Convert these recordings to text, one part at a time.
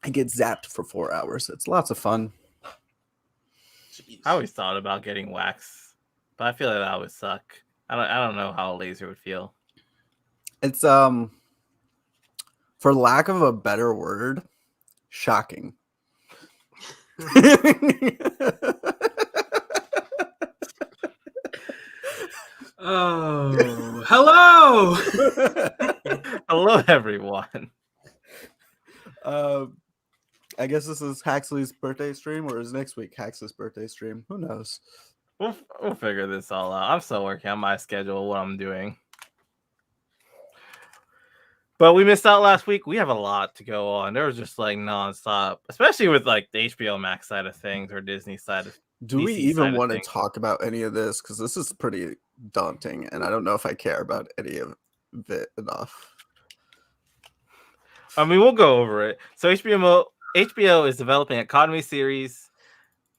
I get zapped for 4 hours. It's lots of fun. Jeez. I always thought about getting wax, but I feel like that would suck. I don't know how a laser would feel. It's for lack of a better word, shocking. Oh, hello. Hello, everyone. I guess this is Haxley's birthday stream, or is next week Haxley's birthday stream? Who knows? We'll figure this all out. I'm still working on my schedule, what I'm doing. But we missed out last week. We have a lot to go on. There was just like nonstop, especially with like the HBO Max side of things or Disney side of. Do we DC even side of want to things. talk about any of this? Because this is pretty daunting, and I don't know if I care about any of it enough. I mean, we'll go over it. So HBO is developing a comedy series,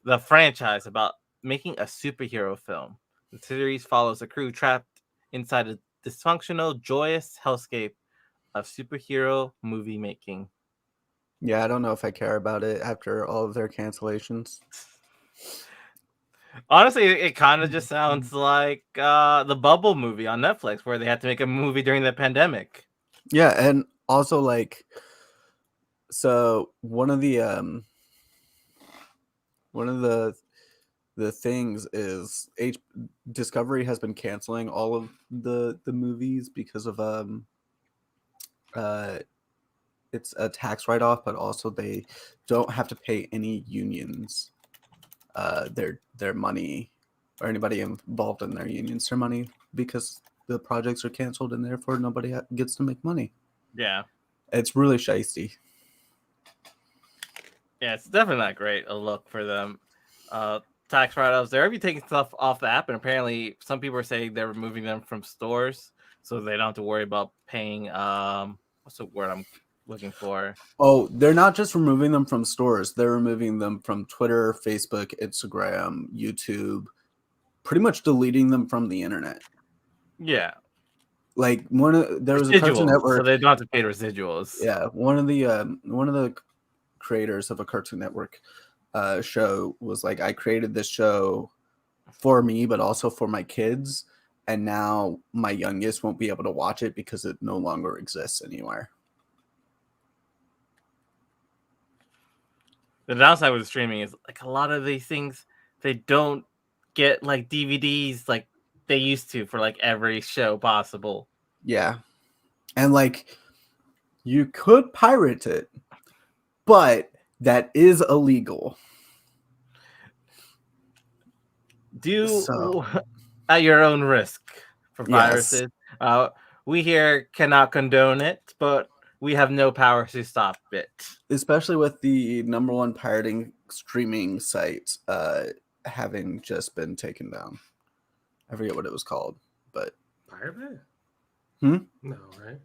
the franchise about making a superhero film. The series follows a crew trapped inside a dysfunctional, joyous hellscape of superhero movie making. Yeah, I don't know if I care about it after all of their cancellations. Honestly, it kind of just sounds like the Bubble movie on Netflix, where they had to make a movie during the pandemic. Yeah, and also like, so one of the things is Discovery has been canceling all of the movies because of it's a tax write-off, but also they don't have to pay any unions their money, or anybody involved in their unions their money, because the projects are canceled and therefore nobody gets to make money. Yeah. It's really shysty. Yeah, it's definitely not great a look for them. Tax write-offs. They're already taking stuff off the app, and apparently some people are saying they're removing them from stores, so they don't have to worry about paying. What's the word I'm looking for? Oh, they're not just removing them from stores. They're removing them from Twitter, Facebook, Instagram, YouTube, pretty much deleting them from the internet. Yeah. Like there was a Cartoon Network, so they don't have to pay residuals. Yeah, one of the creators of a Cartoon Network show was like, I created this show for me, but also for my kids, and now my youngest won't be able to watch it because it no longer exists anywhere. The downside with streaming is like a lot of these things, they don't get like DVDs like they used to for like every show possible. Yeah, and like you could pirate it, but that is illegal. At your own risk for viruses. Yes. We here cannot condone it, but we have no power to stop it. Especially with the #1 pirating streaming site having just been taken down. I forget what it was called, but Pirate Bay? No, right?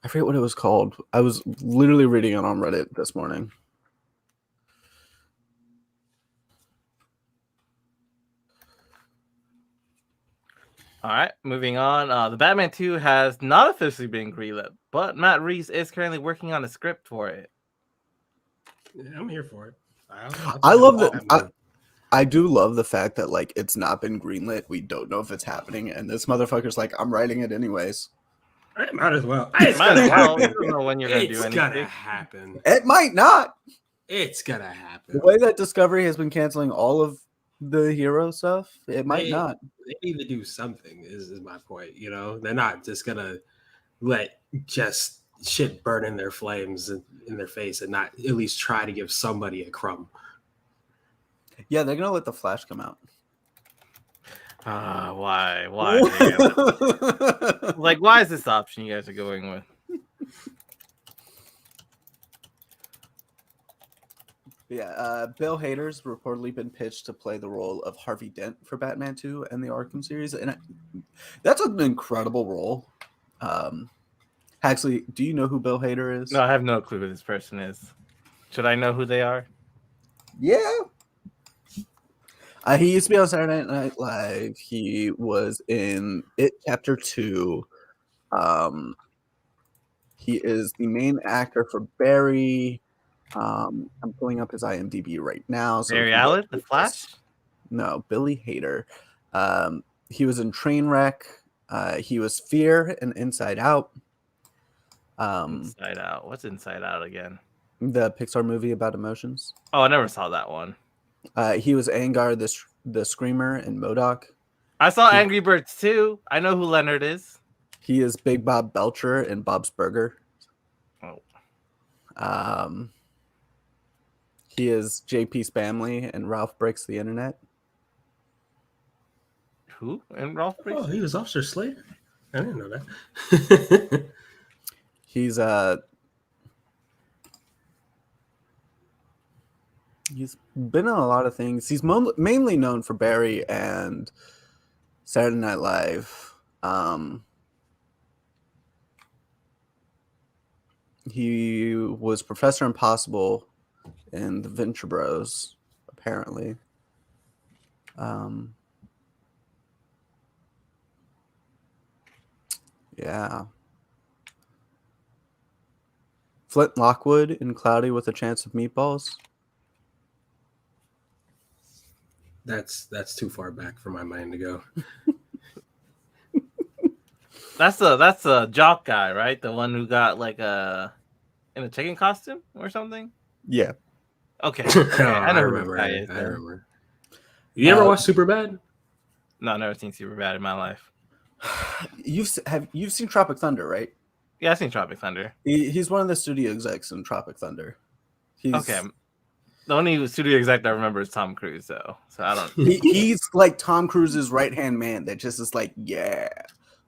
I forget what it was called. I was literally reading it on Reddit this morning. All right, moving on. The Batman 2 has not officially been greenlit, but Matt Reeves is currently working on a script for it. Yeah, I'm here for it. I love that. I do love the fact that like it's not been greenlit. We don't know if it's happening, and this motherfucker's like, I'm writing it anyways. It might as well. It's gonna happen. You don't know when you're gonna do anything. It's gonna happen. It might not. It's gonna happen. The way that Discovery has been canceling all of the hero stuff, it might not. They need to do something. Is my point. You know, they're not just gonna let just shit burn in their flames in their face and not at least try to give somebody a crumb. Yeah, they're gonna let the Flash come out. Why? Like, why is this option you guys are going with? Yeah, Bill Hader's reportedly been pitched to play the role of Harvey Dent for Batman 2 and the Arkham series, and that's an incredible role. Actually, do you know who Bill Hader is? No, I have no clue who this person is. Should I know who they are? Yeah. He used to be on Saturday Night Live. He was in It Chapter 2. He is the main actor for Barry. I'm pulling up his IMDb right now. So we Barry can go Allen, The through Flash. this. No, Billy Hader. He was in Trainwreck. He was Fear and Inside Out. Inside Out. What's Inside Out again? The Pixar movie about emotions. Oh, I never saw that one. He was Angar the Screamer in MODOK. I saw Angry Birds too. I know who Leonard is. He is Big Bob Belcher in Bob's Burger. Oh. He is JP Spamley and Ralph Breaks the Internet. Who? And Ralph Breaks? Oh, he was Officer Slater. I didn't know that. He's been in a lot of things. He's mainly known for Barry and Saturday Night Live. He was Professor Impossible in the Venture Bros, apparently. Yeah. Flint Lockwood in Cloudy with a Chance of Meatballs. That's too far back for my mind to go. That's a jock guy, right? The one who got like in a chicken costume or something. Yeah. Okay. I remember. I remember. You ever watch Superbad? No, I've never seen Superbad in my life. You've seen Tropic Thunder, right? Yeah, I've seen Tropic Thunder. He's one of the studio execs in Tropic Thunder. Okay. The only studio exec I remember is Tom Cruise, though. So I don't. He's like Tom Cruise's right hand man that just is like, yeah,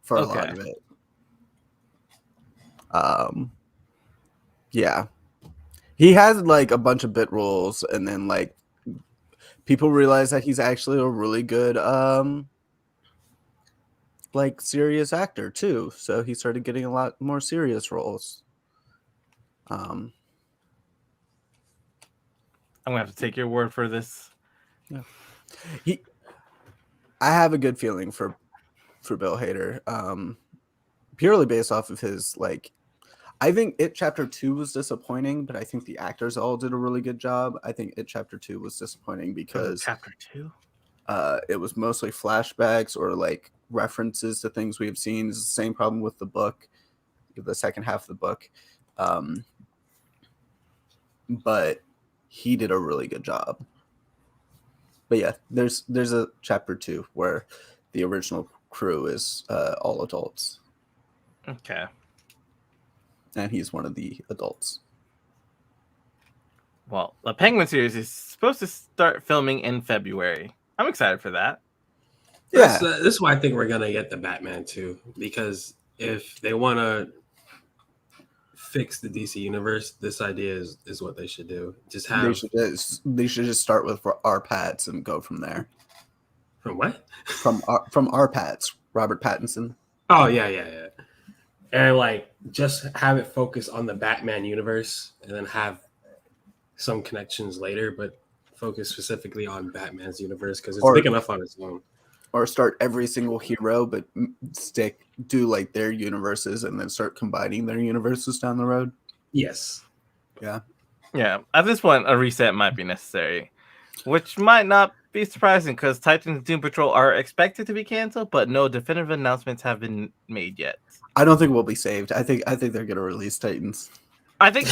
for a lot of it. Yeah, he has like a bunch of bit roles, and then like people realize that he's actually a really good like serious actor too. So he started getting a lot more serious roles. I'm gonna have to take your word for this. Yeah. I have a good feeling for Bill Hader, purely based off of his like. I think It Chapter 2 was disappointing, but I think the actors all did a really good job. I think It Chapter 2 was disappointing because Chapter 2, it was mostly flashbacks or like references to things we've seen. It's the same problem with the book, the second half of the book, but he did a really good job. But yeah, there's a Chapter 2 where the original crew is all adults. Okay. And he's one of the adults. Well, the Penguin series is supposed to start filming in February. I'm excited for that. Yeah. This is why I think we're going to get the Batman too. Because if they want to fix the DC universe, this idea is what they should do. Just have... They should just start with our Pats and go from there. From what? From our Pats, Robert Pattinson. Oh, yeah. And like just have it focus on the Batman universe and then have some connections later, but focus specifically on Batman's universe because it's big enough on its own. Or start every single hero, but do like their universes and then start combining their universes down the road. Yes. Yeah. At this point, a reset might be necessary, which might not be surprising because Titans Doom Patrol are expected to be canceled, but no definitive announcements have been made yet. I don't think we'll be saved. I think they're gonna release Titans. I think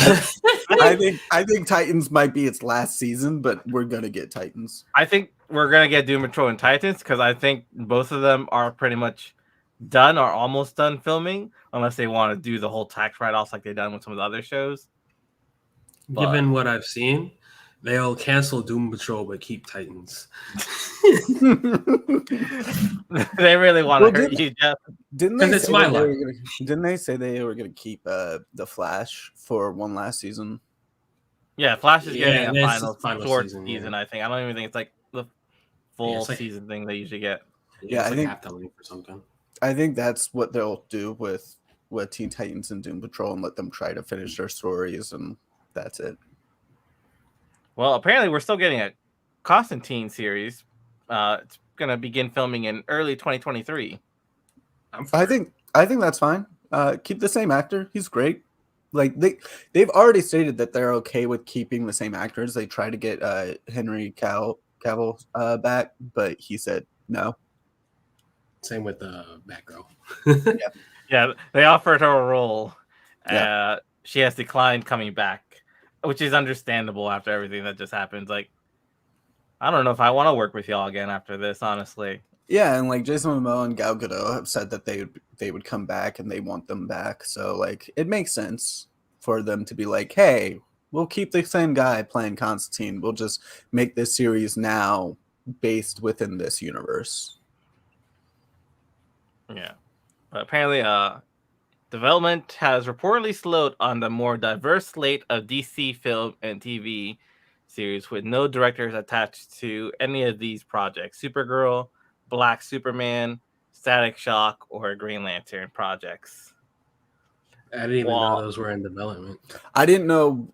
Titans might be its last season, but we're gonna get Titans. I think we're gonna get Doom Patrol and Titans because I think both of them are pretty much done or almost done filming, unless they want to do the whole tax write-offs like they've done with some of the other shows. Given what I've seen, they'll cancel Doom Patrol but keep Titans. They really want to hurt you, Jeff. Didn't they say they were gonna keep the Flash for one last season? Yeah, Flash is getting a final short season. Yeah. I think. I don't even think it's like the full season thing they usually get. Yeah, I think half-time for something. I think that's what they'll do with Teen Titans and Doom Patrol and let them try to finish their stories, and that's it. Well, apparently we're still getting a Constantine series. It's gonna begin filming in early 2023. I think that's fine. Keep the same actor. He's great. like they've already stated that they're okay with keeping the same actors. They tried to get Henry Cavill back, but he said no. Same with Batgirl. Yeah, they offered her a role. Yeah. She has declined coming back, which is understandable after everything that just happened. Like, I don't know if I want to work with y'all again after this, honestly. Yeah, and like Jason Momoa and Gal Gadot have said that they would come back and they want them back. So like it makes sense for them to be like, hey, we'll keep the same guy playing Constantine. We'll just make this series now based within this universe. Yeah. But apparently, development has reportedly slowed on the more diverse slate of DC film and TV series with no directors attached to any of these projects. Supergirl, Black Superman, Static Shock, or Green Lantern projects. I didn't even know those were in development. I didn't know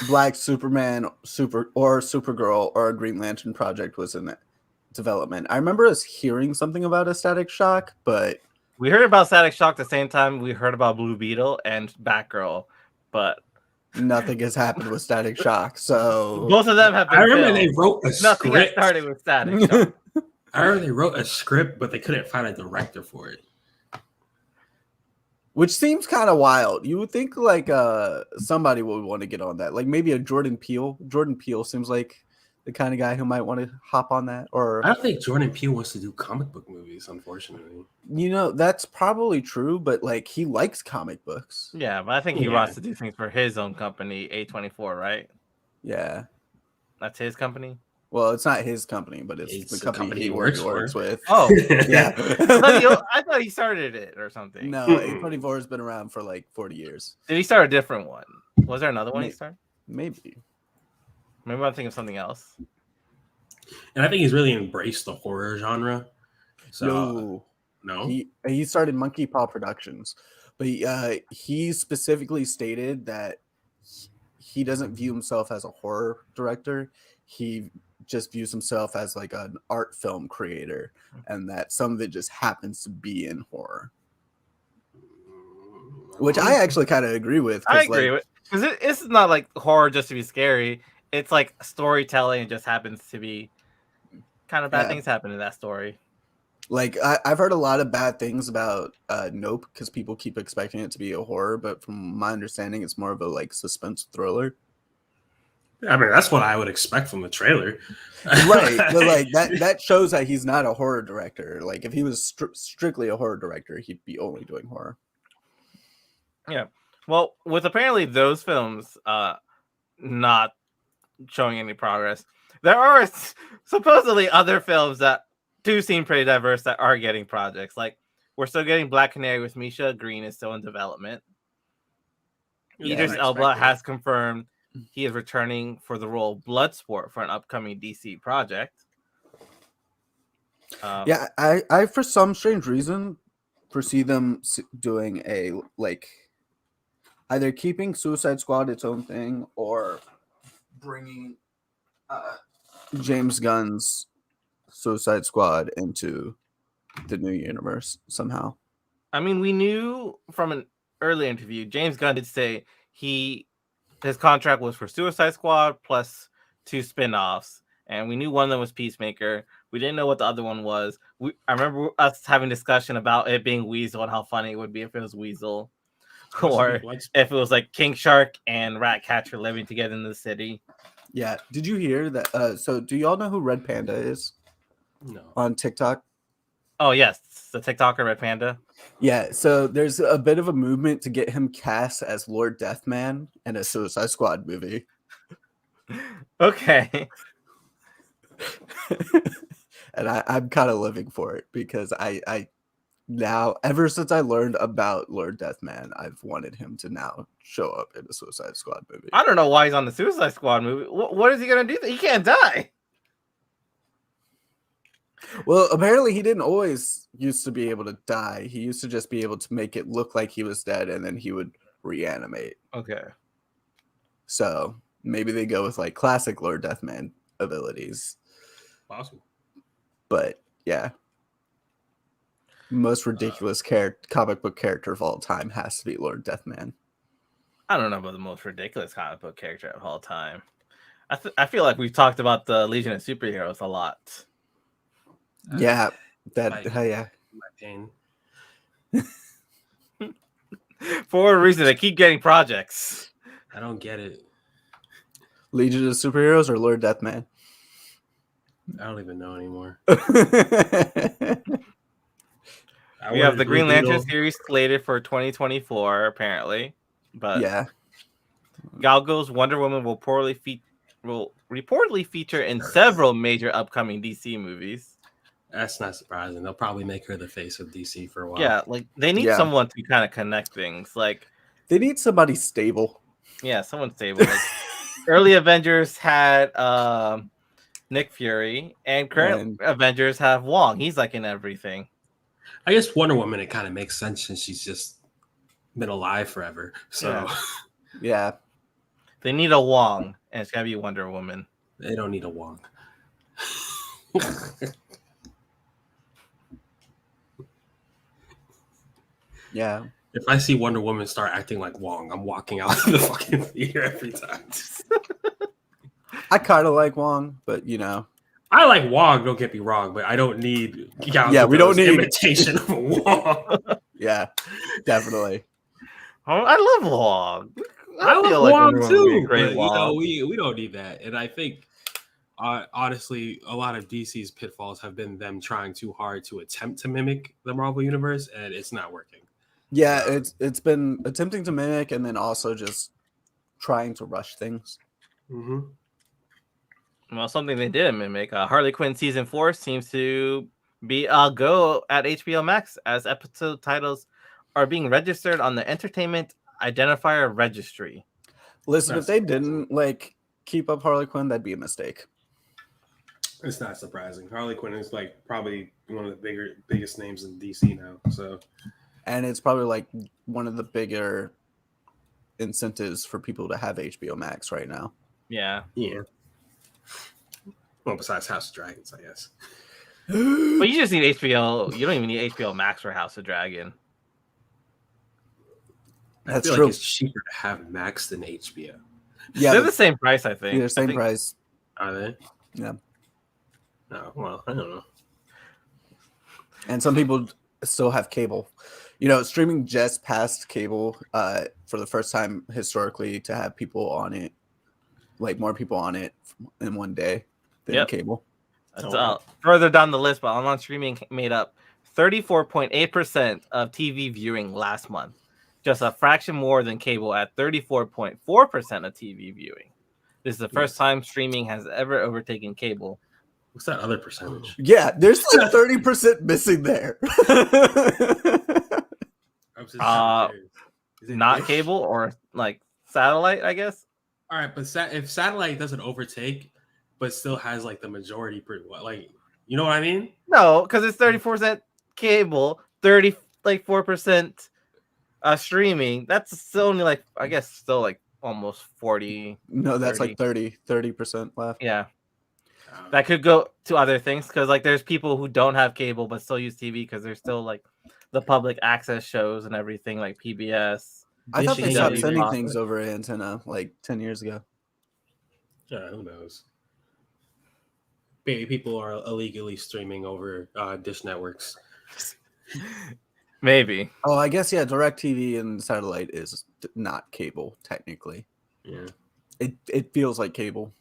Black Superman, Supergirl, or a Green Lantern project was in development. I remember us hearing something about a Static Shock, but we heard about Static Shock the same time we heard about Blue Beetle and Batgirl, but nothing has happened with Static Shock. So both of them have been. I remember filmed. they wrote a Nothing got script. started with Static Shock. I remember they wrote a script, but they couldn't find a director for it. Which seems kind of wild. You would think like somebody would want to get on that. Like maybe a Jordan Peele. Jordan Peele seems like the kind of guy who might want to hop on that. Or I don't think Jordan Peele wants to do comic book movies, unfortunately. You know, that's probably true, but like he likes comic books. Yeah, but I think he wants to do things for his own company, A24, right? Yeah. That's his company? Well, it's not his company, but it's the company he works with. Oh, yeah. I thought he started it or something. No, A24 has been around for like 40 years. Did he start a different one? Was there another one he started? Maybe. Maybe I'm thinking of something else. And I think he's really embraced the horror genre. So no, he started Monkey Paw Productions, but he specifically stated that he doesn't view himself as a horror director. He just views himself as like an art film creator, and that some of it just happens to be in horror, which I actually kind of agree with. I agree with, because it's not like horror just to be scary. It's like storytelling. It just happens to be kind of bad things happen in that story. Like I've heard a lot of bad things about Nope because people keep expecting it to be a horror, but from my understanding, it's more of a like suspense thriller. I mean, that's what I would expect from the trailer, right? But like that shows that he's not a horror director. Like if he was strictly a horror director, he'd be only doing horror. Yeah. Well, with apparently those films not showing any progress, there are supposedly other films that do seem pretty diverse that are getting projects. Like we're still getting Black Canary with Misha Green is still in development. Idris Elba has confirmed he is returning for the role of Bloodsport for an upcoming DC project. Yeah, I for some strange reason foresee them doing a like either keeping Suicide Squad its own thing or bringing James Gunn's Suicide Squad into the new universe somehow. I mean, we knew from an earlier interview, James Gunn did say his contract was for Suicide Squad plus 2 spin-offs, and we knew one of them was Peacemaker. We didn't know what the other one was. I remember us having discussion about it being Weasel and how funny it would be if it was Weasel, or if it was like King Shark and Ratcatcher living together in the city. Yeah. Did you hear that? So do y'all know who Red Panda is? No. On TikTok? Oh, yes. The TikToker Red Panda. Yeah. So there's a bit of a movement to get him cast as Lord Deathman in a Suicide Squad movie. Okay. And I'm kind of living for it because I now, ever since I learned about Lord Deathman, I've wanted him to now show up in a Suicide Squad movie. I don't know why he's on the Suicide Squad movie. What is he going to do? He can't die. Well, apparently he didn't always used to be able to die. He used to just be able to make it look like he was dead, and then he would reanimate. Okay. So maybe they go with like classic Lord Deathman abilities. Possible. But yeah. Most ridiculous comic book character of all time has to be Lord Deathman. I don't know about the most ridiculous comic book character of all time. I feel like we've talked about the Legion of Superheroes a lot. Yeah, that Like- yeah. My pain. For a reason, they keep getting projects. I don't get it. Legion of Superheroes or Lord Deathman. I don't even know anymore. We have the Green Lantern series slated for 2024, apparently, but Yeah, Gal Gadot's Wonder Woman will reportedly feature in several major upcoming DC movies. That's not surprising. They'll probably make her the face of DC for a while. Yeah, like they need Yeah. someone to kind of connect things. Like, they need somebody stable. yeah, someone stable. Like, early Avengers had Nick Fury, and current Avengers have Wong. He's like in everything. I guess Wonder Woman, it kind of makes sense since she's just been alive forever. So Yeah. Yeah, They need a Wong, and it's gotta be Wonder Woman. they don't need a Wong. yeah. If I see Wonder Woman start acting like Wong, I'm walking out of the fucking theater every time. I kind of like Wong, but you know, I like Wong, don't get me wrong, but I don't need Yeah, we don't need- imitation of Wong. yeah, definitely. Oh, I love Wong. I feel love like Wong Wonder Woman would be a too, great but Wong. we don't need that. And I think honestly, a lot of DC's pitfalls have been them trying too hard to attempt to mimic the Marvel universe, and it's not working. Yeah, it's been attempting to mimic and then also just trying to rush things. Mm-hmm. Well, something they did mimic. Harley Quinn season 4 seems to be a go at HBO Max as episode titles are being registered on the Entertainment Identifier Registry. Listen, if That's- they didn't like keep up Harley Quinn, that'd be a mistake. It's not surprising. Harley Quinn is like probably one of the biggest names in DC now. So And it's probably like one of the bigger incentives for people to have HBO Max right now. Yeah. yeah. Well, besides House of Dragons, I guess. But you just need HBO. You don't even need HBO Max for House of Dragon. I That's feel true. like it's cheaper to have Max than HBO. Yeah, They're the same price, I think. they're I same think- price. Are they? Yeah. No, well, I don't know. And some people still have cable. You know, streaming just passed cable for the first time historically to have people on it, like more people on it in one day than Yep. cable. That's, further down the list, but online streaming made up 34.8% of TV viewing last month, just a fraction more than cable at 34.4% of TV viewing. This is the first time streaming has ever overtaken cable. What's that other percentage? Yeah, there's like 30% missing there. I'm just Uh, curious. Is it Not dish? cable or like satellite, I guess. All right, but if satellite doesn't overtake, but still has like the majority, like you know what I mean? No, because it's 34% cable, 4% streaming. That's still only like, I guess, still like almost 40. No, that's 30. like 30% left. Yeah, that could go to other things because like there's people who don't have cable but still use TV because there's still like the public access shows and everything like PBS. I thought Dish they is stopped a sending profit. things over antenna like 10 years ago. Yeah, who knows? Maybe people are illegally streaming over Dish networks. Maybe. Oh, I guess, yeah, DirecTV and satellite is not cable, technically. Yeah, It feels like cable.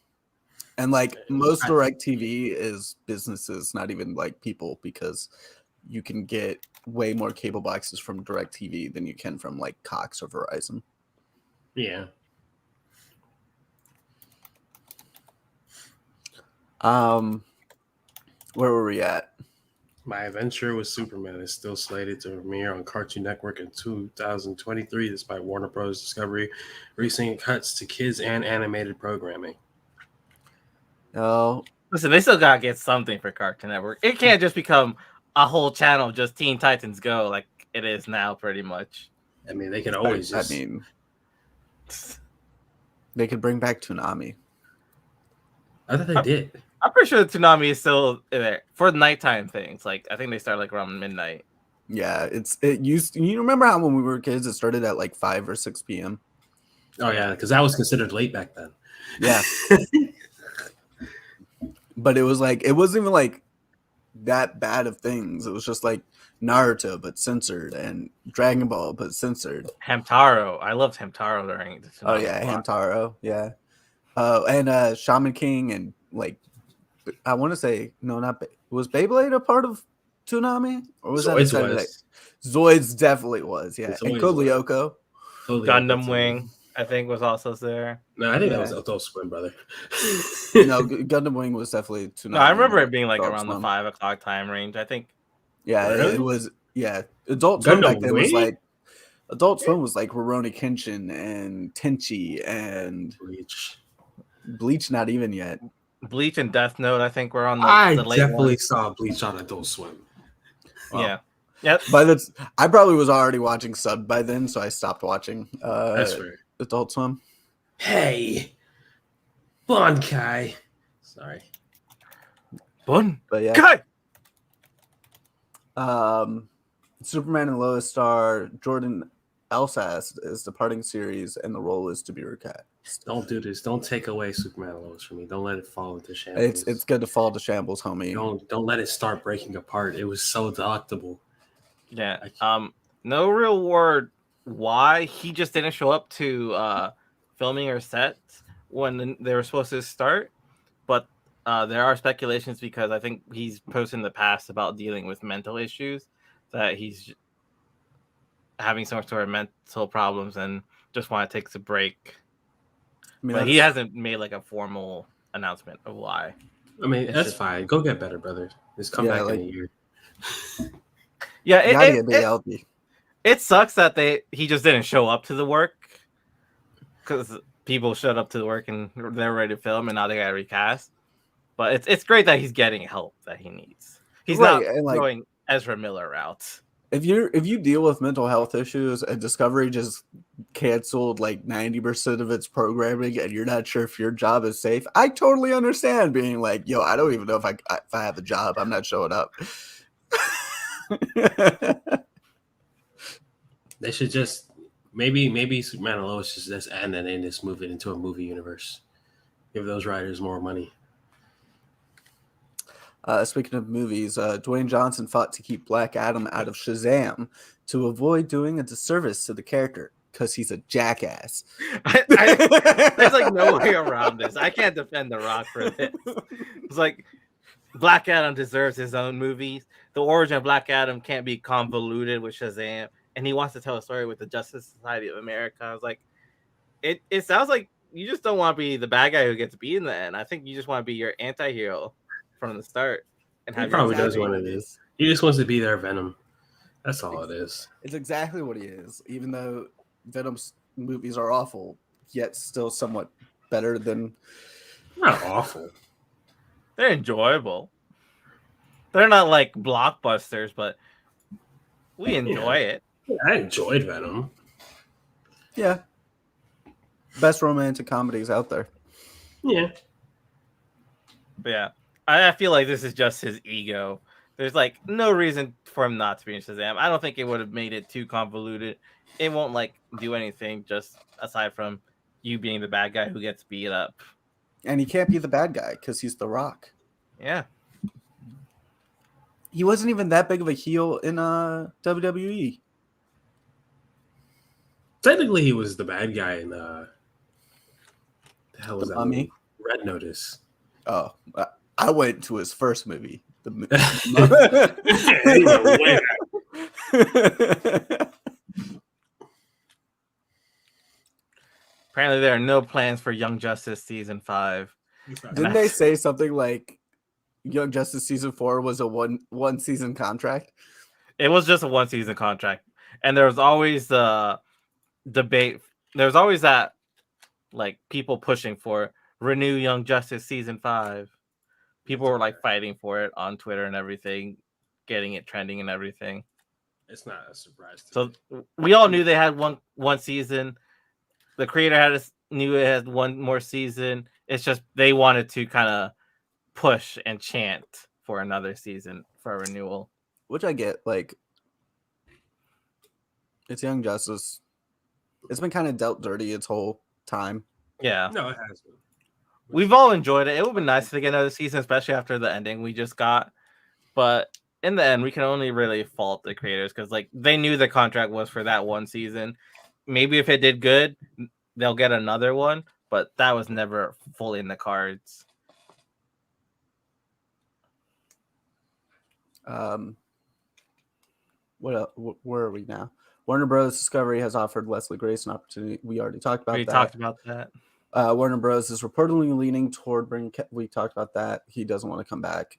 And like most DirecTV is businesses, not even like people, because you can get way more cable boxes from DirecTV than you can from like Cox or Verizon. yeah. Where were we at? My Adventure with Superman is still slated to premiere on Cartoon Network in 2023, despite Warner Bros. Discovery recent cuts to kids and animated programming. Oh, Listen, they still gotta get something for Cartoon Network. It can't just become a whole channel of just Teen Titans Go like it is now, pretty much. I mean, they can always I just. mean, they could bring back Toonami. I thought they did. I'm pretty sure Toonami is still there for nighttime things. Like I think they start like around midnight. Yeah, it used. You remember how when we were kids, it started at like 5 or 6 p.m. Oh yeah, because that was considered late back then. Yeah. But it was like it wasn't even like that bad of things. It was just like Naruto but censored and Dragon Ball but censored. Hamtaro. I loved Hamtaro during the Oh Tsunami yeah, Squad. Hamtaro. Yeah. And Shaman King and like I want to say no, not was Beyblade a part of Toonami or was that a Zoids Saturday? was. Zoids definitely was. Yeah, and Zoids Code was. Lyoko. Totally Gundam okay, Wing, I think, was also there. No, I think that Yeah. was Adult Swim, brother. No, Gundam Wing was definitely Toonami. No, I remember it being like Adult around the Swim. 5 o'clock time range. I think. Yeah, Really? it was. Yeah, Adult Swim back Gundam then was Wing? like Adult Swim was like Rurouni Kenshin and Tenchi and Bleach. Bleach. Not even yet. Bleach and Death Note, I think, were on the I late definitely ones. saw Bleach on Adult Swim. Wow. Yeah. Yep. By the I probably was already watching sub by then, so I stopped watching That's fair. Adult Swim. Hey, Bonkai. Sorry. Bun. But yeah, Kai. Superman and Lois star Jordan Elsas is departing series, and the role is to be recast. Don't do this. Don't take away Superman and Lois from me. Don't let it fall into shambles. It's good to fall to shambles, homie. Don't let it start breaking apart. It was so delectable. Yeah. No real word why he just didn't show up to filming or set when they were supposed to start, but there are speculations because I think he's posted in the past about dealing with mental issues, that he's having some sort of mental problems and just want to take a break. I mean, But he hasn't made like a formal announcement of why. I mean, It's that's just- fine. Go get better, brother. Just come Yeah, back like- in a year. Yeah, gotta get healthy. it sucks that he just didn't show up to the work, because people showed up to the work and they're ready to film, and now they got to recast. But it's great that he's getting help that he needs. He's Right, not and, like, going Ezra Miller route. If you deal with mental health issues and Discovery just canceled like 90% of its programming and you're not sure if your job is safe, I totally understand being like, yo, I don't even know if I have a job. I'm not showing up. They should just maybe Superman and Lois should just end and then just move it into a movie universe. Give those writers more money. Speaking of movies, Dwayne Johnson fought to keep Black Adam out of Shazam to avoid doing a disservice to the character because he's a jackass. There's like no way around this. I can't defend The Rock for this. It's like Black Adam deserves his own movies. The origin of Black Adam can't be convoluted with Shazam, and he wants to tell a story with the Justice Society of America. I was like, it sounds like you just don't want to be the bad guy who gets beat in the end. I think you just want to be your anti-hero from the start. And He have probably your does want to be. He just wants to be their Venom. That's all it is. It's exactly what he is, even though Venom's movies are awful, yet still somewhat better than. Not awful. They're enjoyable. They're not like blockbusters, but we enjoy it. Yeah, I enjoyed Venom. Yeah. Best romantic comedies out there. Yeah. But yeah, I feel like this is just his ego. There's like no reason for him not to be in Shazam. I don't think it would have made it too convoluted. It won't like do anything just aside from you being the bad guy who gets beat up. And he can't be the bad guy because he's The Rock. Yeah. He wasn't even that big of a heel in WWE. Technically, he was the bad guy in the hell was The that Mummy? movie? Red Notice. Oh, I went to his first movie. Apparently, there are no plans for Young Justice season 5. Didn't they say something like Young Justice season 4 was a one season contract? It was just a 1 season contract, and there was always the debate. There's always that like people pushing for renew Young Justice season 5. People were like fighting for it on Twitter and everything, getting it trending and everything. It's not a surprise. So we all knew they had one season. The creator knew it had one more season. It's just they wanted to kind of push and chant for another season for a renewal. Which I get. Like, it's Young Justice. it's been kind of dealt dirty its whole time. Yeah. No, it has been. We've all enjoyed it. It would have been nice to get another season, especially after the ending we just got. But in the end, we can only really fault the creators because like they knew the contract was for that one season. Maybe if it did good, they'll get another one, but that was never fully in the cards. Where are we now? Warner Bros. Discovery has offered Leslie Grace an opportunity. We already talked about We that. talked about that. Warner Bros. Is reportedly leaning toward bringing. We talked about that. He doesn't want to come back.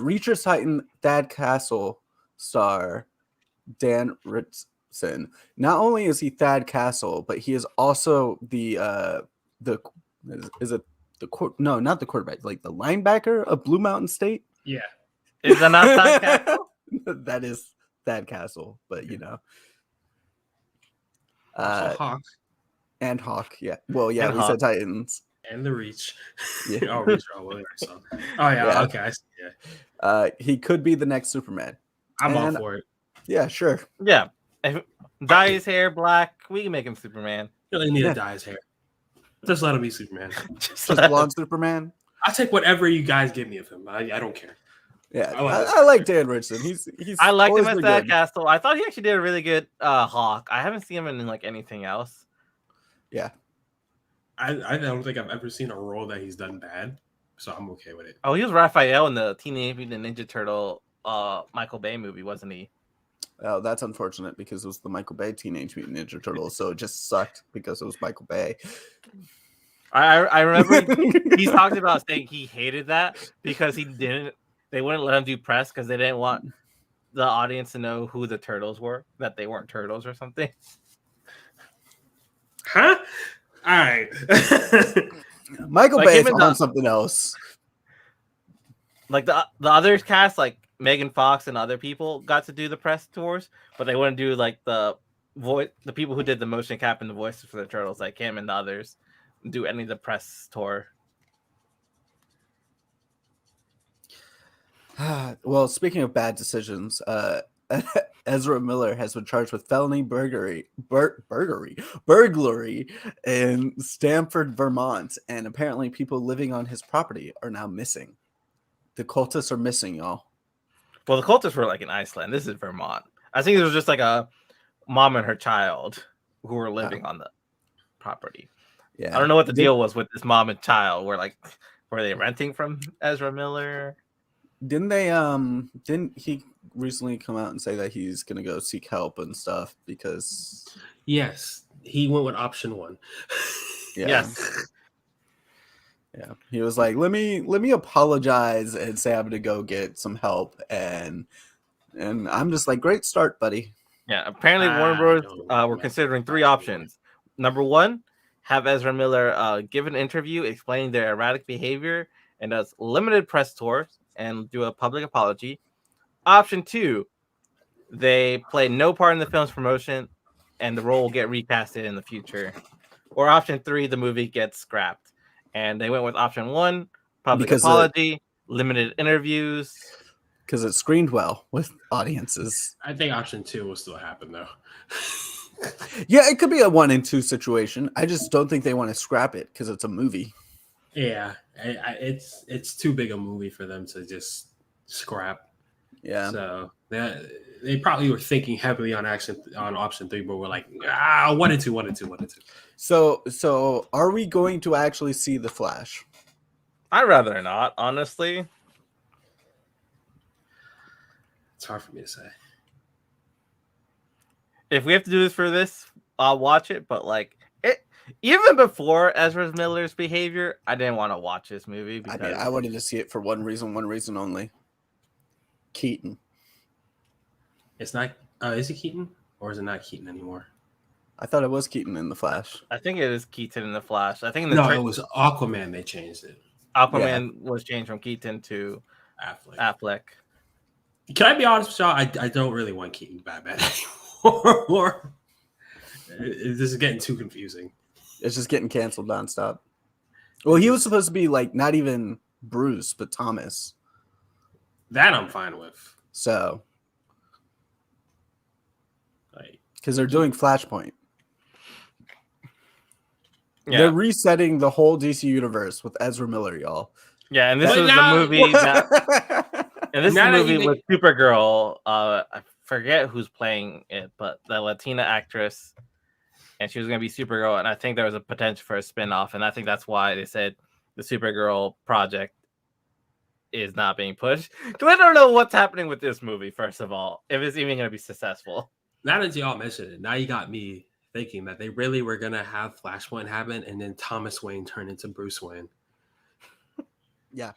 Reacher's Titan Thad Castle star Dan Ritson. Not only is he Thad Castle, but he is also the is it the no, not the quarterback, like the linebacker of Blue Mountain State. Yeah. Is that not Thad Castle? That is Thad Castle, but you know. Also Hawk And Hawk, yeah. Well, yeah, And we Hawk. said Titans. and the Reach. Yeah. Oh, Reach. Oh, so. Oh, yeah. Yeah. Okay. I see, yeah. He could be the next Superman. I'm And- all for it. Yeah, sure. Yeah. If dye his hair black, we can make him Superman. You don't need Yeah. to dye his hair. Just let him be Superman. Just Just let- blonde Superman. I'll take whatever you guys give me of him. I don't care. Yeah, I like I like Dan Richardson. He's I liked always him as been Thad good. Castle. I thought he actually did a really good Hawk. I haven't seen him in like anything else. Yeah. I don't think I've ever seen a role that he's done bad, so I'm okay with it. Oh, he was Raphael in the Teenage Mutant Ninja Turtle Michael Bay movie, wasn't he? Oh, that's unfortunate because it was the Michael Bay Teenage Mutant Ninja Turtles, so it just sucked because it was Michael Bay. I remember he talked about saying he hated that because they wouldn't let him do press because they didn't want the audience to know who the turtles were, that they weren't turtles or something. Huh? All right. Michael Like Bay him is and on the- something else. Like the other cast, like Megan Fox and other people got to do the press tours, but they wouldn't do like the people who did the motion cap and the voices for the turtles, like him and the others, do any of the press tour. Well, speaking of bad decisions, Ezra Miller has been charged with felony burglary in Stamford, Vermont, and apparently people living on his property are now missing. The cultists are missing, y'all. Well, the cultists were like in Iceland. This is Vermont. I think it was just like a mom and her child who were living on the property. Yeah, I don't know what the deal was with this mom and child. Were they renting from Ezra Miller? Didn't they? Didn't he recently come out and say that he's gonna go seek help and stuff because? Yes, he went with option one. Yeah, Yes. yeah. He was like, "Let me apologize and say I'm gonna go get some help," and I'm just like, "Great start, buddy." Yeah. Apparently, Warner Bros. Were considering three options. Number one, have Ezra Miller give an interview explaining their erratic behavior and does limited press tours and do a public apology. Option two, they play no part in the film's promotion and the role will get recasted in the future. Or option three, the movie gets scrapped. And they went with option one, public Because apology, limited interviews. Because it screened well with audiences. I think option two will still happen though. Yeah, it could be a 1 and 2 situation. I just don't think they want to scrap it because it's a movie. Yeah, it's too big a movie for them to just scrap. Yeah. So they probably were thinking heavily on option three, but we're like, 1 and 2, 1 and 2, 1 and 2. So are we going to actually see the Flash? I'd rather not, honestly. It's hard for me to say. If we have to do this for this, I'll watch it. But like it, even before Ezra Miller's behavior, I didn't want to watch this movie I because mean, I wanted to see it for one reason only. Keaton. It's not. Is it Keaton or is it not Keaton anymore? I thought it was Keaton in the Flash. I think it is Keaton in the Flash. I think in the No, it was Aquaman. They changed it. Aquaman was changed from Keaton to Affleck. Affleck. Can I be honest with y'all? I don't really want Keaton Batman anymore. This is getting too confusing. It's just getting canceled nonstop. Well, he was supposed to be like not even Bruce, but Thomas. That I'm fine with. So Like, because they're doing Flashpoint. They're resetting the whole DC universe with Ezra Miller, y'all. Yeah, and this But is now- the movie that, and this is Now the that movie you with Supergirl. I forget who's playing it, but the Latina actress, and she was gonna be Supergirl, and I think there was a potential for a spin-off, and I think that's why they said the Supergirl project is not being pushed. Because I don't know what's happening with this movie, first of all, if it's even gonna be successful. Now that y'all mentioned it, now you got me thinking that they really were gonna have Flashpoint happen, and then Thomas Wayne turn into Bruce Wayne. Yeah.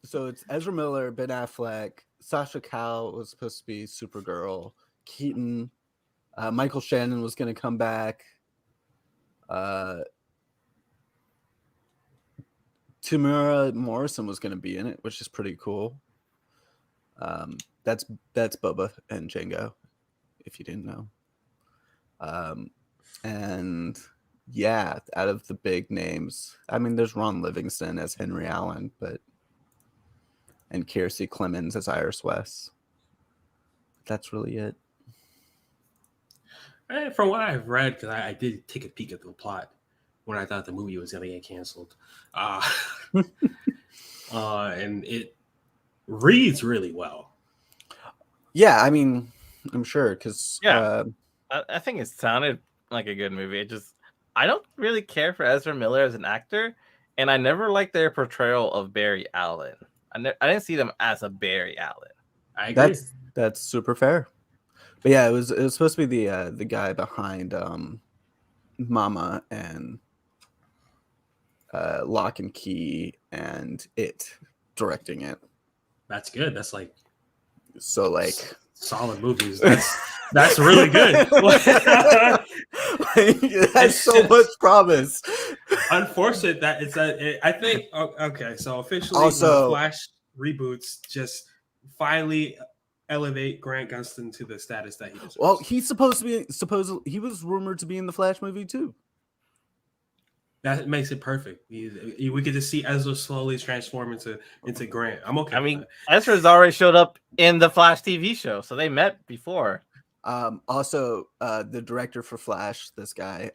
So it's Ezra Miller, Ben Affleck, Sasha Calle was supposed to be Supergirl, Keaton, Michael Shannon was going to come back, Tamara Morrison was going to be in it, which is pretty cool. That's Boba and Django, if you didn't know. And yeah, out of the big names, I mean, there's Ron Livingston as Henry Allen, and Kiersey Clemens as Iris West. That's really it. From what I've read, because I did take a peek at the plot when I thought the movie was going to get canceled, and it reads really well. Yeah, I mean, I'm sure because I think it sounded like a good movie. I don't really care for Ezra Miller as an actor, and I never liked their portrayal of Barry Allen. I didn't see them as a Barry Allen. I agree. That's super fair. But yeah, it was supposed to be the guy behind Mama and Lock and Key and It directing it. That's good. That's solid movies. That's really good. That's so much promise. Unfortunate that I think okay. So officially, Also, the Flash reboots just finally elevate Grant Gustin to the status that he deserves. Well, he's supposedly he was rumored to be in the Flash movie too. That makes it perfect. We get to see Ezra slowly transform into Grant. I'm okay. I mean, Ezra's already showed up in the Flash TV show, so they met before. Also, the director for Flash, this guy,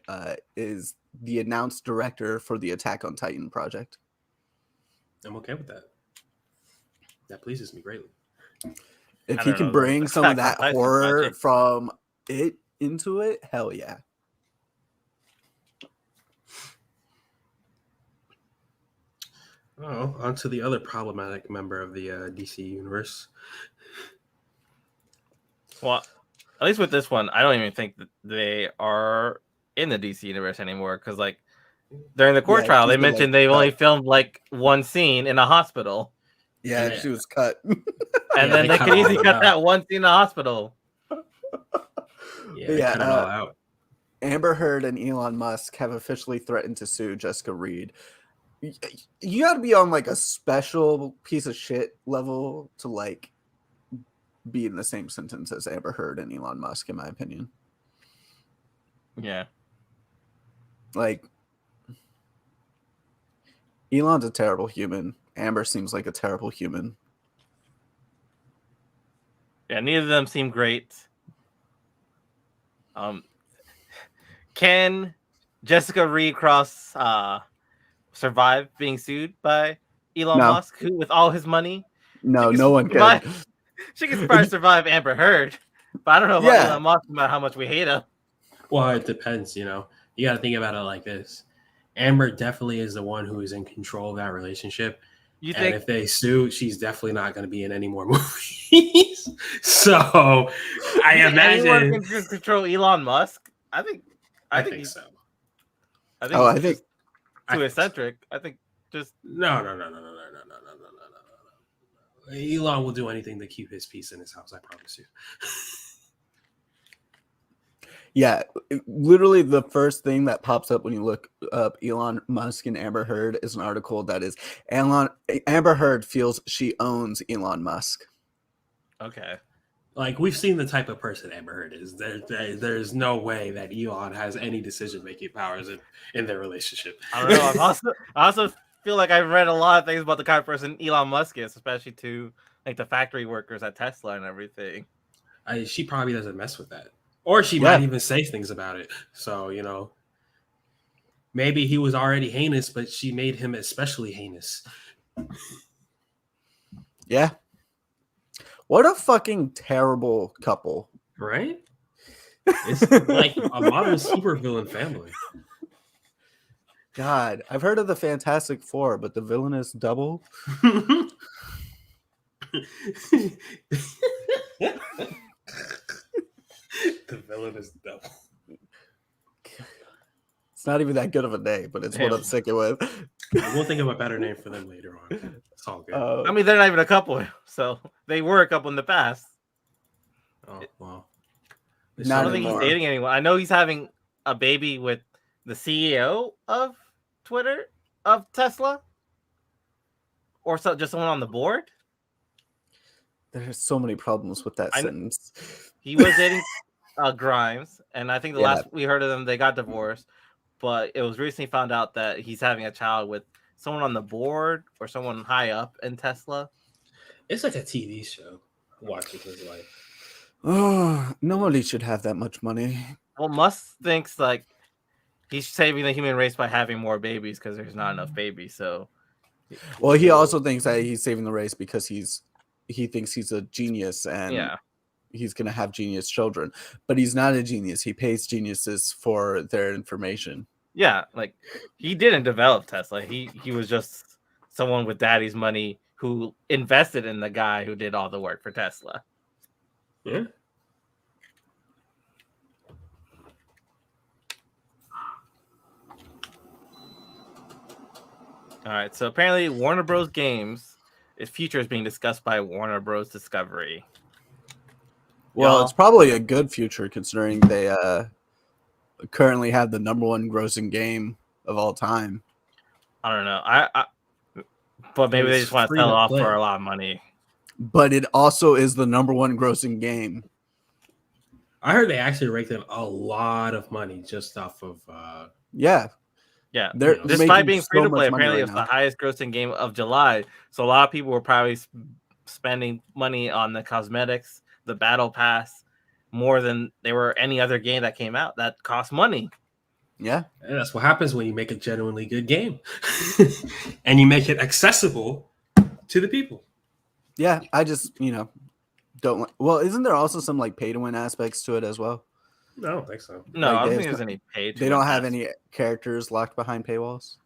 is the announced director for the Attack on Titan project. I'm okay with that. That pleases me greatly. If he can bring some of that horror from it into it, hell yeah. Oh, on to the other problematic member of the DC universe. Well, at least with this one, I don't even think that they are in the DC universe anymore. Because, like, during the court trial, they mentioned they've only filmed like one scene in a hospital. Yeah, she was cut. And then they could easily cut that one scene in the hospital. Yeah, cut it all out. Amber Heard and Elon Musk have officially threatened to sue Jessica Reed. You got to be on like a special piece of shit level to like be in the same sentence as Amber Heard and Elon Musk, in my opinion. Yeah. Like, Elon's a terrible human. Amber seems like a terrible human. Yeah, neither of them seem great. Can Jessica Reed Cross survive being sued by Elon Musk, who with all his money? No one can. She can probably survive Amber Heard, but I don't know about Elon Musk, about how much we hate him. Well, it depends, you know. You got to think about it like this. Amber definitely is the one who is in control of that relationship. And if they sue, she's definitely not going to be in any more movies. So I imagine anyone can control Elon Musk. I think so. I think too eccentric. I think just no. Elon will do anything to keep his peace in his house. I promise you. Yeah, literally the first thing that pops up when you look up Elon Musk and Amber Heard is an article that is Amber Heard feels she owns Elon Musk. Okay. Like, we've seen the type of person Amber Heard is. There's no way that Elon has any decision-making powers in their relationship. I don't know. I also feel like I've read a lot of things about the kind of person Elon Musk is, especially to like the factory workers at Tesla and everything. She probably doesn't mess with that. Or she Yeah. might even say things about it. So, you know, maybe he was already heinous, but she made him especially heinous. Yeah. What a fucking terrible couple. Right? It's like a modern supervillain family. God, I've heard of the Fantastic Four, but the villainous double. The villain is double. It's not even that good of a name, but it's what I'm Damn. sticking with. We'll think of a better name for them later on. It's all good. I mean, they're not even a couple, so they were a couple in the past. Oh, wow. I Not don't think he's anymore. dating anyone. I know he's having a baby with the CEO of Twitter, of Tesla, or so, just someone on the board. There's so many problems with that I kn- sentence. He was dating Grimes, and I think the Yeah. last we heard of them, they got divorced. But it was recently found out that he's having a child with someone on the board or someone high up in Tesla. It's like a TV show. Watching his life. Oh, nobody should have that much money. Well, Musk thinks like he's saving the human race by having more babies because there's not enough babies. So, Well, he also thinks that he's saving the race because he thinks he's a genius and yeah, he's gonna have genius children. But he's not a genius. He pays geniuses for their information. yeah, like he didn't develop Tesla. He was just someone with daddy's money who invested in the guy who did all the work for Tesla. Yeah. All right, so apparently Warner Bros. Games, its future is being discussed by Warner Bros. Discovery. Well, Y'all- it's probably a good future considering they currently have the #1 grossing game of all time. I don't know. But maybe they It's just want to free sell it to off play. for a lot of money. But it also is the #1 grossing game. I heard they actually raked in a lot of money just off of Yeah, Yeah, they're Despite despite making being so free to much play, money apparently right it's now. the highest grossing game of July. So a lot of people were probably spending money on the cosmetics, the battle pass, more than they were any other game that came out that cost money. Yeah, and that's what happens when you make a genuinely good game. And you make it accessible to the people. yeah. I just don't. Well, isn't there also some like pay to win aspects to it as well? I don't think so. No, Like, I don't they think have there's any paid. They don't have any characters locked behind paywalls.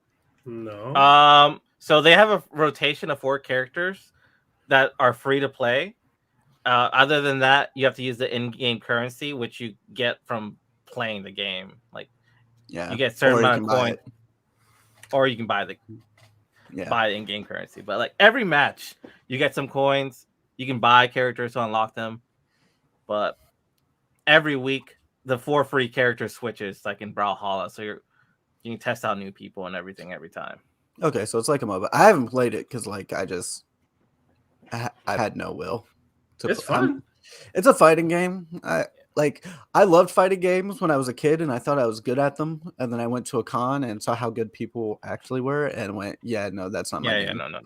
No. So they have a rotation of 4 characters that are free to play. Other than that, you have to use the in-game currency, which you get from playing the game. Like Yeah, you get a certain Or you amount of can buy coins, it. or you can buy the Yeah, in-game currency. But like every match, you get some coins. You can buy characters to unlock them. But every week, the 4 free character switches, like in Brawlhalla, so you can test out new people and everything every time. okay, so it's like a MOBA. I haven't played it because like I had no will. It's fun. It's a fighting game. I loved fighting games when I was a kid, and I thought I was good at them. And then I went to a con and saw how good people actually were, and went, "Yeah, no, that's not my Yeah, game." no.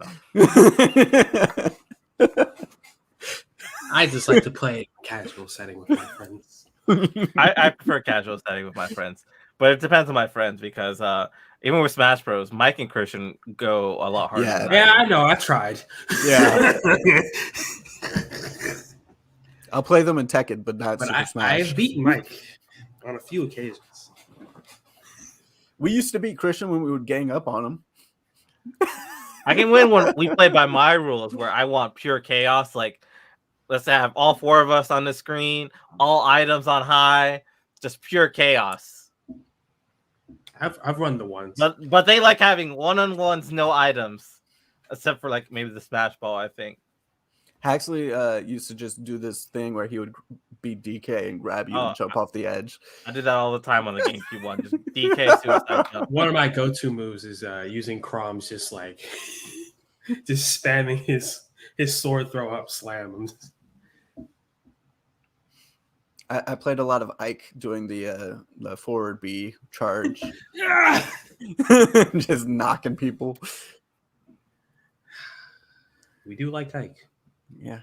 I just like to play a casual setting with my friends. I prefer casual setting with my friends, but it depends on my friends because even with Smash Bros, Mike and Christian go a lot harder. Yeah. than Yeah, I I know. I tried. Yeah. I'll play them in Tekken, but not But Super Smash. I've beaten Mike on a few occasions. We used to beat Christian when we would gang up on him. I can win when we play by my rules, where I want pure chaos. Like, let's have all 4 of us on the screen, all items on high, just pure chaos. I've run the ones. But they like having one-on-ones, no items, except for like maybe the Smash Ball. I think. Haxley used to just do this thing where he would beat DK and grab you and jump off the edge. I did that all the time on the GameCube one. Just DK suicide jump. One of my go-to moves is using Chroms, just like just spamming his sword throw up slam. I played a lot of Ike doing the forward B charge, Yeah. just knocking people. We do like Ike. Yeah.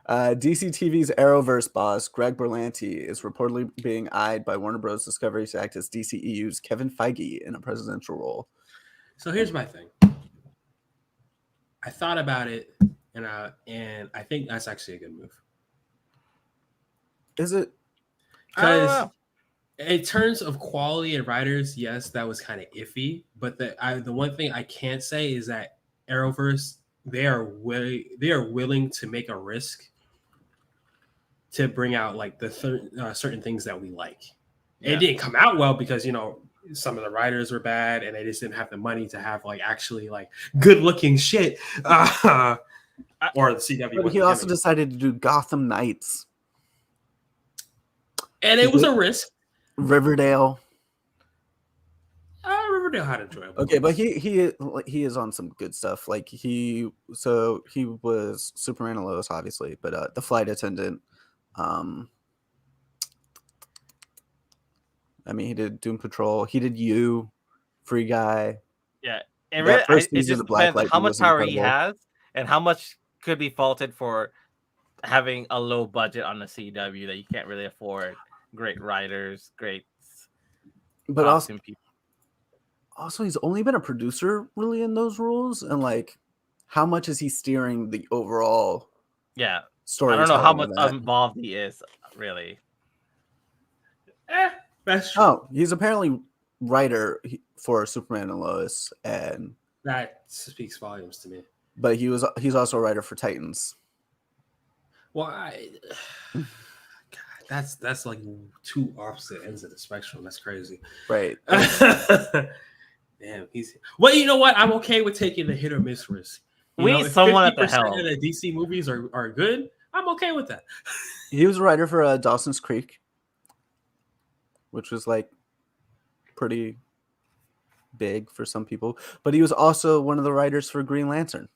DC TV's Arrowverse boss Greg Berlanti is reportedly being eyed by Warner Bros. Discovery to act as DCEU's Kevin Feige in a presidential role. So here's my thing. I thought about it, and I think that's actually a good move. Is it? Because in terms of quality and writers, yes, that was kind of iffy. But the one thing I can't say is that Arrowverse, they are willing to make a risk to bring out like the certain things that we like. Yeah. It didn't come out well because some of the writers were bad and they just didn't have the money to have like actually like good looking shit. Or the CW. But he also decided to do Gotham Knights. And it was a risk. Riverdale. Riverdale had enjoyable. Okay, but he is on some good stuff. Like he was Superman and Lois, obviously, but the flight attendant. I mean, he did Doom Patrol. He did You, Free Guy. Yeah, That first it season just of Black depends on Lightning how much was power he incredible. has and how much could be faulted for having a low budget on the CW that you can't really afford great writers, great But costume people. also, he's only been a producer really in those roles, and like, how much is he steering the overall Yeah, story? I don't know how much involved he is really. That's true. Oh, he's apparently writer for Superman and Lois, and That speaks volumes to me. but he's also a writer for Titans. Well, God, that's like two opposite ends of the spectrum. That's crazy. Right. Damn, well. You know what? I'm okay with taking the hit or miss risk. We need someone at the 50% helm. of the DC movies are good. I'm okay with that. He was a writer for Dawson's Creek, which was like pretty big for some people, but he was also one of the writers for Green Lantern.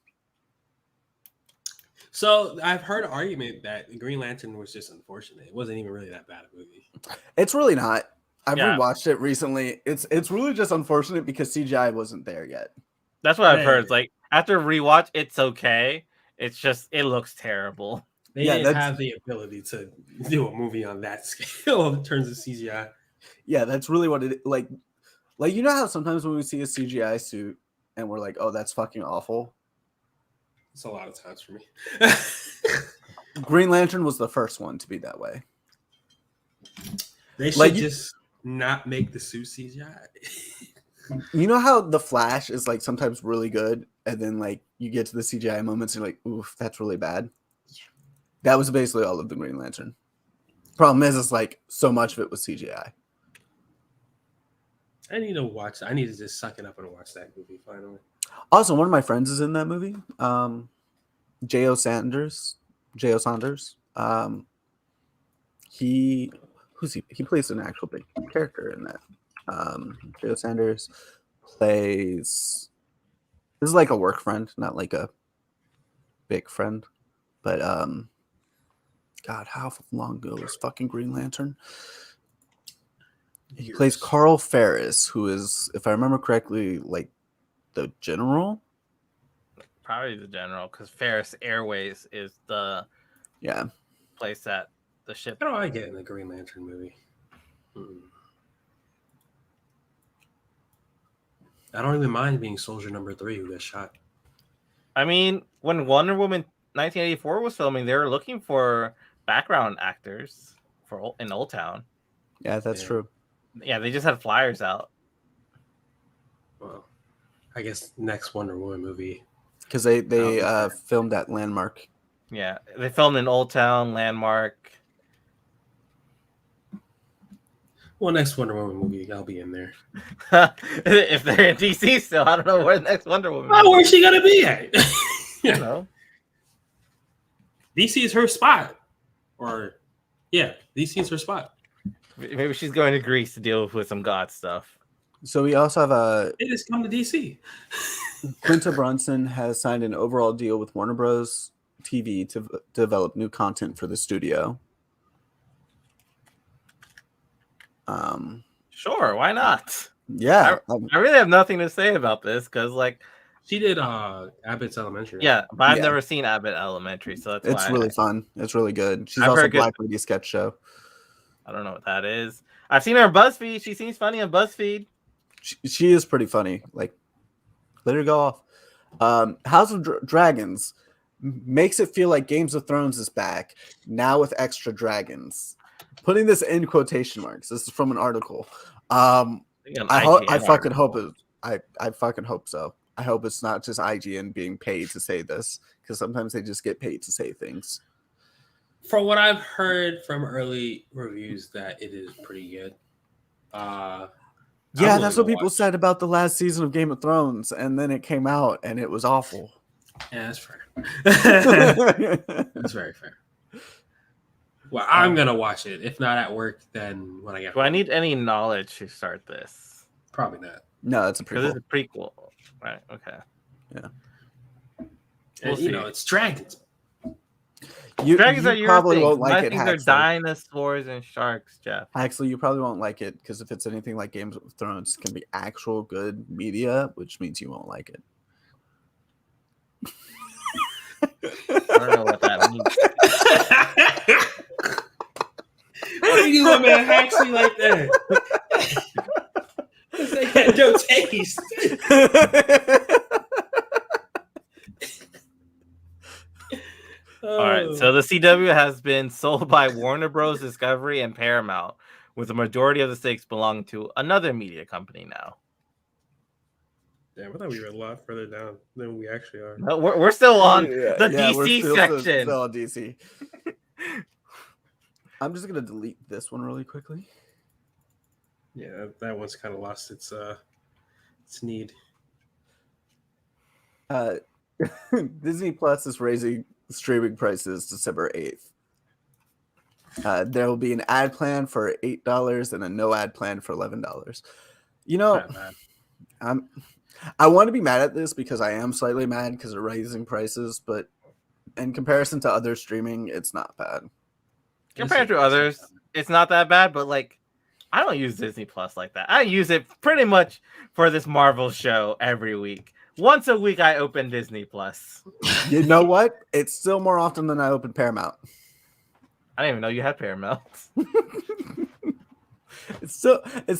So I've heard an argument that Green Lantern was just unfortunate. It wasn't even really that bad a movie. It's really not. I've Yeah. rewatched it recently. It's really just unfortunate because CGI wasn't there yet. That's what I've heard. Yeah. It's like after rewatch, it's okay. It's just it looks terrible. They Yeah, didn't that's- have the ability to do a movie on that scale in terms of CGI. Yeah, that's really what it like. Like, you know how sometimes when we see a CGI suit and we're like, "Oh, that's fucking awful." It's a lot of times for me. Green Lantern was the first one to be that way. They should Like, just not make the suit CGI. You know how the Flash is like sometimes really good, and then like you get to the CGI moments, and you're like, "Oof, that's really bad." That was basically all of the Green Lantern. Problem is, it's like so much of it was CGI. I need to watch. I need to just suck it up and watch that movie finally. Also, one of my friends is in that movie. J.O. Saunders. He plays an actual big character in that. J.O. Sanders plays. This is like a work friend, not like a big friend. But God, how long ago was fucking Green Lantern? He plays Carl Ferris, who is, if I remember correctly, like the general. Probably the general, because Ferris Airways is the place that the ship. How do I get in the Green Lantern movie? I don't even mind being Soldier Number 3 who got shot. I mean, when Wonder Woman 1984 was filming, they were looking for background actors in Old Town. Yeah, that's true. Yeah, they just had flyers out. Well, I guess next Wonder Woman movie. Because they filmed at Landmark. Yeah, they filmed in Old Town, Landmark. Well, next Wonder Woman movie, I'll be in there. If they're in DC still, I don't know where the next Wonder Woman. Oh, where's she gonna be at? You know, DC is her spot. DC is her spot. maybe she's going to Greece to deal with some god stuff. So we also have They just come to DC. Quinta Brunson has signed an overall deal with Warner Bros. TV to develop new content for the studio. Sure, why not? Yeah, I really have nothing to say about this because, like, She did Abbott's Elementary. Yeah, but I've Yeah. never seen Abbott Elementary, so that's It's why really fun. It's really good. She's I've also heard good- Black Lady sketch show. I don't know what that is. I've seen her on BuzzFeed. She seems funny on BuzzFeed. She is pretty funny. Like, let her go off. House of Dragons makes it feel like Games of Thrones is back now with extra dragons. Putting this in quotation marks. This is from an article. I fucking hope it. I fucking hope so. I hope it's not just IGN being paid to say this, because sometimes they just get paid to say things. From what I've heard from early reviews, that it is pretty good. Yeah, that's what people said about the last season of Game of Thrones, and then it came out and it was awful. Yeah, that's fair. That's very fair. Well, I'm gonna watch it. If not at work, then when I get Do I need any knowledge to start this? Probably not. No, it's a Because prequel. it's a prequel. Right, okay. And, see. it's dragons. Dragons are your probably thing. won't like My it. things are Haxley. dinosaurs and sharks, Jeff. Actually, you probably won't like it because if it's anything like Games of Thrones, it can be actual good media, which means you won't like it. I don't know what that means. What are you doing, man? Haxley like that? They had no taste. All right, so the CW has been sold by Warner Bros. Discovery and Paramount, with the majority of the stakes belonging to another media company now. Damn, I thought we were a lot further down than we actually are. No, we're still on Yeah, the yeah, we're DC still section. on DC. I'm just gonna delete this one really quickly. Yeah, that one's kind of lost its need. Disney Plus is raising streaming prices December 8th. There will be an ad plan for $8 and a no ad plan for $11. You know, Not bad. I want to be mad at this because I am slightly mad because they're raising prices, but in comparison to other streaming, it's not bad. Compared to others, it's not that bad, but like, I don't use Disney Plus like that. I use it pretty much for this Marvel show every week. Once a week, I open Disney Plus. You know what? It's still more often than I open Paramount. I didn't even know you had Paramount. It's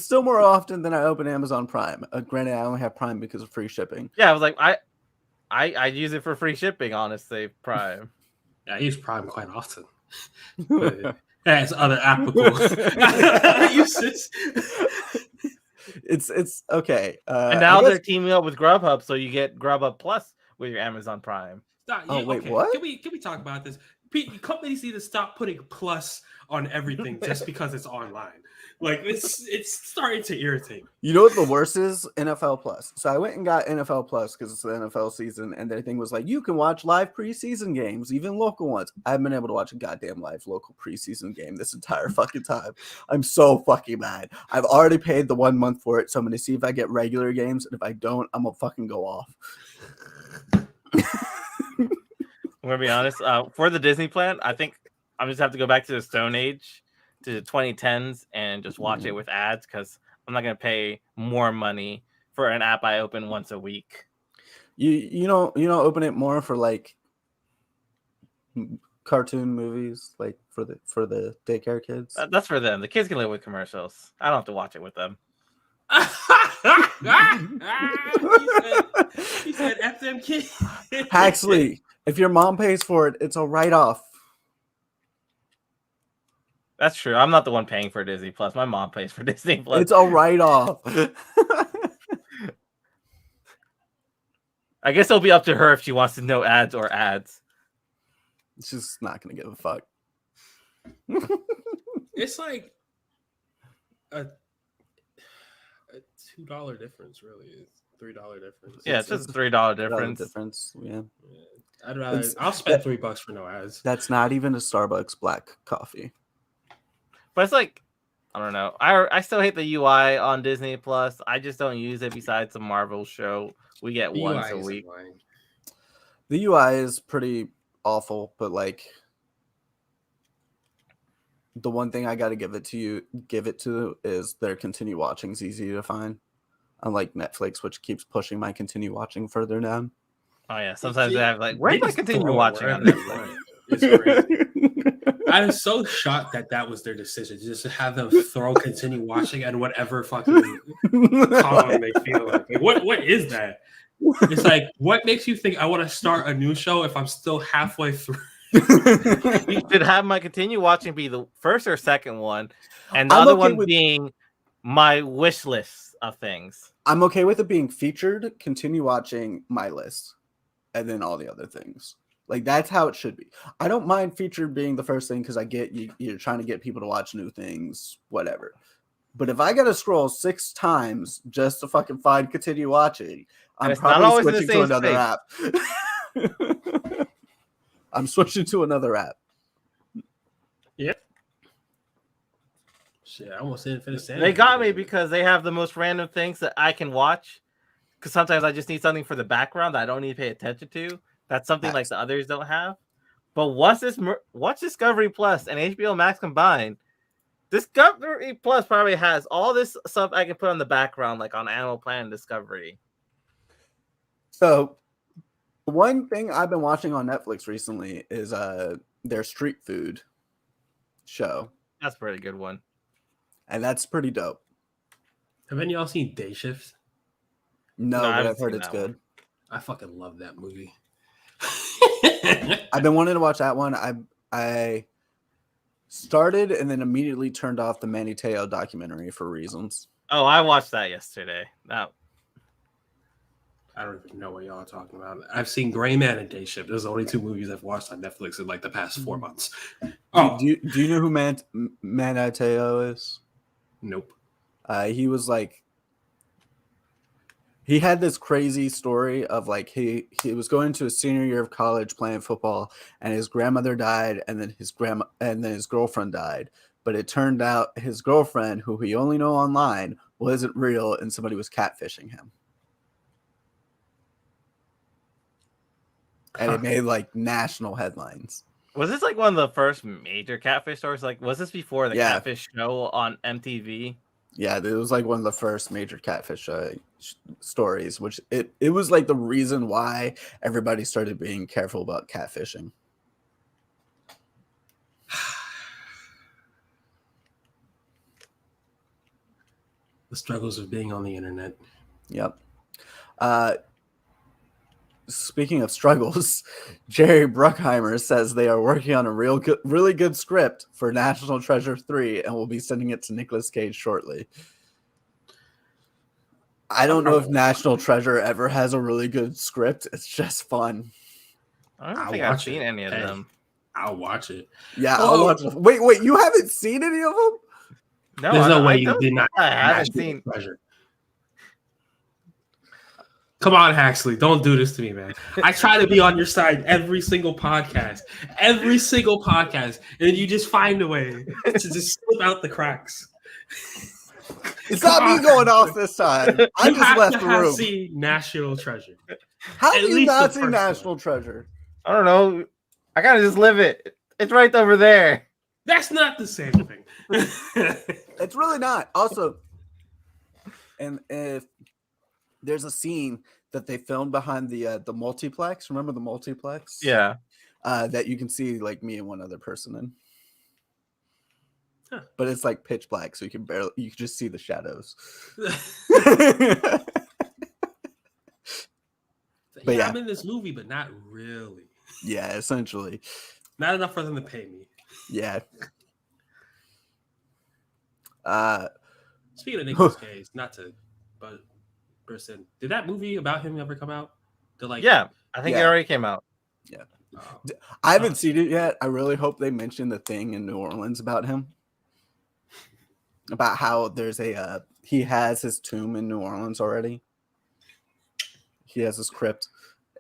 still more often than I open Amazon Prime. Granted, I only have Prime because of free shipping. Yeah, I was like, I use it for free shipping. Honestly, Prime. Yeah, I use Prime quite often. But it has other applicable uses. It's okay. And now they're teaming up with Grubhub, so you get Grubhub Plus with your Amazon Prime. What? Can we talk about this? Companies need to stop putting plus on everything just because it's online. Like it's starting to irritate me. You know what the worst is? NFL Plus. So I went and got NFL Plus because it's the NFL season, and their thing was like, you can watch live preseason games, even local ones. I haven't been able to watch a goddamn live local preseason game this entire fucking time. I'm so fucking mad. I've already paid the 1 month for it, so I'm gonna see if I get regular games, and if I don't, I'm gonna fucking go off. I'm gonna be honest. For the Disney plan, I think I'm just have to go back to the Stone Age, to the 2010s, and just watch it with ads because I'm not gonna pay more money for an app I open once a week. You know open it more for like cartoon movies, like for the daycare kids. That's for them. The kids can live with commercials. I don't have to watch it with them. he said F them kids. Huxley, if your mom pays for it, it's a write-off. That's true. I'm not the one paying for Disney Plus. My mom pays for Disney Plus. It's a write-off. I guess it'll be up to her if she wants to know ads or ads. She's not gonna give a fuck. It's like a $2 difference, really. It's $3 difference. Yeah, it's just a $3 difference. Yeah. I'd rather. I'll spend $3 for no ads. That's not even a Starbucks black coffee. But it's like, I don't know. I still hate the UI on Disney Plus. I just don't use it besides the Marvel show we get The once UI a is week. annoying. The UI is pretty awful, but like the one thing I got to give it to is their continue watching is easy to find. unlike Netflix, which keeps pushing my continue watching further down. Oh yeah, sometimes they have like, where They do I just continue throw it watching on wherever they Netflix? want. It's crazy. I'm so shocked that was their decision, just to have them throw continue watching and whatever fucking column they feel like. What is that? It's like, what makes you think I want to start a new show if I'm still halfway through? You should have my continue watching be the first or second one, and the I'm other okay one with- being my wish list of things. I'm okay with it being featured. Continue watching my list, and then all the other things. Like that's how it should be. I don't mind featured being the first thing because I get you're trying to get people to watch new things, whatever. But if I gotta scroll 6 times just to fucking find continue watching, I'm it's not probably always in the switching to same another app. I'm switching to another app. Yep. Shit, I almost didn't finish saying They that. got me because they have the most random things that I can watch. Because sometimes I just need something for the background that I don't need to pay attention to. That's something like the others don't have. But once Discovery Plus and HBO Max combined, Discovery Plus probably has all this stuff I can put on the background, like on Animal Planet Discovery. So, one thing I've been watching on Netflix recently is their street food show, That's a pretty good one. and that's pretty dope. Have any of y'all seen Day Shift? No, I but haven't I've heard seen it's that good. one. I fucking love that movie. I've been wanting to watch that one. I started and then immediately turned off the Manny Teo documentary for reasons. Oh, I watched that yesterday. Now, I don't even know what y'all are talking about. I've seen Gray Man and Day Shift. Those are the only 2 movies I've watched on Netflix in like the past 4 months. Oh, Do you know who Manny Teo is? nope. He was like, he had this crazy story of like he was going to his senior year of college playing football, and his grandmother died, and then his girlfriend died. But it turned out his girlfriend, who he only know online, wasn't real, and somebody was catfishing him. And it made like national headlines. was this like one of the first major catfish stories? Like, was this before the Yeah. catfish show on MTV? Yeah, it was like one of the first major catfish stories, which it was like the reason why everybody started being careful about catfishing. The struggles of being on the internet. Yep. Speaking of struggles, Jerry Bruckheimer says they are working on a really good script for National Treasure 3 and will be sending it to Nicolas Cage shortly. I don't know if National Treasure ever has a really good script. It's just fun. I don't I'll think I've watch seen it. any of Hey. them. I'll watch it. Yeah, Oh. I'll watch it. Wait, you haven't seen any of them? No, There's no way I you don't- did not. I haven't National seen. Treasure. Come on, Haxley. Don't do this to me, man. I try to be on your side every single podcast. And then you just find a way to just slip out the cracks. It's Come not me on. going off this time. I You just have left to the have room. seen National Treasure. How at do you least not the see first National Treasure? I don't know. I gotta just live it. It's right over there. That's not the same thing. It's really not. Also, and if there's a scene that they filmed behind the multiplex, remember the multiplex? Yeah. That you can see like me and one other person in. Huh. But it's like pitch black, so you can just see the shadows. But yeah. I'm in this movie, but not really. Yeah, essentially. Not enough for them to pay me. Yeah. Speaking of Nicolas Cage, not to, but person, did that movie about him ever come out? Yeah, I think it Yeah. already came out. Oh. I haven't seen it yet. I really hope they mention the thing in New Orleans about him. About how there's he has his tomb in New Orleans already. He has his crypt,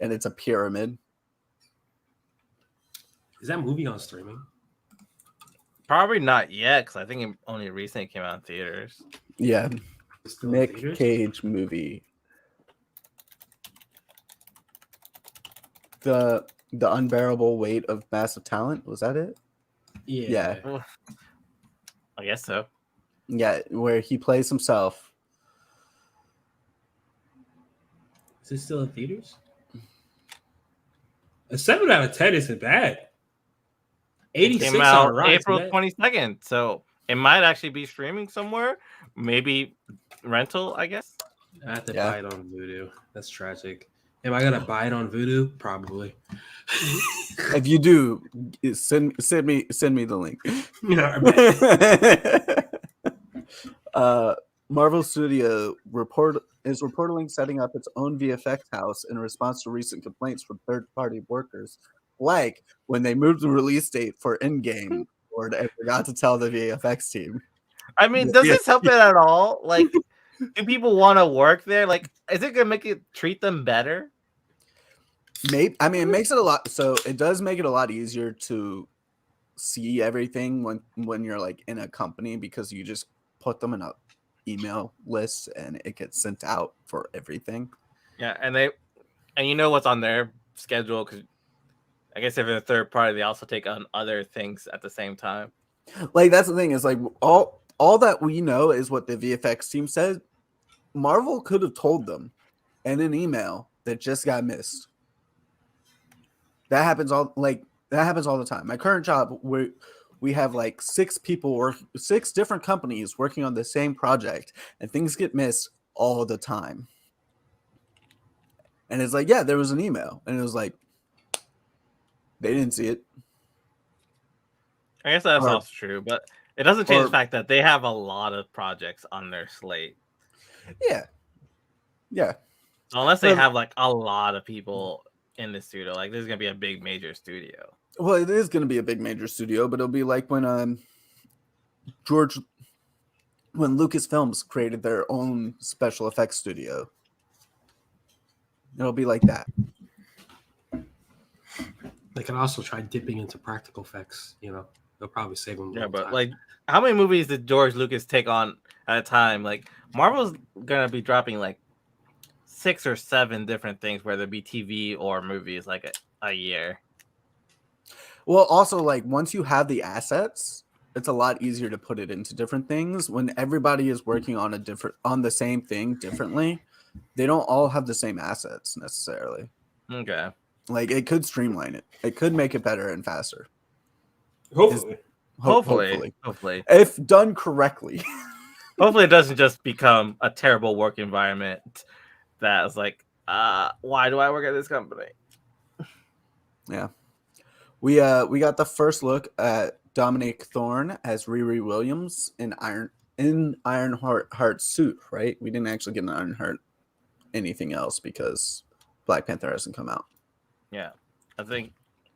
and it's a pyramid. Is that movie on streaming? Probably not yet, because I think it only recently came out in theaters. Yeah, It's still in Nick theaters? Cage movie. The unbearable weight of massive talent, was that it? Yeah. I guess so. Yeah, where he plays himself. Is it still in theaters? A 7 out of 10 isn't bad. It 86 came on out Rotten April Tomatoes. 22nd, so it might actually be streaming somewhere. Maybe rental, I guess. I have to Yeah. buy it on Vudu. That's tragic. Am I gonna buy it on Vudu? Probably. If you do, send me the link. Yeah, I bet. Marvel Studio is reportedly setting up its own VFX house in response to recent complaints from third-party workers, like when they moved the release date for Endgame or they forgot to tell the VFX team. I mean, does this help it at all? Like, do people want to work there? Like, is it gonna make it treat them better? Maybe, I mean, it makes it a lot. So it does make it a lot easier to see everything when you're like in a company because you just put them in a email list and it gets sent out for everything. Yeah, and you know what's on their schedule because I guess if they're a third party, they also take on other things at the same time. Like that's the thing is like all that we know is what the VFX team said. Marvel could have told them in an email that just got missed. That happens all the time. My current job, we have like 6 different companies working on the same project, and things get missed all the time. And it's like, yeah, there was an email, and it was like they didn't see it. I guess that's also true, but it doesn't change the fact that they have a lot of projects on their slate. Yeah. So unless they have like a lot of people in the studio, like this is gonna be a big major studio. Well, it is gonna be a big major studio, but it'll be like when Lucasfilms created their own special effects studio. It'll be like that. They can also try dipping into practical effects. You know, they'll probably save them. Yeah, but like, how many movies did George Lucas take on at a time? Like, Marvel's gonna be dropping like 6 or 7 different things, whether it be TV or movies, like a year. Well, also like once you have the assets, it's a lot easier to put it into different things. When everybody is working on the same thing differently, they don't all have the same assets necessarily. Okay. Like it could streamline it. It could make it better and faster. Hopefully. If done correctly. Hopefully it doesn't just become a terrible work environment that is like, why do I work at this company? Yeah. We got the first look at Dominique Thorne as Riri Williams in Ironheart suit, right? We didn't actually get an Ironheart anything else because Black Panther hasn't come out. Yeah. I think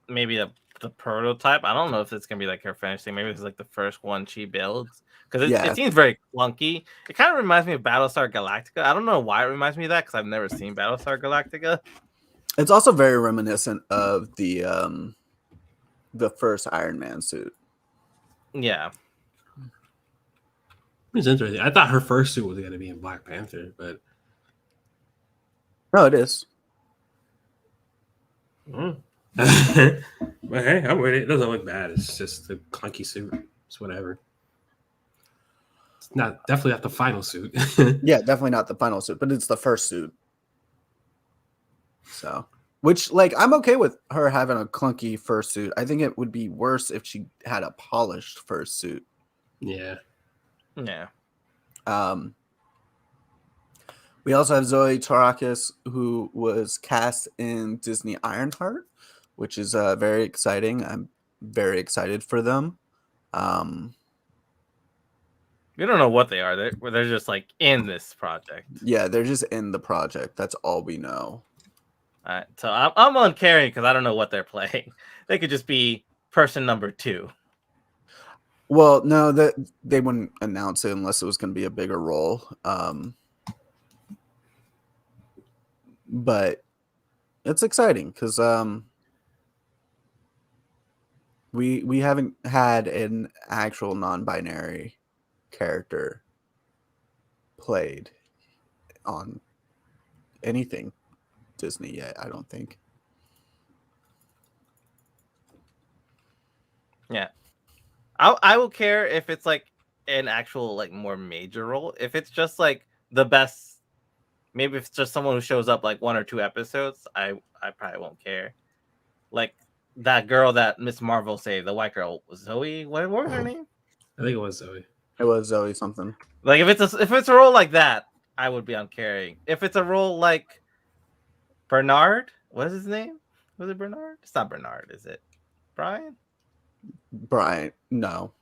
maybe the prototype. I don't know if it's gonna be like her finished thing. Maybe it's like the first one she builds. Because it seems very clunky. It kind of reminds me of Battlestar Galactica. I don't know why it reminds me of that because I've never seen Battlestar Galactica. It's also very reminiscent of the first Iron Man suit. Yeah. It's interesting. I thought her first suit was going to be in Black Panther, but no, it is. But hey, I'm with it. It doesn't look bad. It's just a clunky suit. It's whatever. It's definitely not the final suit. Yeah, definitely not the final suit, but it's the first suit. So, which like I'm okay with her having a clunky first suit. I think it would be worse if she had a polished first suit. Yeah. We also have Zoe Tarakis, who was cast in Disney Ironheart, which is very exciting. I'm very excited for them. We don't know what they are. They're just like in this project. Yeah, they're just in the project. That's all we know. All right, so I'm uncaring because I don't know what they're playing. They could just be person number 2. Well, no, that they wouldn't announce it unless it was going to be a bigger role. But it's exciting because we haven't had an actual non-binary character played on anything Disney yet, I don't think. Yeah. I will care if it's like an actual like more major role. If it's just like the best Maybe if it's just someone who shows up like 1 or 2 episodes, I probably won't care. Like that girl that Miss Marvel saved, the white girl, Zoe. What was her name? I think it was Zoe. It was Zoe something. Like if it's a role like that, I would be uncaring. If it's a role like Bernard, what is his name? Was it Bernard? It's not Bernard, is it? Brian? Brian, no.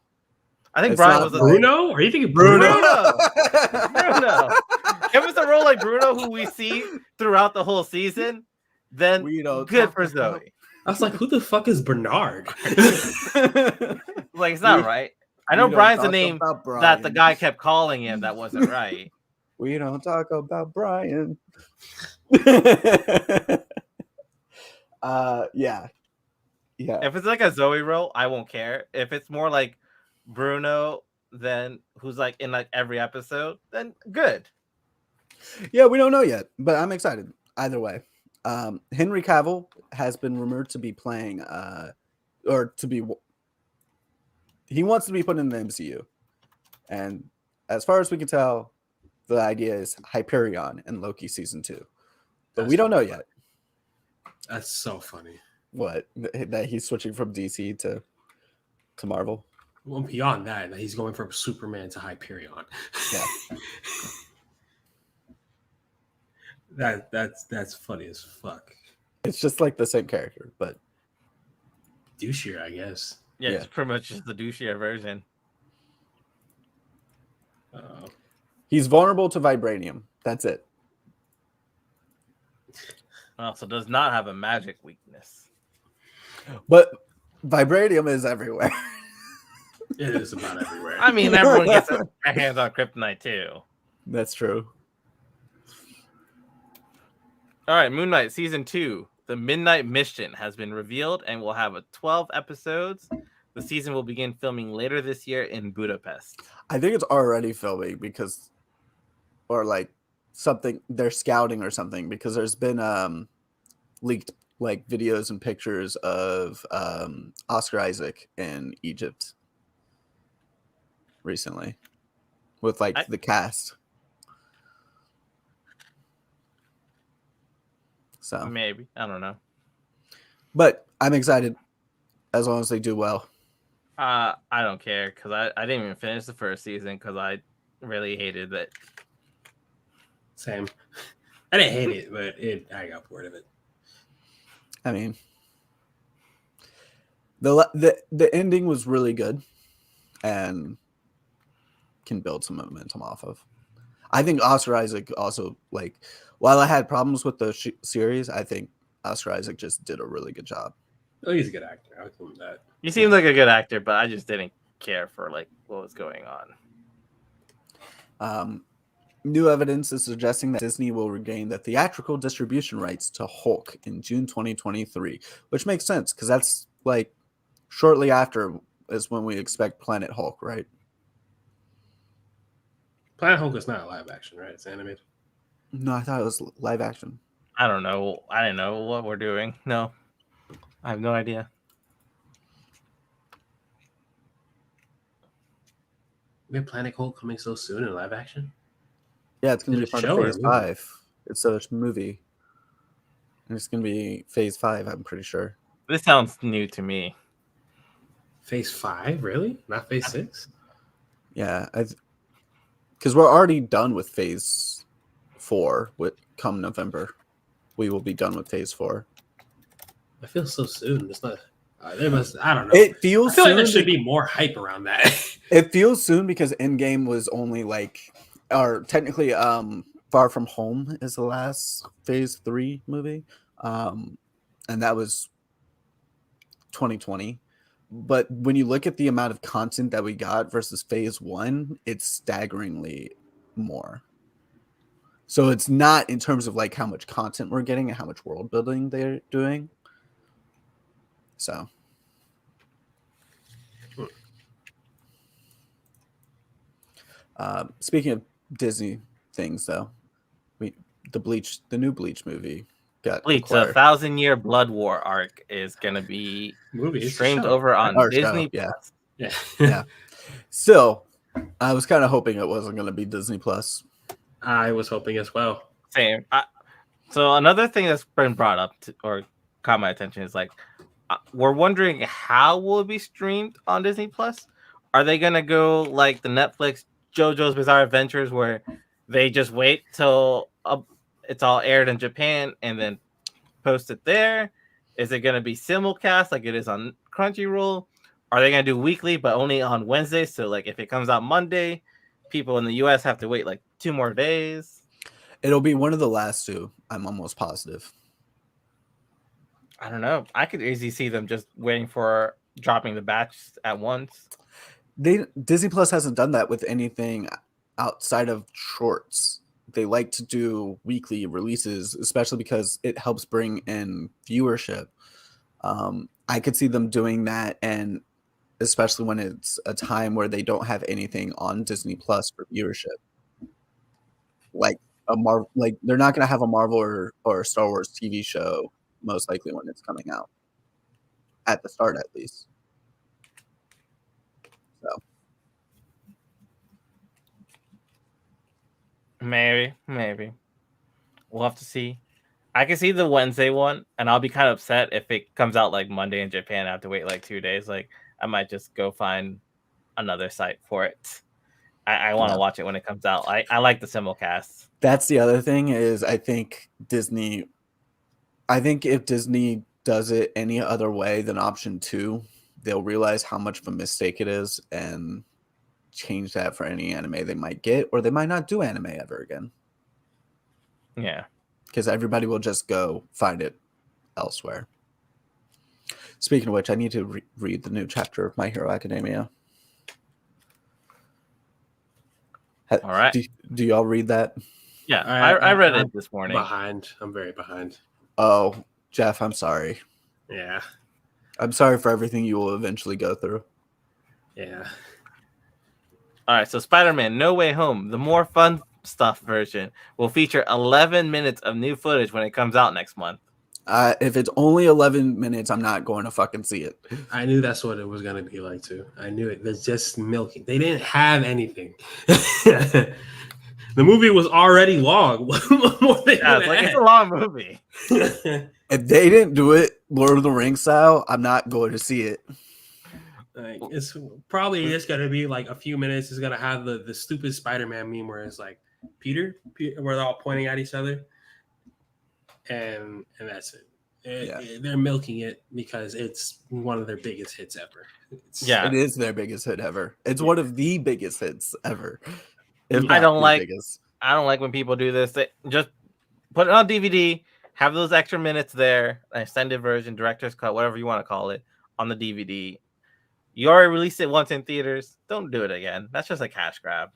I think It's Brian not was a Bruno? Are you thinking Bruno. Bruno? Bruno. If it's a role like Bruno who we see throughout the whole season, then We don't good talk for about- Zoe. I was like, who the fuck is Bernard? Like it's not We- right. I know We don't Brian's the talk name about that the Brian. guy kept calling him that wasn't right. We don't talk about Brian. Yeah. If it's like a Zoe role, I won't care. If it's more like Bruno, then who's like in like every episode, then good. Yeah, we don't know yet, but I'm excited either way. Henry Cavill has been rumored to be playing, he wants to be put in the MCU. And as far as we can tell, the idea is Hyperion in Loki season 2. But we don't know yet That's so funny. what that he's switching from DC to Marvel. Well, beyond that he's going from Superman to Hyperion. Yeah. That's funny as fuck. It's just like the same character, but Douchier, I guess. Yeah, Yeah. it's pretty much just the douchier version. he's vulnerable to vibranium. That's it. Also does not have a magic weakness. But vibranium is everywhere. It is about everywhere. I mean, everyone gets their hands on kryptonite too. That's true. All right, Moon Knight season 2, The Midnight Mission has been revealed and will have 12 episodes. The season will begin filming later this year in Budapest. I think it's already filming or like something they're scouting or something because there's been leaked like videos and pictures of Oscar Isaac in Egypt recently with like the cast. So Maybe, I don't know. but I'm excited as long as they do well. I don't care because I didn't even finish the first season because I really hated it. Same. I didn't hate it, but I got bored of it. I mean, the ending was really good and can build some momentum off of. I think Oscar Isaac also, like, while I had problems with the series, I think Oscar Isaac just did a really good job. Oh, he's a good actor. I'll give him that. He seemed like a good actor, but I just didn't care for like what was going on. New evidence is suggesting that Disney will regain the theatrical distribution rights to Hulk in June 2023, which makes sense because that's like shortly after is when we expect Planet Hulk, right? Planet Hulk is not live action, right? It's animated. No, I thought it was live action. I don't know. I didn't know what we're doing. No, I have no idea. We have Planet Hulk coming so soon in live action. Yeah, it's going to Is be it part a of show or a Phase movie? 5. It's a movie. And it's going to be Phase 5, I'm pretty sure. This sounds new to me. Phase 5, really? Not Phase 6? Yeah, because we're already done with Phase 4 come November. We will be done with Phase 4. I feel so soon. It's not. There must. I don't know. It I feels feel like soon. there should be more hype around that. It feels soon because Endgame was only like, or technically, Far From Home is the last Phase 3 movie, and that was 2020. But when you look at the amount of content that we got versus Phase 1, it's staggeringly more. So it's not in terms of like how much content we're getting and how much world building they're doing. So. Speaking of Disney things, though, the new Bleach movie got Bleach, the acquired. 1,000-year Blood War arc is gonna be Movie it's a streamed show. over on Or show, Disney yeah. Plus. Yeah. Yeah. Still, I was kind of hoping it wasn't going to be Disney Plus. I was hoping as well. Same. So another thing that's been brought up or caught my attention is like we're wondering how will it be streamed on Disney Plus. Are they gonna go like the Netflix JoJo's Bizarre Adventures where they just wait till it's all aired in Japan and then post it there? Is it gonna be simulcast like it is on Crunchyroll? Are they gonna do weekly but only on Wednesday? So like if it comes out Monday, people in the US have to wait like 2 more days. It'll be one of the last two. I'm almost positive. I don't know. I could easily see them just waiting for dropping the batch at once. Disney Plus hasn't done that with anything outside of shorts. They like to do weekly releases, especially because it helps bring in viewership. I could see them doing that, and especially when it's a time where they don't have anything on Disney Plus for viewership. Like they're not going to have a Marvel or Star Wars TV show most likely when it's coming out. At the start, at least. So maybe we'll have to see. I can see the Wednesday one, and I'll be kind of upset if it comes out like Monday in Japan. I have to wait like 2 days. Like I might just go find another site for it. I want to watch it when it comes out. I like the simulcast. That's the other thing is I think if Disney does it any other way than option 2, they'll realize how much of a mistake it is and change that for any anime they might get, or they might not do anime ever again. Yeah. Because everybody will just go find it elsewhere. Speaking of which, I need to read the new chapter of My Hero Academia. All right. Do y'all read that? Yeah, I read it this morning. I'm very behind. Oh, Jeff, I'm sorry. Yeah. I'm sorry for everything you will eventually go through. Yeah. All right, so Spider-Man No Way Home, the more fun stuff version, will feature 11 minutes of new footage when it comes out next month. If it's only 11 minutes, I'm not going to fucking see it. I knew that's what it was going to be like, too. I knew it. There's just milking. They didn't have anything. The movie was already long. It's a long movie. If they didn't do it Lord of the Rings style, I'm not going to see it. Like, it's probably just going to be like a few minutes. It's going to have the stupid Spider-Man meme where it's like, Peter, where they're all pointing at each other. And that's it. They're milking it because it's one of their biggest hits ever. It is their biggest hit ever. It's one of the biggest hits ever. I don't like when people do this. They just put it on DVD, have those extra minutes there, an extended version, director's cut, whatever you want to call it, on the DVD. You already released it once in theaters. Don't do it again. That's just a cash grab.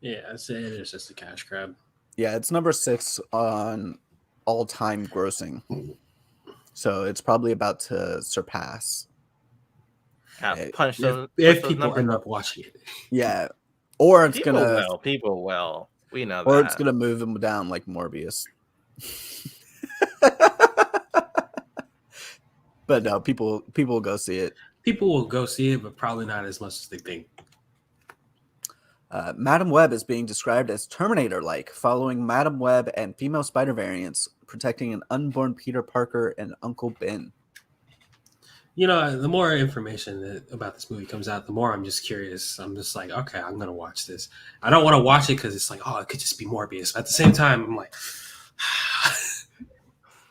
Yeah, it is just a cash grab. Yeah, it's number 6 on all-time grossing. So it's probably about to surpass. If people end up watching it. Yeah. Or it's people will. We know that. Or it's gonna move them down like Morbius. But no, people will go see it. People will go see it, but probably not as much as they think. Madam Web is being described as Terminator-like, following Madam Web and female spider variants, protecting an unborn Peter Parker and Uncle Ben. You know, the more information about this movie comes out, the more I'm just curious. I'm just like, okay, I'm going to watch this. I don't want to watch it because it's like, oh, it could just be Morbius. But at the same time, I'm like...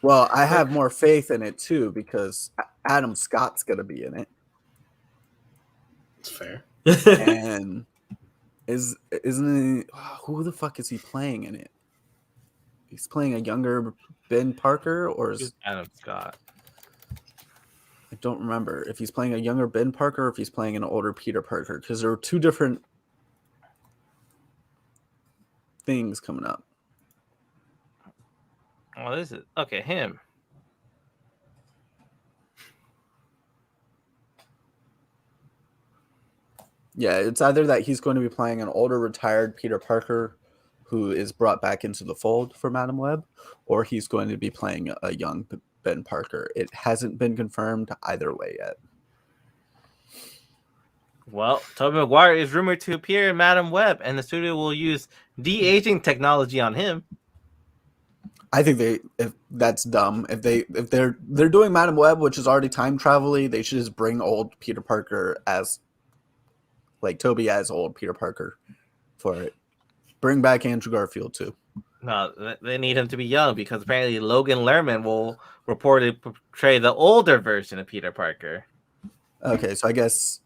Well, I have more faith in it, too, because Adam Scott's going to be in it. It's fair. And isn't he... Who the fuck is he playing in it? He's playing a younger Ben Parker, or is Adam Scott? I don't remember if he's playing a younger Ben Parker or if he's playing an older Peter Parker, because there are two different things coming up. What is it? Okay, him. Yeah, it's either that he's going to be playing an older retired Peter Parker who is brought back into the fold for Madam Web, or he's going to be playing a young Ben Parker. It hasn't been confirmed either way yet. Well, Tobey Maguire is rumored to appear in Madam Web, and the studio will use de-aging technology on him. I think if that's dumb. If they're doing Madam Web, which is already time travel-y, they should just bring old Peter Parker as like Toby as old Peter Parker for it. Bring back Andrew Garfield too. No, they need him to be young because apparently Logan Lerman will reportedly portray the older version of Peter Parker. Okay, so I guess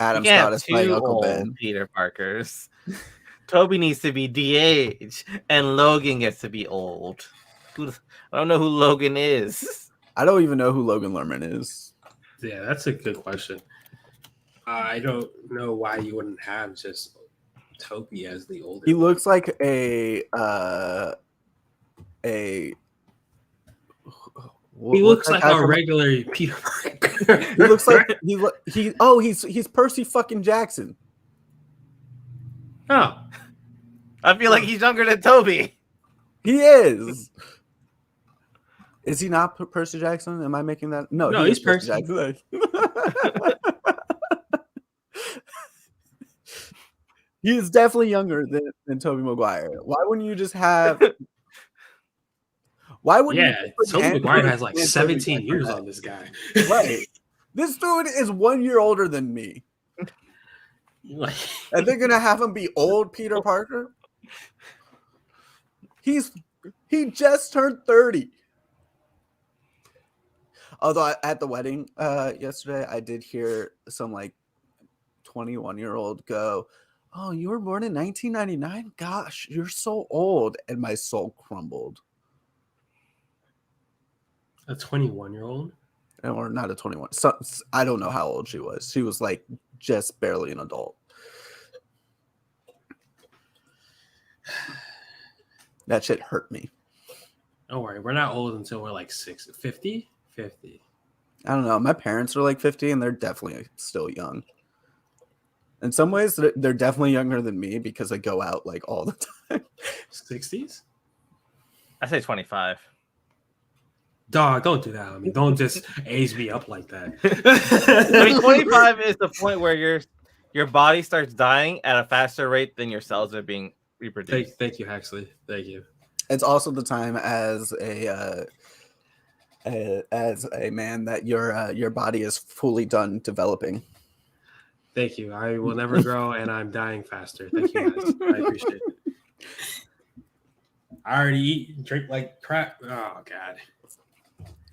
Adam You can't Scott have is playing two Uncle old Ben. Peter Parkers. Toby needs to be de-age, and Logan gets to be old. I don't know who Logan is. I don't even know who Logan Lerman is. Yeah, that's a good question. I don't know why you wouldn't have just Toby as the older. He looks like a He looks like a regular Peter Parker. He looks like he's Percy fucking Jackson. Oh, I feel like he's younger than Toby. He is. Is he not Percy Jackson? Am I making that? No, No, he is he's Percy. Jackson. He is definitely younger than Tobey Maguire. Why wouldn't you just have? Why wouldn't? yeah. Tobey Maguire has like 17 years on this guy. Right. This dude is 1 year older than me, Like, and they're gonna have him be old Peter Parker. He just turned 30. Although at the wedding yesterday, I did hear some like 21-year-old go, "Oh, you were born in 1999? Gosh, you're so old." And my soul crumbled. a 21-year-old? Or not a 21. So, I don't know how old she was. She was like just barely an adult. That shit hurt me. Don't worry, we're not old until we're like 50. 50. I don't know. My parents are like 50 and they're definitely still young. In some ways, they're definitely younger than me because I go out like all the time. 60s? I say 25. Dog, don't do that. I mean, don't just age me up like that. I mean, 25 is the point where your body starts dying at a faster rate than your cells are being reproduced. Thank you, Huxley. Thank you. It's also the time as a man that your body is fully done developing. Thank you. I will never grow, and I'm dying faster. Thank you, guys. I appreciate it. I already eat and drink like crap. Oh God.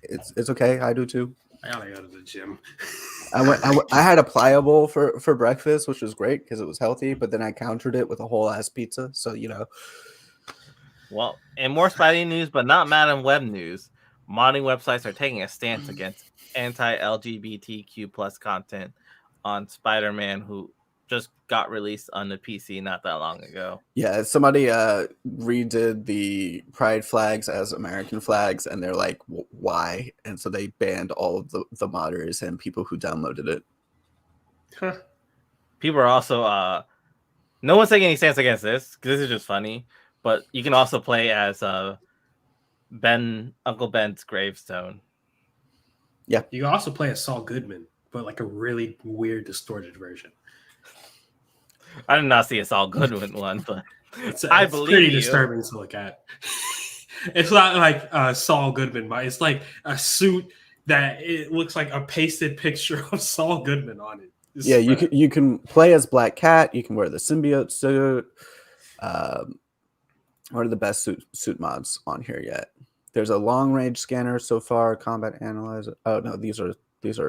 It's okay. I do too. I gotta go to the gym. I had a pliable for breakfast, which was great because it was healthy. But then I countered it with a whole ass pizza. So Well, in more Spidey news, but not Madam Web news, modding websites are taking a stance against anti-LGBTQ plus content on Spider-Man, who just got released on the PC not that long ago. Yeah, somebody redid the pride flags as American flags, and they're like, why? And so they banned all of the modders and people who downloaded it. Huh. People are also no one's taking any stance against this because this is just funny. But you can also play as Uncle Ben's gravestone. Yeah, you can also play as Saul Goodman, but like a really weird, distorted version. I did not see a Saul Goodman one, but it's believe pretty you. disturbing to look at. It's not like Saul Goodman, but it's like a suit that it looks like a pasted picture of Saul Goodman on it. Yeah, you can play as Black Cat. You can wear the symbiote suit. What are the best suit mods on here yet? There's a long range scanner so far, combat analyzer. Oh no, these are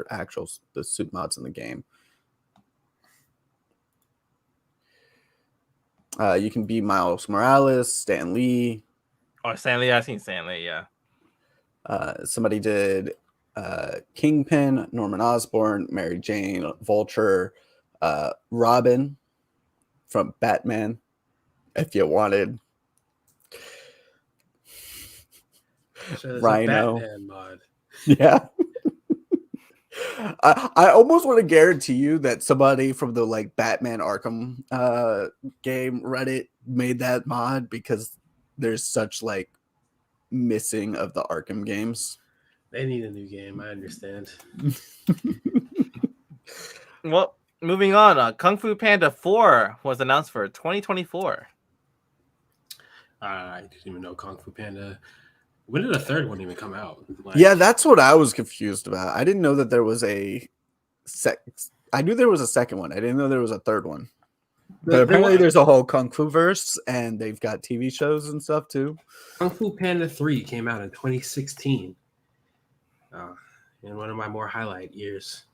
actual the suit mods in the game. You can be Miles Morales, Stan Lee. Oh, Stan Lee, I've seen Stan Lee, yeah. Somebody did Kingpin, Norman Osborn, Mary Jane, Vulture, Robin from Batman, if you wanted. So Rhino. Batman mod. Yeah. I almost want to guarantee you that somebody from the like Batman Arkham game Reddit made that mod because there's such like missing of the Arkham games. They need a new game. I understand. Well, moving on. Kung Fu Panda 4 was announced for 2024. I didn't even know Kung Fu Panda When did the third one even come out? Like, Yeah, that's what I was confused about. I didn't know that there was a I knew there was a second one. I didn't know there was a third one. But apparently there's a whole Kung Fu verse, and they've got TV shows and stuff too. Kung Fu Panda 3 came out in 2016. In one of my more highlight years.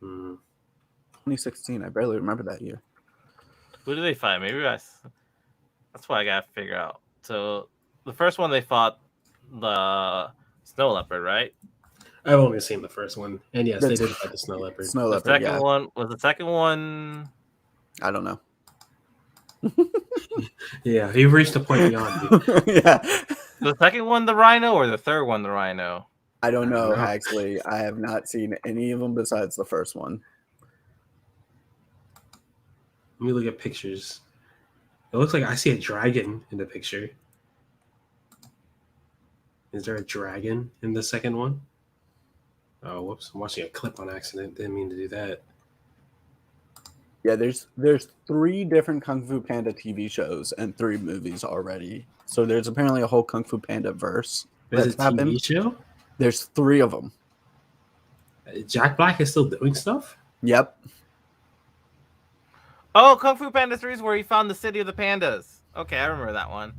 2016. I barely remember that year. Who do they fight? Maybe that's what I gotta figure out. So the first one they fought the snow leopard, right? I've only seen the first one, and yes, they did fight the snow leopard. Snow The leopard. second Yeah, one was the second one. I don't know. Yeah, you've reached a point beyond. Yeah, The second one the rhino, or the third one the rhino? I don't know. know. Actually, I have not seen any of them besides the first one. Let me look at pictures. It looks like I see a dragon in the picture. Is there a dragon in the second one? Oh, whoops! I'm watching a clip on accident. Didn't mean to do that. Yeah, there's 3 different Kung Fu Panda TV shows and 3 movies already. So there's apparently a whole Kung Fu Panda verse There's that's a TV happened. show. There's 3 of them. Jack Black is still doing stuff. Yep. Oh, Kung Fu Panda 3 is where he found the city of the pandas. Okay, I remember that one.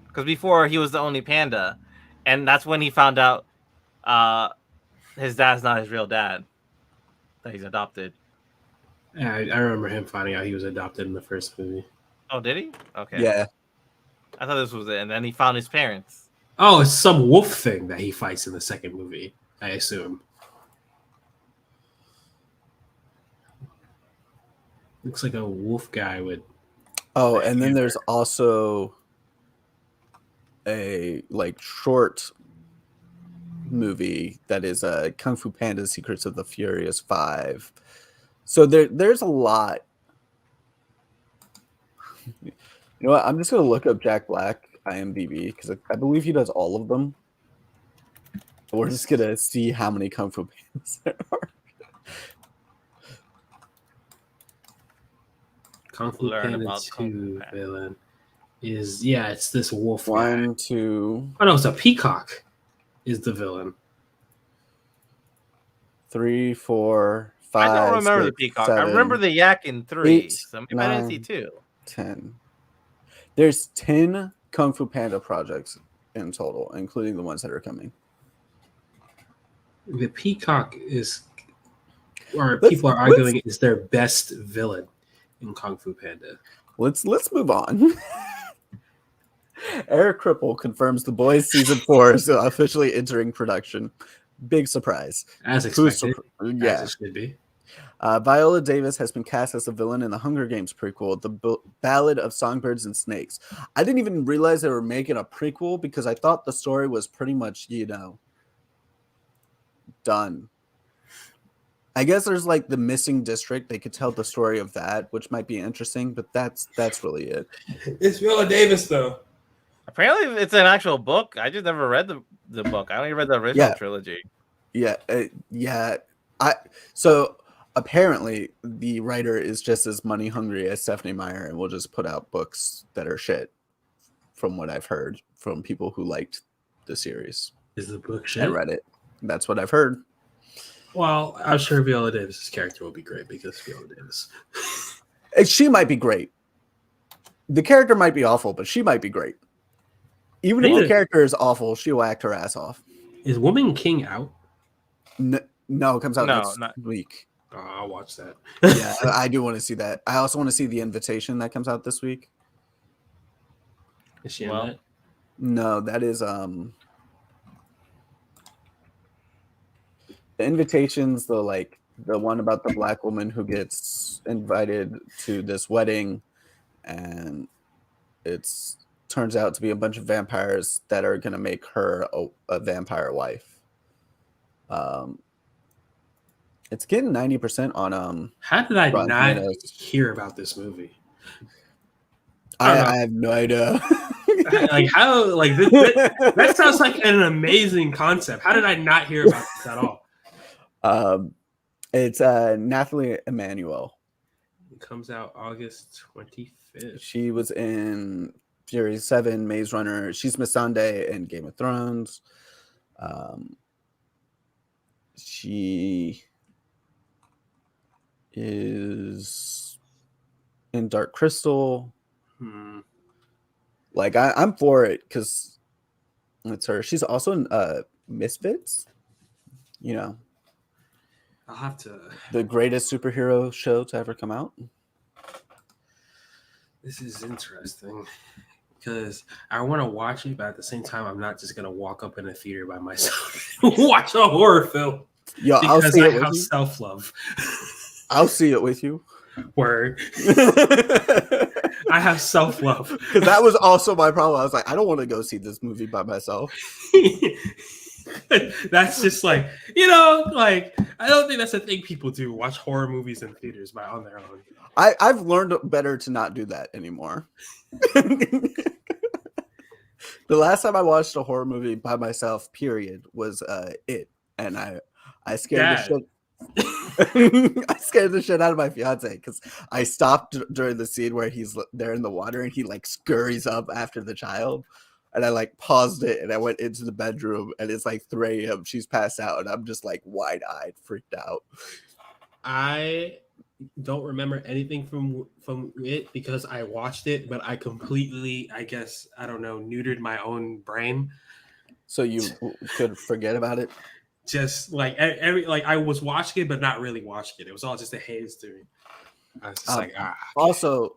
Because before he was the only panda, and that's when he found out his dad's not his real dad, that he's adopted. Yeah, I remember him finding out he was adopted in the first movie. Oh, did he? Okay. Yeah. I thought this was it, and then he found his parents. Oh, it's some wolf thing that he fights in the second movie, I assume. Looks like a wolf guy with. Oh, and then there's also a short movie that is Kung Fu Panda Secrets of the Furious 5. So there's a lot. You know what? I'm just gonna look up Jack Black IMDb because I believe he does all of them. We're just gonna see how many Kung Fu Pandas there are. Kung Fu Learn Panda about Kung Fu 2 Panda. villain is it's this wolf guy. 1, 2, Oh no, it's a peacock is the villain. 3, 4, 5. I don't remember the 6, peacock. 7, I remember the yak in 3. 8, So maybe I didn't see 9. 2. 10. There's 10 Kung Fu Panda projects in total, including the ones that are coming. The peacock is, or Let's- people are arguing, is their best villain in Kung Fu Panda. Let's move on. Eric Kripple confirms The Boys season 4 is officially entering production. Big surprise. As Who's expected. yeah. As it should be. Viola Davis has been cast as a villain in the Hunger Games prequel, The Ballad of Songbirds and Snakes. I didn't even realize they were making a prequel because I thought the story was pretty much, done. I guess there's the missing district. They could tell the story of that, which might be interesting, but that's really it. It's Viola Davis though. Apparently, it's an actual book. I just never read the book. I only read the original Yeah. trilogy. Yeah. So apparently the writer is just as money hungry as Stephanie Meyer and will just put out books that are shit, from what I've heard from people who liked the series Is the book shit? and read it. That's what I've heard. Well, I'm sure Viola Davis's character will be great because Viola Davis. And she might be great. The character might be awful, but she might be great. Even if the character is awful, she'll act her ass off. Is Woman King out? No, it comes out No, next not- week. Oh, I'll watch that. Yeah, I do want to see that. I also want to see The Invitation that comes out this week. Is she in Well, that? No, that is The Invitation's the one about the black woman who gets invited to this wedding, and it's turns out to be a bunch of vampires that are gonna make her a vampire wife. It's getting 90% on How did I Rotten not Tomatoes. hear about this movie? I don't know. I have no idea. Like how? Like that sounds like an amazing concept. How did I not hear about this at all? It's Nathalie Emmanuel. It comes out August 25th. She was in Fury 7, Maze Runner. She's Missandei in Game of Thrones. She is in Dark Crystal. Like I'm for it because it's her. She's also in Misfits. You know, I'll have to. the greatest superhero show to ever come out. This is interesting because I want to watch it, but at the same time, I'm not just gonna walk up in a theater by myself and watch a horror film. Yo, I'll Because see I it with have you. self-love. I'll see it with you. Word. Because I have self-love. that was also my problem. I was like, I don't want to go see this movie by myself. That's just like, like I don't think that's a thing people do. Watch horror movies in theaters on their own. I've learned better to not do that anymore. The last time I watched a horror movie by myself, period, was It, and I scared the shit. I scared the shit out of my fiance because I stopped during the scene where he's there in the water and he like scurries up after the child, and I like paused it and I went into the bedroom and it's like 3 a.m. She's passed out and I'm just like wide-eyed, freaked out. I don't remember anything from it because I watched it, but I completely, I guess, I don't know, neutered my own brain. So you could forget about it. Just like I was watching it, but not really watching it. It was all just a haze to me. I was just Also,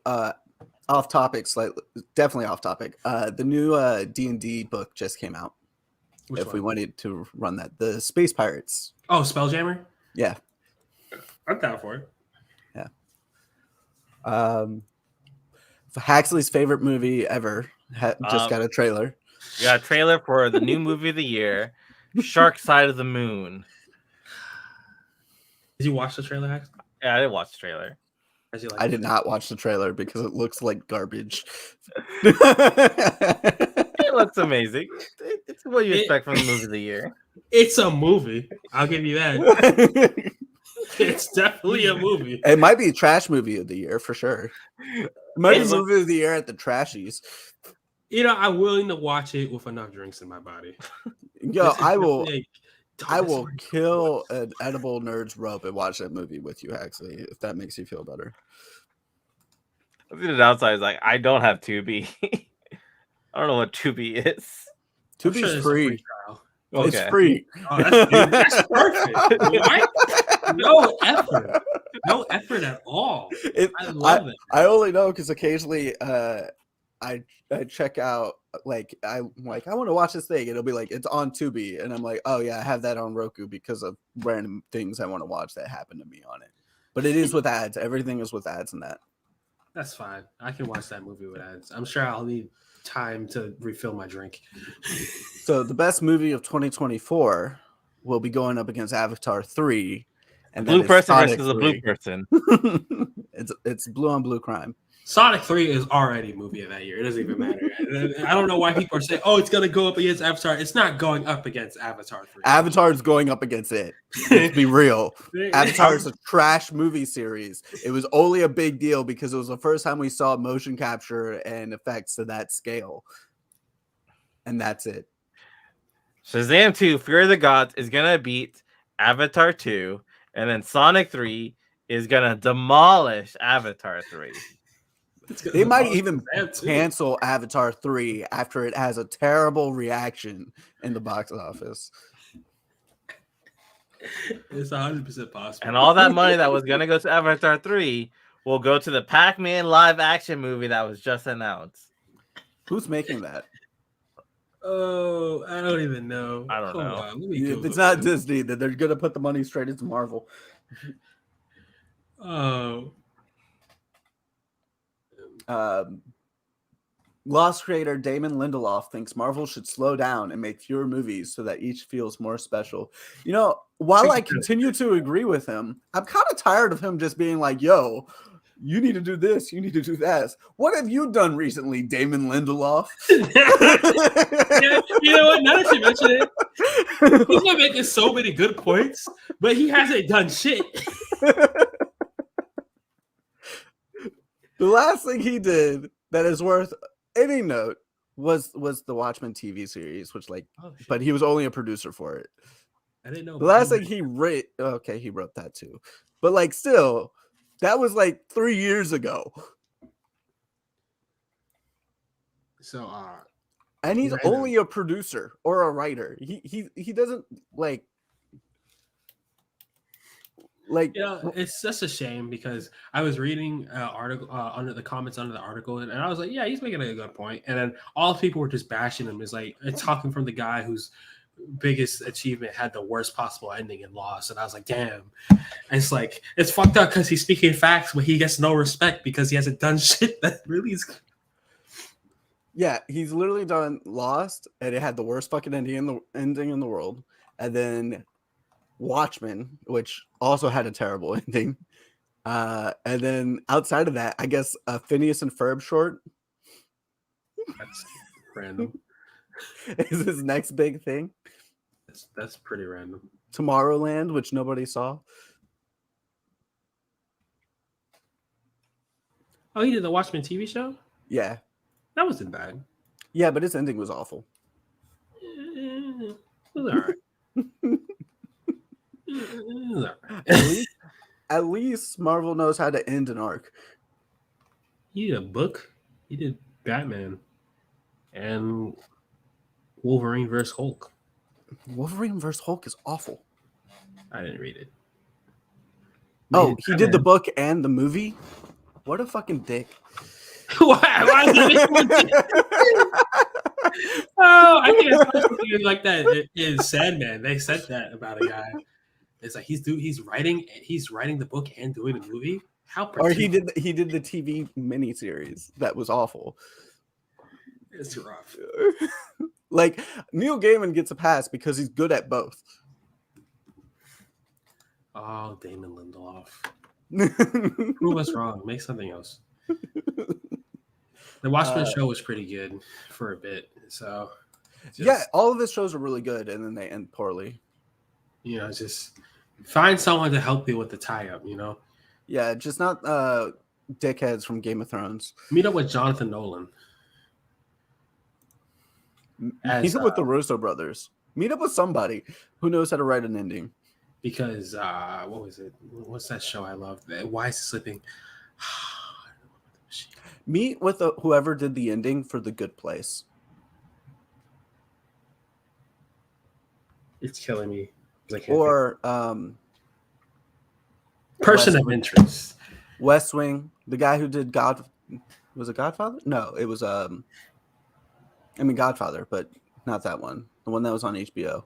off topic, definitely off topic. The new D&D book just came out. Which if one? we wanted to run that, the Space Pirates. Oh, Spelljammer? Yeah. I'm down for it. Haxley's favorite movie ever just got a trailer. We got a trailer for the new movie of the year, Shark Side of the Moon. Did you watch the trailer, Hax? Yeah, I didn't watch the trailer. I did not watch the trailer because it looks like garbage. It looks amazing. It's what you expect from the movie of the year. It's a movie. I'll give you that. It's definitely a movie. It might be a trash movie of the year for sure. It might be movie of the year at the Trashies. I'm willing to watch it with enough drinks in my body. Yo, I will will kill an edible nerd's rope and watch that movie with you, Haxley, if that makes you feel better. I think the downside is like I don't have Tubi. I don't know what Tubi is. Tubi's free. trial. Okay. It's free. Oh, that's perfect. What? No effort. No effort at all. I love it. I only know because occasionally I check out I want to watch this thing and it'll be like it's on Tubi and I'm like, oh yeah, I have that on Roku because of random things I want to watch that happen to me on it. But it is with ads. Everything is with ads in that. That's fine. I can watch that movie with ads. I'm sure I'll need time to refill my drink. So the best movie of 2024 will be going up against Avatar 3. And Blue person Sonic versus a 3. blue person. It's blue on blue crime. Sonic 3 is already movie of that year. It doesn't even matter. I don't know why people are saying, oh, it's going to go up against Avatar. It's not going up against Avatar 3. Avatar is going up against it. Let's be real. Avatar is a trash movie series. It was only a big deal because it was the first time we saw motion capture and effects to that scale. And that's it. Shazam 2, Fear of the Gods is going to beat Avatar 2. And then Sonic 3 is going to demolish Avatar 3. They might even cancel Avatar 3 after it has a terrible reaction in the box office. It's 100% possible. And all that money that was going to go to Avatar 3 will go to the Pac-Man live action movie that was just announced. Who's making that? Oh, I don't even know. I don't know. If it's not Disney, then they're going to put the money straight into Marvel. Oh. Lost creator Damon Lindelof thinks Marvel should slow down and make fewer movies so that each feels more special. You know, while I continue to agree with him, I'm kind of tired of him just being like, yo, you need to do this, you need to do that. What have you done recently, Damon Lindelof? You know what? Now that you mention it, he's been making so many good points, but he hasn't done shit. The last thing he did that is worth Any note was the Watchmen TV series, which like, Oh, shit. but he was only a producer for it. I didn't know. The last thing he wrote, okay, he wrote that too, but like still, that was like 3 years ago, So, and he's Random. only a producer or a writer. He doesn't like. it's just a shame because I was reading article under the comments under the article, and I was like, yeah, he's making a good point. And then all people were just bashing him. Is like talking from the guy whose biggest achievement had the worst possible ending and lost. And I was like, damn. And it's like it's fucked up because he's speaking facts, but he gets no respect because he hasn't done shit that really is. Yeah, he's literally done Lost, and it had the worst fucking ending in the world, and then Watchmen, which also had a terrible ending. And then outside of that, I guess Phineas and Ferb short That's random. is his next big thing. That's pretty random. Tomorrowland, which nobody saw. Oh, he did the Watchmen TV show? Yeah. That wasn't bad. Yeah, but his ending was awful. It was all right. At least Marvel knows how to end an arc. He did a book. He did Batman and Wolverine versus Hulk. Wolverine vs. Hulk is awful. I didn't read it. Oh, he did the book and the movie? What a fucking dick. Why Oh, I think it's something like that. It is Sandman. They said that about a guy. It's like he's writing the book and doing the movie. How Or he did the TV miniseries that was awful. It's rough. Like Neil Gaiman gets a pass because he's good at both. Oh, Damon Lindelof. Prove us wrong. Make something else. The Watchmen show was pretty good for a bit. So yeah, all of his shows are really good, and then they end poorly. Just find someone to help you with the tie-up. Yeah, just not dickheads from Game of Thrones. Meet up with Jonathan Nolan. Meet up with the Russo brothers. Meet up with somebody who knows how to write an ending. Because what was it? What's that show I love? Why is it slipping? Meet with whoever did the ending for The Good Place. It's killing me. Or Person of Interest. West Wing. The guy who did was it Godfather? No, it was Godfather, but not that one. The one that was on HBO.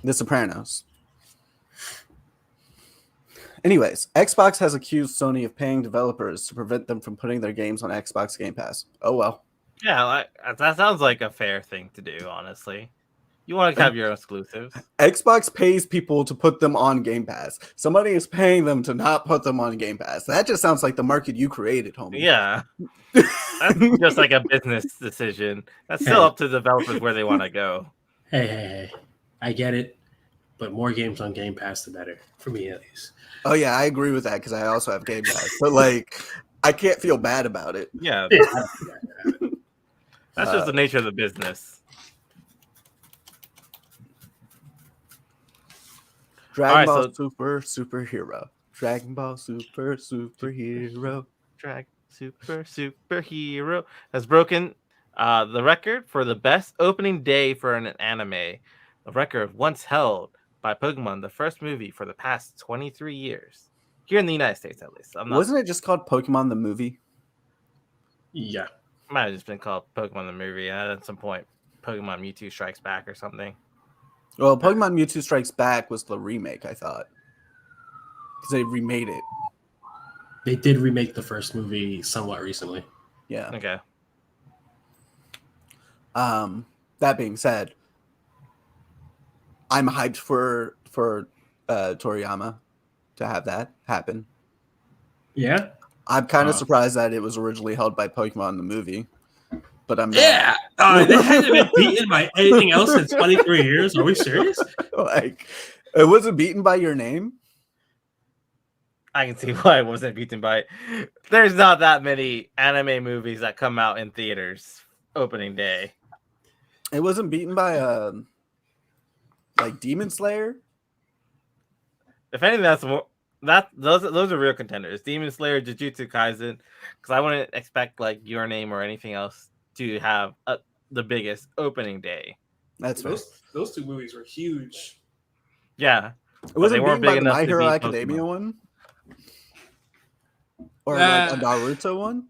The Sopranos. Anyways, Xbox has accused Sony of paying developers to prevent them from putting their games on Xbox Game Pass. Oh well. Yeah, that sounds like a fair thing to do, honestly. You want to have your exclusives. Xbox pays people to put them on Game Pass. Somebody is paying them to not put them on Game Pass. That just sounds like the market you created, homie. Yeah. That's just like a business decision. That's still up to developers where they want to go. Hey. I get it. But more games on Game Pass, the better. For me, at least. Oh, yeah, I agree with that because I also have Game Pass. But, like, I can't feel bad about it. Yeah. That's just the nature of the business. Dragon Ball Superhero. Dragon Ball Superhero. Superhero has broken the record for the best opening day for an anime. A record once held by Pokemon, the first movie for the past 23 years. Here in the United States, at least. Wasn't it just called Pokemon the movie? Yeah. Might have just been called Pokemon the movie. At some point, Pokemon Mewtwo Strikes Back or something. Well, Pokemon Mewtwo Strikes Back was the remake, I thought. Because they remade it. They did remake the first movie somewhat recently. Yeah. Okay. That being said, I'm hyped for Toriyama to have that happen. Yeah. I'm kind of surprised that it was originally held by Pokemon the movie, but I'm not. Yeah. They hasn't been beaten by anything else in 23 years. Are we serious? Like, it wasn't beaten by Your Name. I can see why it wasn't beaten by it. There's not that many anime movies that come out in theaters opening day. It wasn't beaten by like Demon Slayer. If anything, those are real contenders. Demon Slayer, Jujutsu Kaisen, because I wouldn't expect like Your Name or anything else to have the biggest opening day. That's fair. Those two movies were huge. Yeah, It wasn't they weren't beaten by big the enough My to Hero beat Academia Pokemon. one, or like a Naruto one.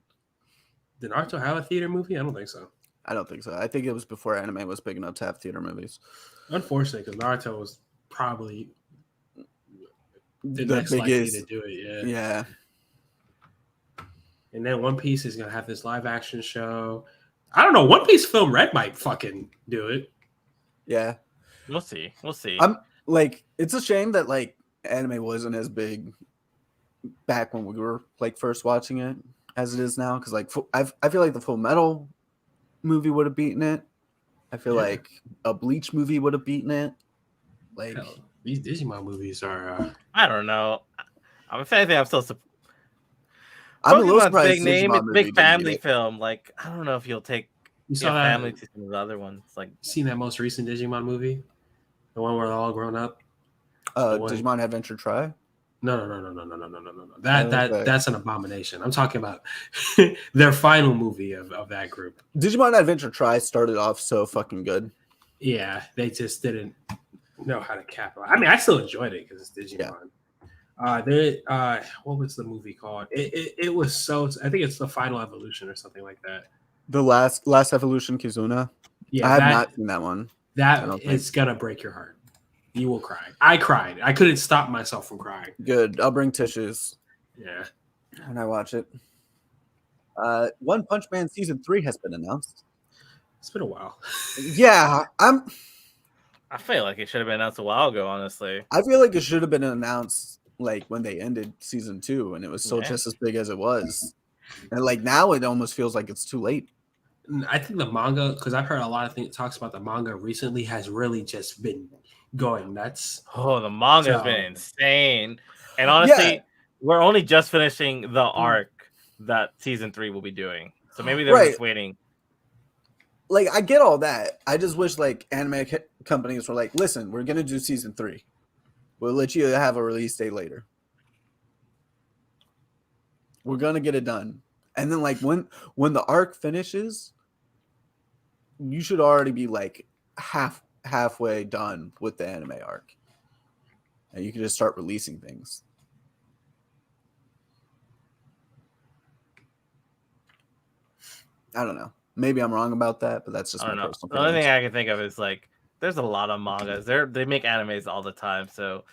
Did Naruto have a theater movie? I don't think so. I don't think so. I think it was before anime was big enough to have theater movies. Unfortunately, because Naruto was probably the The next likely biggest, to do it. yeah. And then One Piece is gonna have this live action show. I don't know. One Piece Film Red might fucking do it. Yeah. We'll see. I'm like, it's a shame that like anime wasn't as big back when we were like first watching it as it is now. Because like I feel like the Full Metal movie would have beaten it. I feel like a Bleach movie would have beaten it. Like Hell, these Digimon movies are. I don't know. If anything, I'm still. I'm a little Pokemon's surprised. big name. Digimon It's movie big didn't beat family it. film. Like I don't know if you'll take You your saw that? family to some of the other ones. Like Seen that most recent Digimon movie? The one where they're all grown up? The one- Digimon Adventure Try. No. That Okay. that's an abomination. I'm talking about their final movie of that group. Digimon Adventure Try started off so fucking good. Yeah, they just didn't know how to capitalize. I mean, I still enjoyed it because it's Digimon. What was the movie called? It was so. I think it's the Final Evolution or something like that. The last evolution, Kizuna. Yeah, I have not seen that one. I That don't think- it's gonna break your heart. You will cry. I cried. I couldn't stop myself from crying. Good. I'll bring tissues Yeah. when I watch it. One Punch Man season 3 has been announced. It's been a while. Yeah, I feel like it should have been announced a while ago. Honestly, I feel like it should have been announced like when they ended season 2, and it was still Yeah. just as big as it was. And like now, it almost feels like it's too late. I think the manga, because I've heard a lot of things talks about the manga recently, has really just been going nuts. oh, the manga's So- been insane. And honestly, Yeah. we're only just finishing the arc that season 3 will be doing. So maybe they're Right. just waiting. Like I get all that. I just wish like anime companies were like, listen, we're gonna do season 3. We'll let you have a release date later. We're gonna get it done. And then like when the arc finishes, you should already be like halfway done with the anime arc. And you can just start releasing things. I don't know. Maybe I'm wrong about that, but that's just I don't my know. personal The only feelings. thing I can think of is like there's a lot of mangas. They make animes all the time, so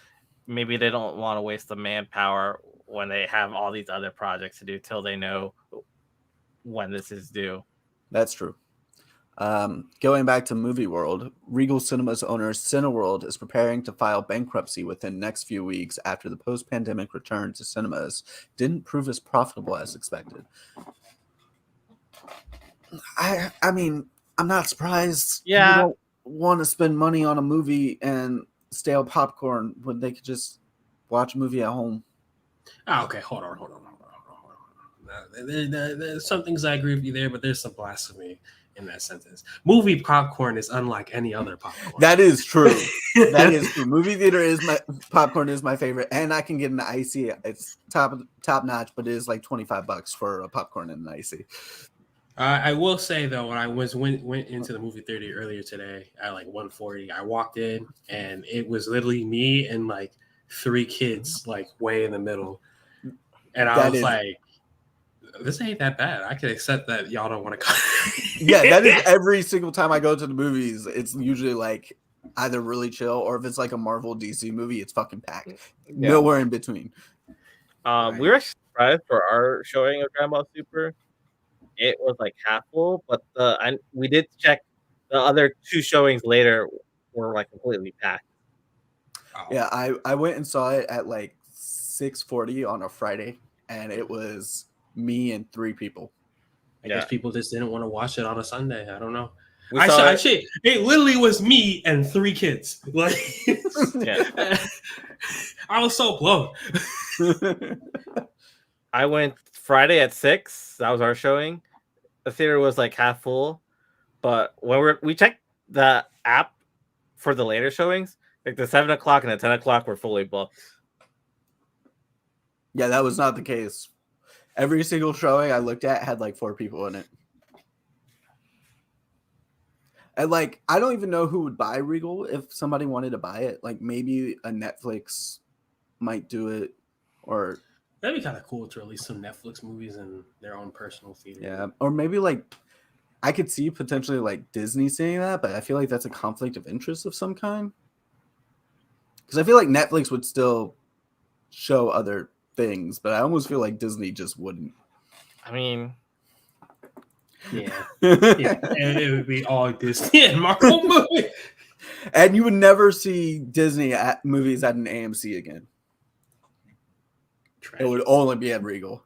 maybe they don't want to waste the manpower when they have all these other projects to do till they know when this is due. That's true. Going back to Movie World, Regal Cinemas owner Cineworld is preparing to file bankruptcy within next few weeks after the post-pandemic return to cinemas didn't prove as profitable as expected. I mean, I'm not surprised. Yeah. People don't want to spend money on a movie and stale popcorn when they could just watch a movie at home. Oh, okay, hold on. There's some things I agree with you there, but there's some blasphemy in that sentence. Movie popcorn is unlike any other popcorn. That is true. That is true. Movie theater is my popcorn is my favorite, and I can get an icy. It's top notch, but it is like $25 for a popcorn and an icy. I will say though, when I went into the movie theater earlier today at like 1:40, I walked in and it was literally me and like 3 kids like way in the middle, and I That was is- like, "This ain't that bad. I can accept that y'all don't want to come." Yeah, that is every single time I go to the movies. It's usually like either really chill or if it's like a Marvel DC movie, it's fucking packed. Yeah. Nowhere in between. We were surprised for our showing of Dragon Ball Super. It was like half full, but we did check the other 2 showings later were like completely packed. Oh. Yeah, I went and saw it at like 6:40 on a Friday, and it was me and 3 people. I guess people just didn't want to watch it on a Sunday. I don't know. We saw it, It literally was me and 3 kids. Like, Yeah. I was so blown. I went Friday at 6. That was our showing. The theater was like half full, but when we checked the app for the later showings, like the 7 o'clock and the 10 o'clock were fully booked. Yeah, that was not the case. Every single showing I looked at had like 4 people in it. And like, I don't even know who would buy Regal if somebody wanted to buy it. Like, maybe a Netflix might do it, or That'd be kind of cool to release some Netflix movies in their own personal theater. yeah, or maybe like I could see potentially like Disney saying that, but I feel like that's a conflict of interest of some kind. Because I feel like Netflix would still show other things, but I almost feel like Disney just wouldn't. I mean, Yeah. Yeah. And it would be all Disney and Marvel movies. And you would never see Disney movies at an AMC again. It would only be at Regal.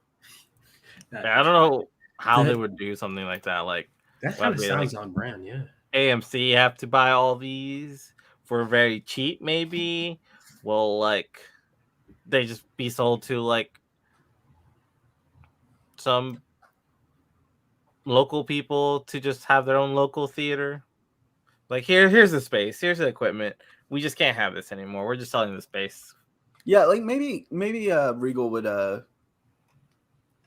I don't know how they would do something like that. Like, That kind of sounds on brand, yeah. AMC have to buy all these for very cheap, maybe. Well, like, they just be sold to like some local people to just have their own local theater. Like, here's the space, here's the equipment. We just can't have this anymore. We're just selling the space. Yeah, like maybe Regal would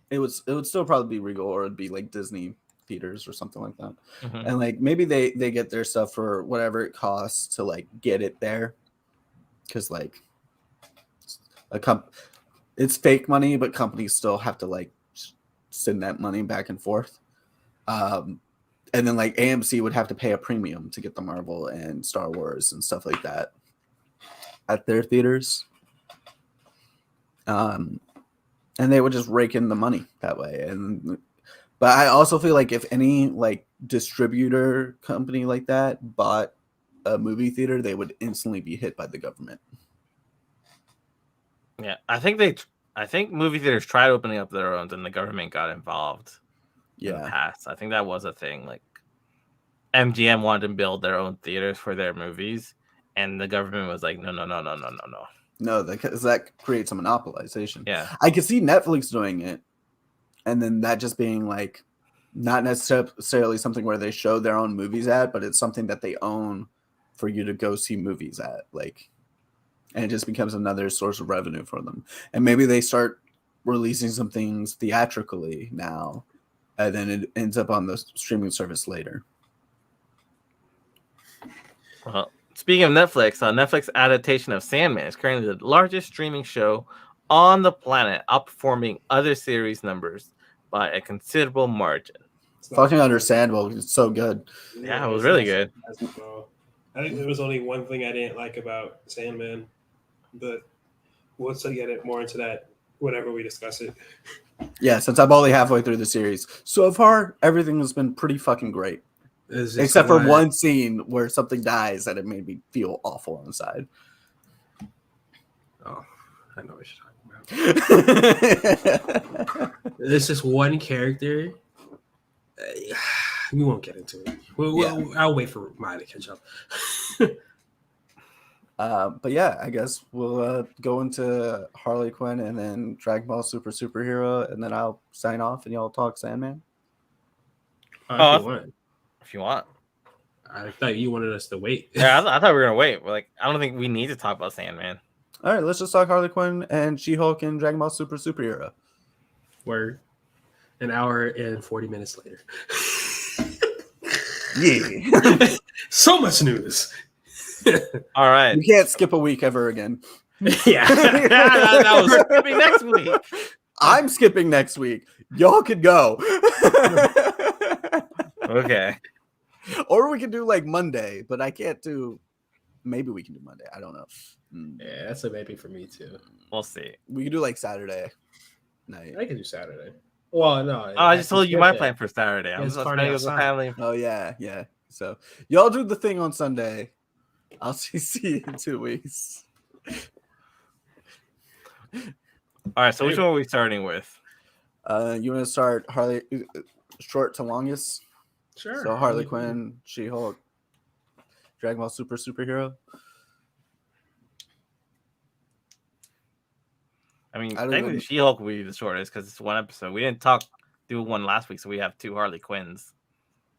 it would still probably be Regal, or it'd be like Disney theaters or something like that. Mhm. And like maybe they get their stuff for whatever it costs to like get it there, because like it's fake money, but companies still have to like send that money back and forth. And then like AMC would have to pay a premium to get the Marvel and Star Wars and stuff like that at their theaters. And they would just rake in the money that way. But I also feel like if any like distributor company like that bought a movie theater, they would instantly be hit by the government. Yeah, I think movie theaters tried opening up their own, and the government got involved. In the past, I think that was a thing. Like, MGM wanted to build their own theaters for their movies, and the government was like, no. No, because that creates a monopolization. Yeah, I could see Netflix doing it, and then that just being like not necessarily something where they show their own movies at, but it's something that they own for you to go see movies at. Like, and it just becomes another source of revenue for them. And maybe they start releasing some things theatrically now, and then it ends up on the streaming service later. Well, speaking of Netflix, Netflix adaptation of Sandman is currently the largest streaming show on the planet, outperforming other series numbers by a considerable margin. Fucking Understandable. It's so good. Yeah, it was really good. I think there was only one thing I didn't like about Sandman, but we'll still get it more into that whenever we discuss it. Yeah, since I'm only halfway through the series. So far, everything has been pretty fucking great. Except for one scene where something dies and it made me feel awful inside. Oh, I know what you're talking about. There's just one character. We won't get into it. I'll wait for mine to catch up. But yeah, I guess we'll go into Harley Quinn and then Dragon Ball Superhero, and then I'll sign off and y'all talk Sandman. If you want. I thought you wanted us to wait. Yeah, I thought we were gonna wait. Like, I don't think we need to talk about Sandman. All right, let's just talk Harley Quinn and She-Hulk and Dragon Ball Superhero. Word. An hour and 40 minutes later. Yeah. So much news. All right. You can't skip a week ever again. Yeah. That was skipping next week. I'm skipping next week. Y'all could go. Okay. Or we could do like Monday, but I can't do. Maybe we can do Monday. I don't know. Yeah, that's a maybe for me too. We'll see. We could do like Saturday night. I can do Saturday. Well, no. Oh, I just told you my plan for Saturday. I'm just party with the outside. family. Oh yeah. So y'all do the thing on Sunday. I'll see you in 2 weeks. All right. So which one are we starting with? You want to start Harley short to longest? Sure. So Harley Quinn, She-Hulk, Dragon Ball Superhero. I mean, I don't technically, even- She-Hulk will be the shortest because it's one episode. We didn't do one last week, so we have 2 Harley Quinns.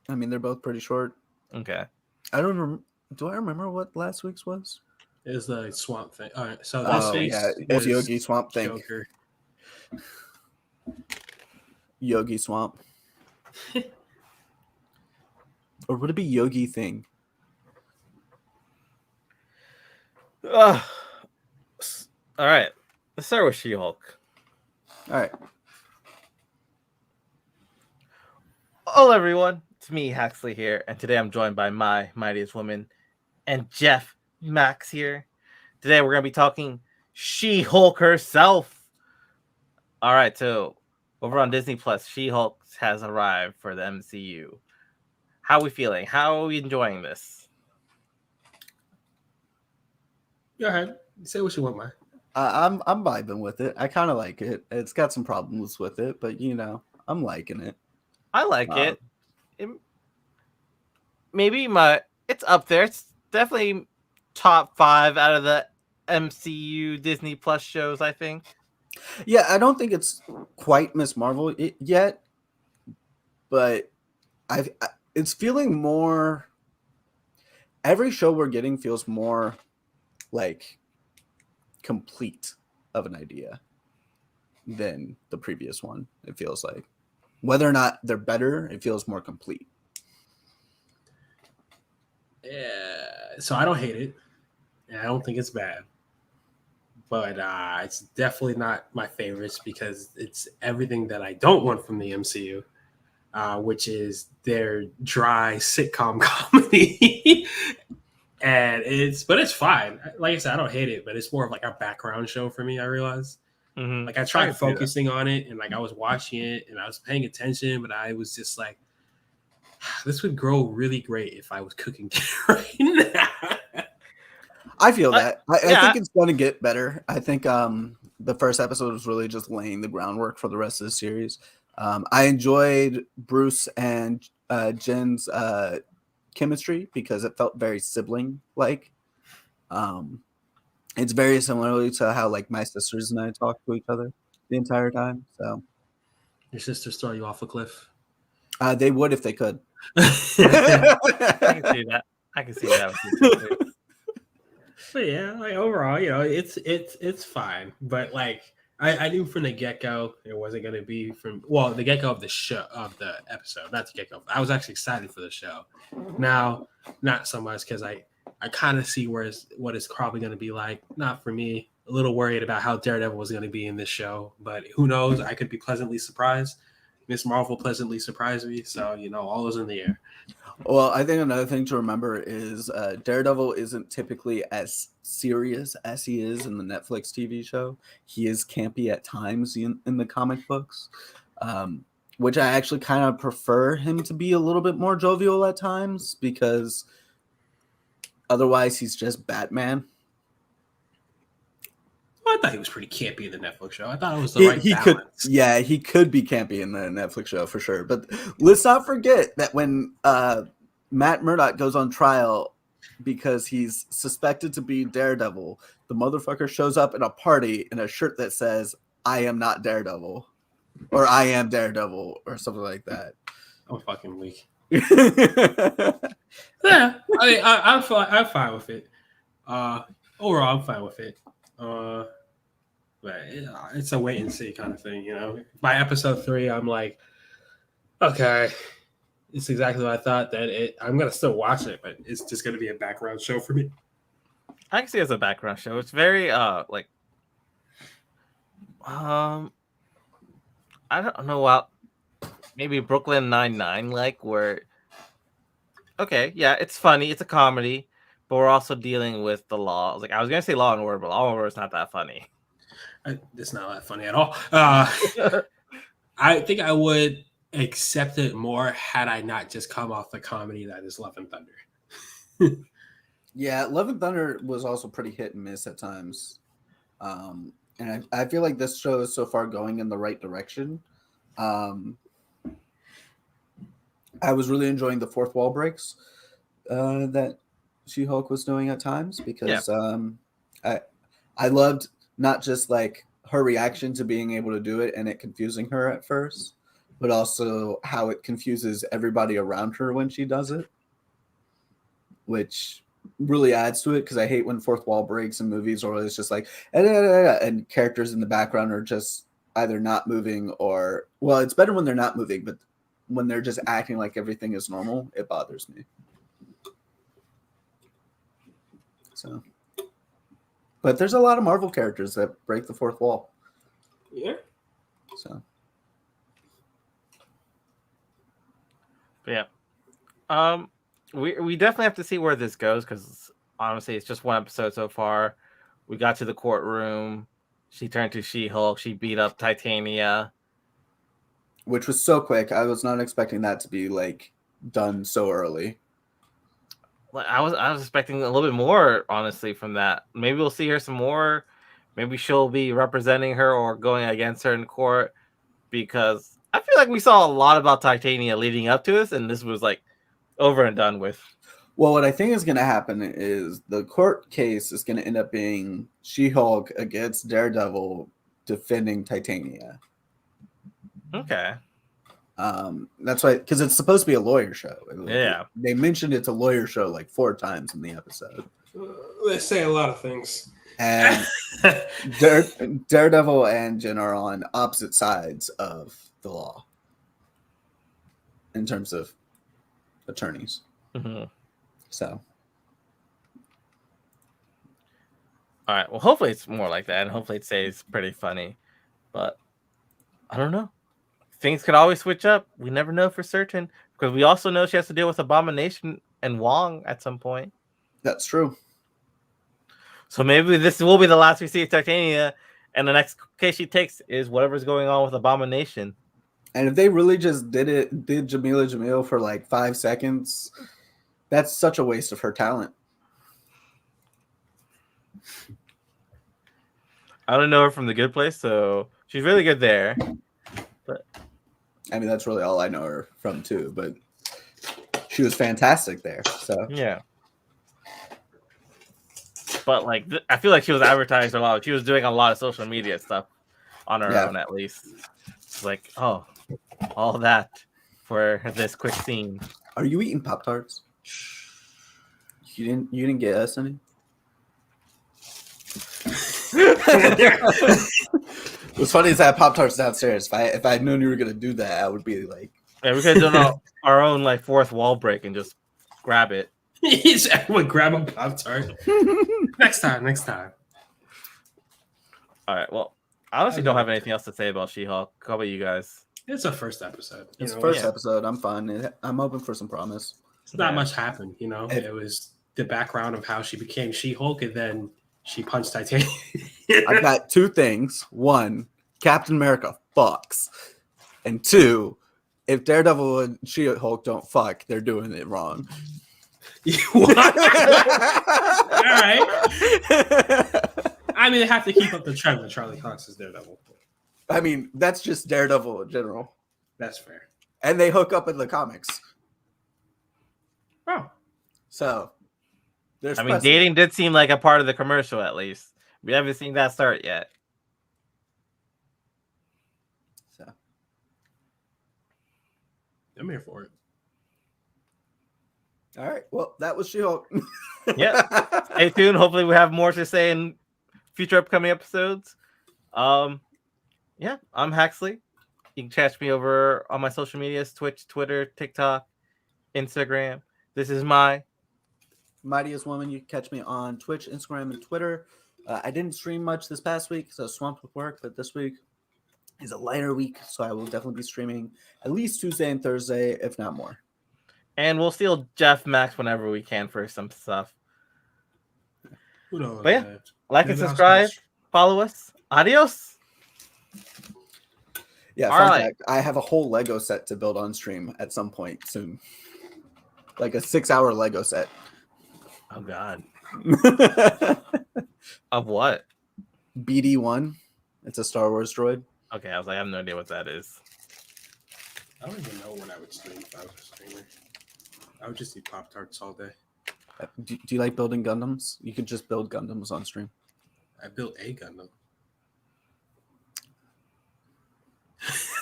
I mean, they're both pretty short. Okay. I don't remember. Do I remember what last week's was? Is the Swamp Thing. All right, so Swamp this Thing. week's Yeah, it's is Yogi Swamp Thing. Joker. Yogi Swamp. Or would it be Yogi Thing? All right. Let's start with She-Hulk. All right. Hello, everyone. It's me, Haxley, here, and today I'm joined by my mightiest woman and Jeff Max here. Today we're going to be talking She-Hulk herself. All right, so over on Disney Plus, She-Hulk has arrived for the MCU. How are we feeling? How are we enjoying this? Go ahead. Say what you want, man. I'm vibing with it. I kind of like it. It's got some problems with it, but I'm liking it. I like it. Maybe it's up there. It's definitely top 5 out of the MCU Disney Plus shows, I think. Yeah, I don't think it's quite Miss Marvel yet, but it's feeling more. Every show we're getting feels more like complete of an idea than the previous one. It feels like whether or not they're better, it feels more complete. Yeah, so I don't hate it, and I don't think it's bad, but it's definitely not my favorites because it's everything that I don't want from the MCU, which is their dry sitcom comedy. And it's fine. Like I said, I don't hate it, but it's more of like a background show for me. I realize, like I tried focusing on it, and like I was watching it, and I was paying attention, but I was just like, this would grow really great if I was cooking right now. I feel that. I think it's going to get better. I think the first episode was really just laying the groundwork for the rest of the series. I enjoyed Bruce and Jen's chemistry because it felt very sibling-like. It's very similarly to how like my sisters and I talk to each other the entire time. So Your sisters throw you off a cliff. they would if they could. I can see that. I can see that. But yeah, like overall, it's fine. But like I knew from the get-go it wasn't gonna be the get-go of the show of the episode, not the get-go. I was actually excited for the show. Now, not so much because I kind of see what it's probably gonna be like. Not for me. A little worried about how Daredevil was gonna be in this show, but who knows? I could be pleasantly surprised. Miss Marvel pleasantly surprised me, so all is in the air. Well, I think another thing to remember is Daredevil isn't typically as serious as he is in the Netflix TV show. He is campy at times in the comic books, which I actually kind of prefer him to be a little bit more jovial at times because otherwise he's just Batman. I thought he was pretty campy in the Netflix show. I thought it was the right balance. He could be campy in the Netflix show for sure. But let's not forget that when Matt Murdock goes on trial because he's suspected to be Daredevil, the motherfucker shows up in a party in a shirt that says, "I am not Daredevil," or "I am Daredevil," or something like that. I'm fucking weak. Yeah, I mean, I'm fine with it. Overall, I'm fine with it. But it's a wait and see kind of thing, By episode 3, I'm like, okay, it's exactly what I thought. I'm gonna still watch it, but it's just gonna be a background show for me. I can see it as a background show. It's very I don't know, well, maybe Brooklyn Nine-Nine, where okay, yeah, it's funny, it's a comedy, but we're also dealing with the law. I was gonna say Law and Order, but Law and Order is not that funny. It's not that funny at all. I think I would accept it more had I not just come off the comedy that is Love and Thunder. Yeah, Love and Thunder was also pretty hit and miss at times. And I feel like this show is so far going in the right direction. I was really enjoying the fourth wall breaks that She-Hulk was doing at times because I loved not just like her reaction to being able to do it and it confusing her at first, but also how it confuses everybody around her when she does it, which really adds to it, because I hate when fourth wall breaks in movies, or it's just like and characters in the background are just either not moving, or, well, it's better when they're not moving, but when they're just acting like everything is normal, it bothers me. So, but there's a lot of Marvel characters that break the fourth wall. Yeah. So, But yeah. We definitely have to see where this goes, because honestly, it's just one episode so far. We got to the courtroom. She turned to She-Hulk. She beat up Titania. which was so quick. I was not expecting that to be like done so early. Like, I was expecting a little bit more, honestly, from that. Maybe we'll see her some more. Maybe she'll be representing her or going against her in court, because I feel like we saw a lot about Titania leading up to this, and this was like over and done with. Well, what I think is going to happen is the court case is going to end up being She-Hulk against Daredevil defending Titania. Okay. That's why, because it's supposed to be a lawyer show. Yeah. They mentioned it's a lawyer show like 4 times in the episode. They say a lot of things. And Daredevil and Jen are on opposite sides of the law in terms of attorneys. Mm-hmm. So, All right. Well, hopefully it's more like that, and hopefully it stays pretty funny. But I don't know. Things could always switch up. We never know for certain, because we also know she has to deal with Abomination and Wong at some point. that's true. So maybe this will be the last we see of Titania, and the next case she takes is whatever's going on with Abomination. And if they really just did Jamila Jamil for like 5 seconds, that's such a waste of her talent. I don't know her from The Good Place, so she's really good there. I mean, that's really all I know her from too, but she was fantastic there. So Yeah. But like, I feel like she was advertised a lot. She was doing a lot of social media stuff on her own, at least. It's like, oh, all that for this quick scene. are you eating Pop-Tarts? You didn't get us any? What's funny is I had Pop-Tarts downstairs. If I had known you were gonna do that, I would be like, Yeah, we could have done our own like fourth wall break and just grab it. Everyone grab a Pop-Tart. Next time. All right. Well, I honestly don't have anything else to say about She-Hulk. How about you guys? It's a first episode. it's the first episode. I'm fine. I'm open for some promise. It's not much happened, you know. It was the background of how she became She-Hulk, and then she punched Titania. I've got 2 things. 1, Captain America fucks. And 2, if Daredevil and She-Hulk don't fuck, they're doing it wrong. What? All right. I mean, they have to keep up the trend with Charlie Cox as Daredevil. I mean, that's just Daredevil in general. That's fair. And they hook up in the comics. Oh. So, there's I mean, dating did seem like a part of the commercial, at least. We haven't seen that start yet. So, I'm here for it. all right. Well, that was She-Hulk. Yeah. Stay tuned. Hopefully, we have more to say in future upcoming episodes. Yeah, I'm Haxley. You can catch me over on my social medias: Twitch, Twitter, TikTok, Instagram. This is my Mightiest Woman. You can catch me on Twitch, Instagram, and Twitter. I didn't stream much this past week because I was swamped with work, but this week is a lighter week, so I will definitely be streaming at least Tuesday and Thursday, if not more. and we'll steal Jeff Max whenever we can for some stuff. Who knows? But yeah, like and subscribe, follow us. Adios. Yeah, All fun right. fact, I have a whole Lego set to build on stream at some point soon. Like a 6-hour Lego set. Oh God. Of what? BD-1. It's a Star Wars droid. Okay, I was like, I have no idea what that is. I don't even know when I would stream if I was a streamer. I would just eat Pop-Tarts all day. Do you like building Gundams? You could just build Gundams on stream. I built a Gundam.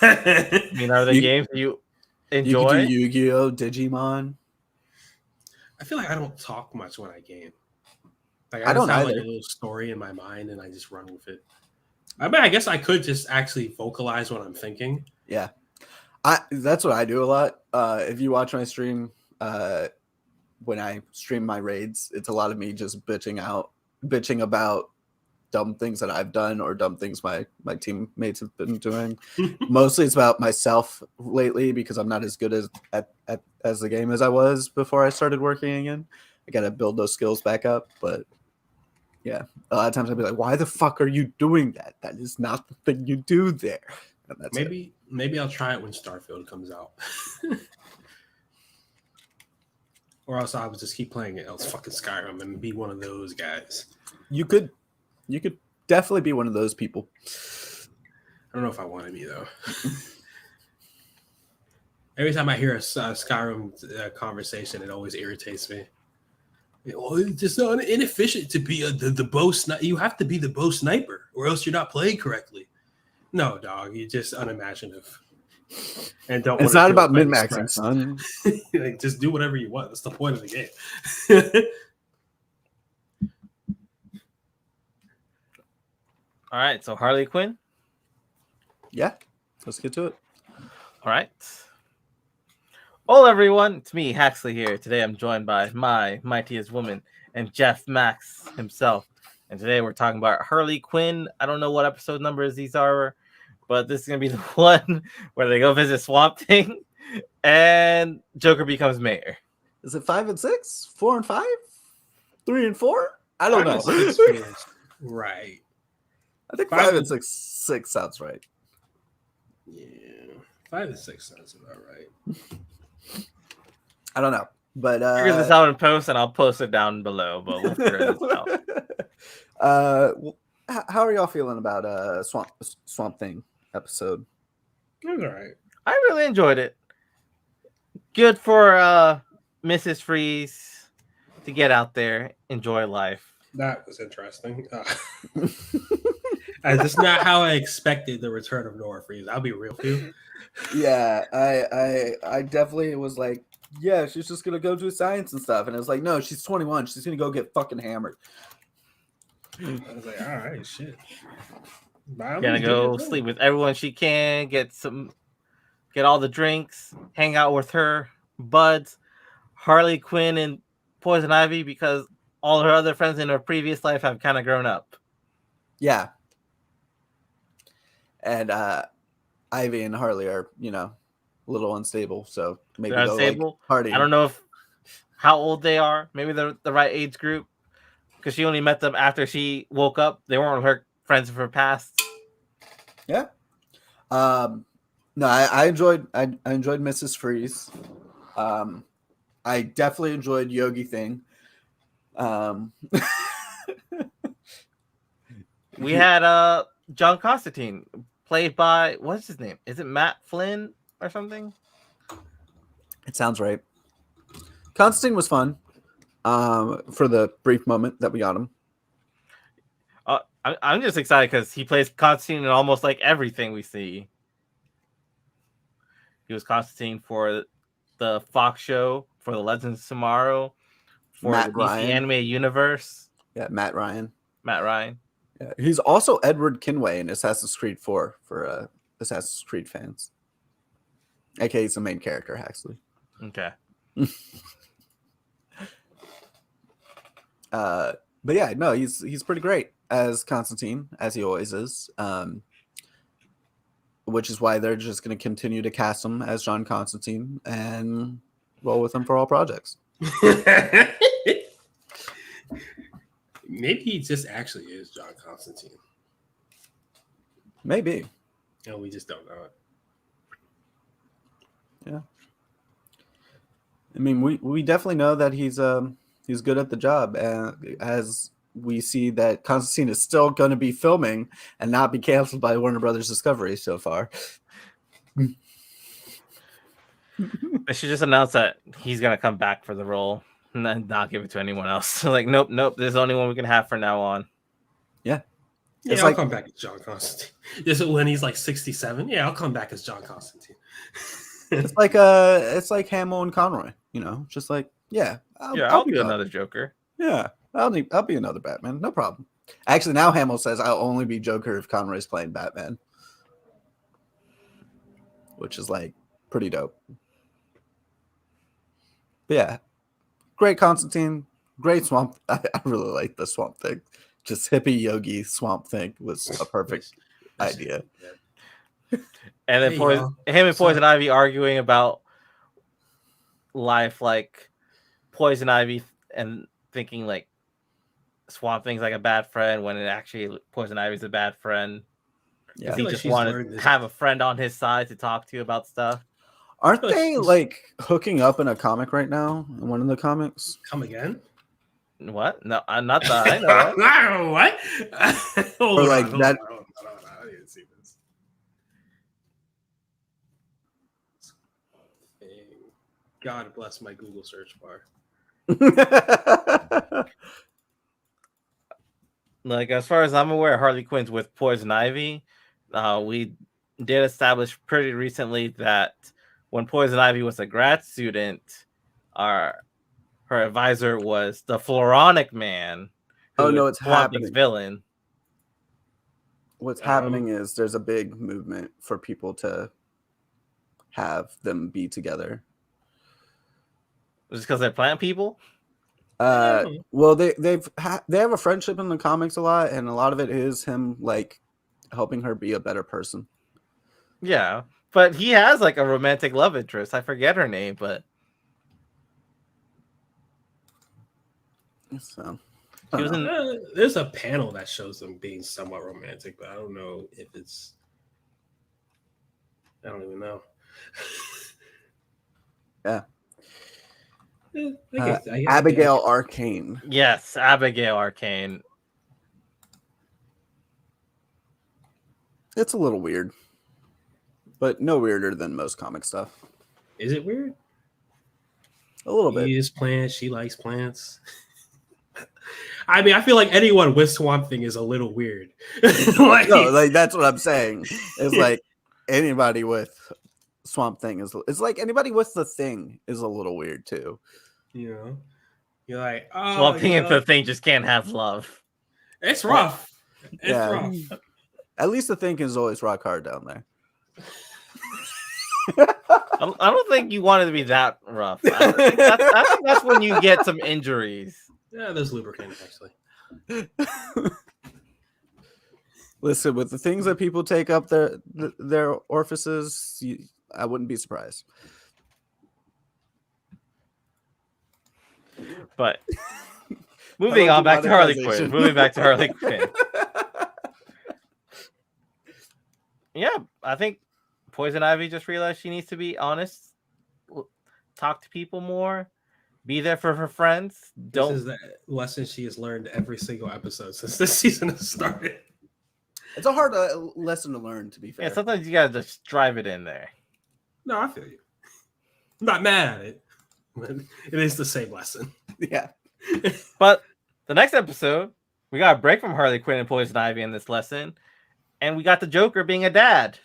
I mean, are there You- games you You enjoy? could do Yu-Gi-Oh, Digimon. I feel like I don't talk much when I game. Like I I just don't have like either. a little story in my mind and I just run with it. I mean, I guess I could just actually vocalize what I'm thinking. Yeah, that's what I do a lot. If you watch my stream, when I stream my raids, it's a lot of me just bitching about dumb things that I've done or dumb things my teammates have been doing. Mostly it's about myself lately because I'm not as good as the game as I was before I started working again. I gotta build those skills back up, but yeah, a lot of times I'd be like, "Why the fuck are you doing that? That is not the thing you do there." And that's it. Maybe I'll try it when Starfield comes out. Or else I would just keep playing it else fucking Skyrim and be one of those guys. You could definitely be one of those people. I don't know if I want to be though. Every time I hear a Skyrim conversation, it always irritates me. Well, it's just inefficient to be the bow sniper. You have to be the bow sniper, or else you're not playing correctly. No, dog, you're just unimaginative. And don't. It's not about min-maxing, son. Like, just do whatever you want. That's the point of the game. All right, so Harley Quinn. Yeah, let's get to it. All right. Hello, everyone. It's me, Haxley, here. Today I'm joined by my mightiest woman and Jeff Max himself. And today we're talking about Harley Quinn. I don't know what episode numbers these are, but this is going to be the one where they go visit Swamp Thing and Joker becomes mayor. Is it 5 and 6, 4 and 5, 3 and 4? I don't know. Right. I think 5 5 and 6 sounds right. Yeah, 5 and 6 sounds about right. I don't know, but Figure this out in post, and I'll post it down below. But we'll figure this out. How are y'all feeling about Swamp Thing episode? That's all right. I really enjoyed it. Good for Mrs. Freeze to get out there, enjoy life. That was interesting. That's just not how I expected the return of Nora Freeze. I'll be real with you. Yeah, I definitely was like, yeah, she's just gonna go do science and stuff, and it was like, no, she's 21. She's gonna go get fucking hammered. I was like, all right, shit. Gonna go sleep with everyone she can, get all the drinks, hang out with her buds, Harley Quinn and Poison Ivy, because all her other friends in her previous life have kind of grown up. Yeah, and Ivy and Harley are, a little unstable, so maybe They're they'll unstable. like party. I don't know how old they are. Maybe they're the right age group, because she only met them after she woke up. They weren't her friends of her past. Yeah. No, I enjoyed Mrs. Freeze. I definitely enjoyed Yogi Thing. We had John Constantine, played by, what's his name? Is it Matt Flynn or something? It sounds right. Constantine was fun. For the brief moment that we got him. I'm just excited because he plays Constantine in almost like everything we see. He was Constantine for the Fox show, for the Legends of Tomorrow, for Matt the DC Ryan. Anime Universe. Yeah, Matt Ryan. Yeah, he's also Edward Kinway in Assassin's Creed 4 for Assassin's Creed fans. Okay, he's the main character, Haxley. Okay. But yeah, no, he's pretty great as Constantine, as he always is. Which is why they're just going to continue to cast him as John Constantine and roll with him for all projects. Maybe he just actually is John Constantine. Maybe. No, we just don't know it. Yeah. I mean, we definitely know that he's good at the job, and as we see that Constantine is still going to be filming and not be canceled by Warner Brothers Discovery so far. They should just announce that he's gonna come back for the role and then not give it to anyone else. Like, nope, this is the only one we can have from now on. Yeah. Yeah, It's I'll like come back as John Constantine. This is when he's like 67. Yeah, I'll come back as John Constantine. it's like Hamill and Conroy. You know, just like I'll be do Con- another Joker. Yeah, I'll be another Batman. No problem. Actually, now Hamill says I'll only be Joker if Conroy's playing Batman, which is like pretty dope. But yeah, great Constantine, great Swamp. I really like the Swamp Thing. Just hippie yogi Swamp Thing was a perfect idea. And then Hey, him y'all. and Poison Ivy arguing about life, like Poison Ivy and thinking like Swamp Thing's like a bad friend when it actually Poison Ivy's a bad friend. Yeah, He like just she's wanted learned to this. have a friend on his side to talk to about stuff. aren't feel like they she's- like hooking up in a comic right now? In one of the comics. Come again? What? No, not that I know of. What? Hold Or on, like hold that- on, hold on. I didn't see this. God bless my Google search bar. Like as far as I'm aware, Harley Quinn's with Poison Ivy. We did establish pretty recently that when Poison Ivy was a grad student, her advisor was the Floronic Man. Oh, no, is it's Swamp Thing's happening. villain. What's happening is there's a big movement for people to have them be together. Just because they're plant people. Well, they have a friendship in the comics a lot, and a lot of it is him like helping her be a better person. Yeah, but he has like a romantic love interest. I forget her name, but So she was in. There's a panel that shows them being somewhat romantic, but I don't know if it's. I don't even know. Yeah. I guess Abigail Arcane. Yes, Abigail Arcane. It's a little weird, but no weirder than most comic stuff. Is it weird? A little bit. He is plants. She likes plants. I mean, I feel like anyone with Swamp Thing is a little weird. like, No, like that's what I'm saying. It's like anybody with Swamp Thing is. It's like anybody with the Thing is a little weird too. you know, you're like, oh, Swamp Thing you and know, the Thing just can't have love. it's rough. It's Yeah. rough. At least the Thing is always rock hard down there. I don't think you want it to be that rough. I think that's when you get some injuries. Yeah, there's lubricant actually. Listen, with the things that people take up their orifices, I wouldn't be surprised. But moving on back to Harley demonetization. Quinn. Moving back to Harley Quinn. Yeah, I think Poison Ivy just realized she needs to be honest, talk to people more, be there for her friends. This is the lesson she has learned every single episode since this season has started. It's a hard lesson to learn, to be fair. Yeah, sometimes you gotta just drive it in there. No, I feel you. I'm not mad at it. But it is the same lesson. Yeah. But the next episode, we got a break from Harley Quinn and Poison Ivy in this lesson, and we got the Joker being a dad.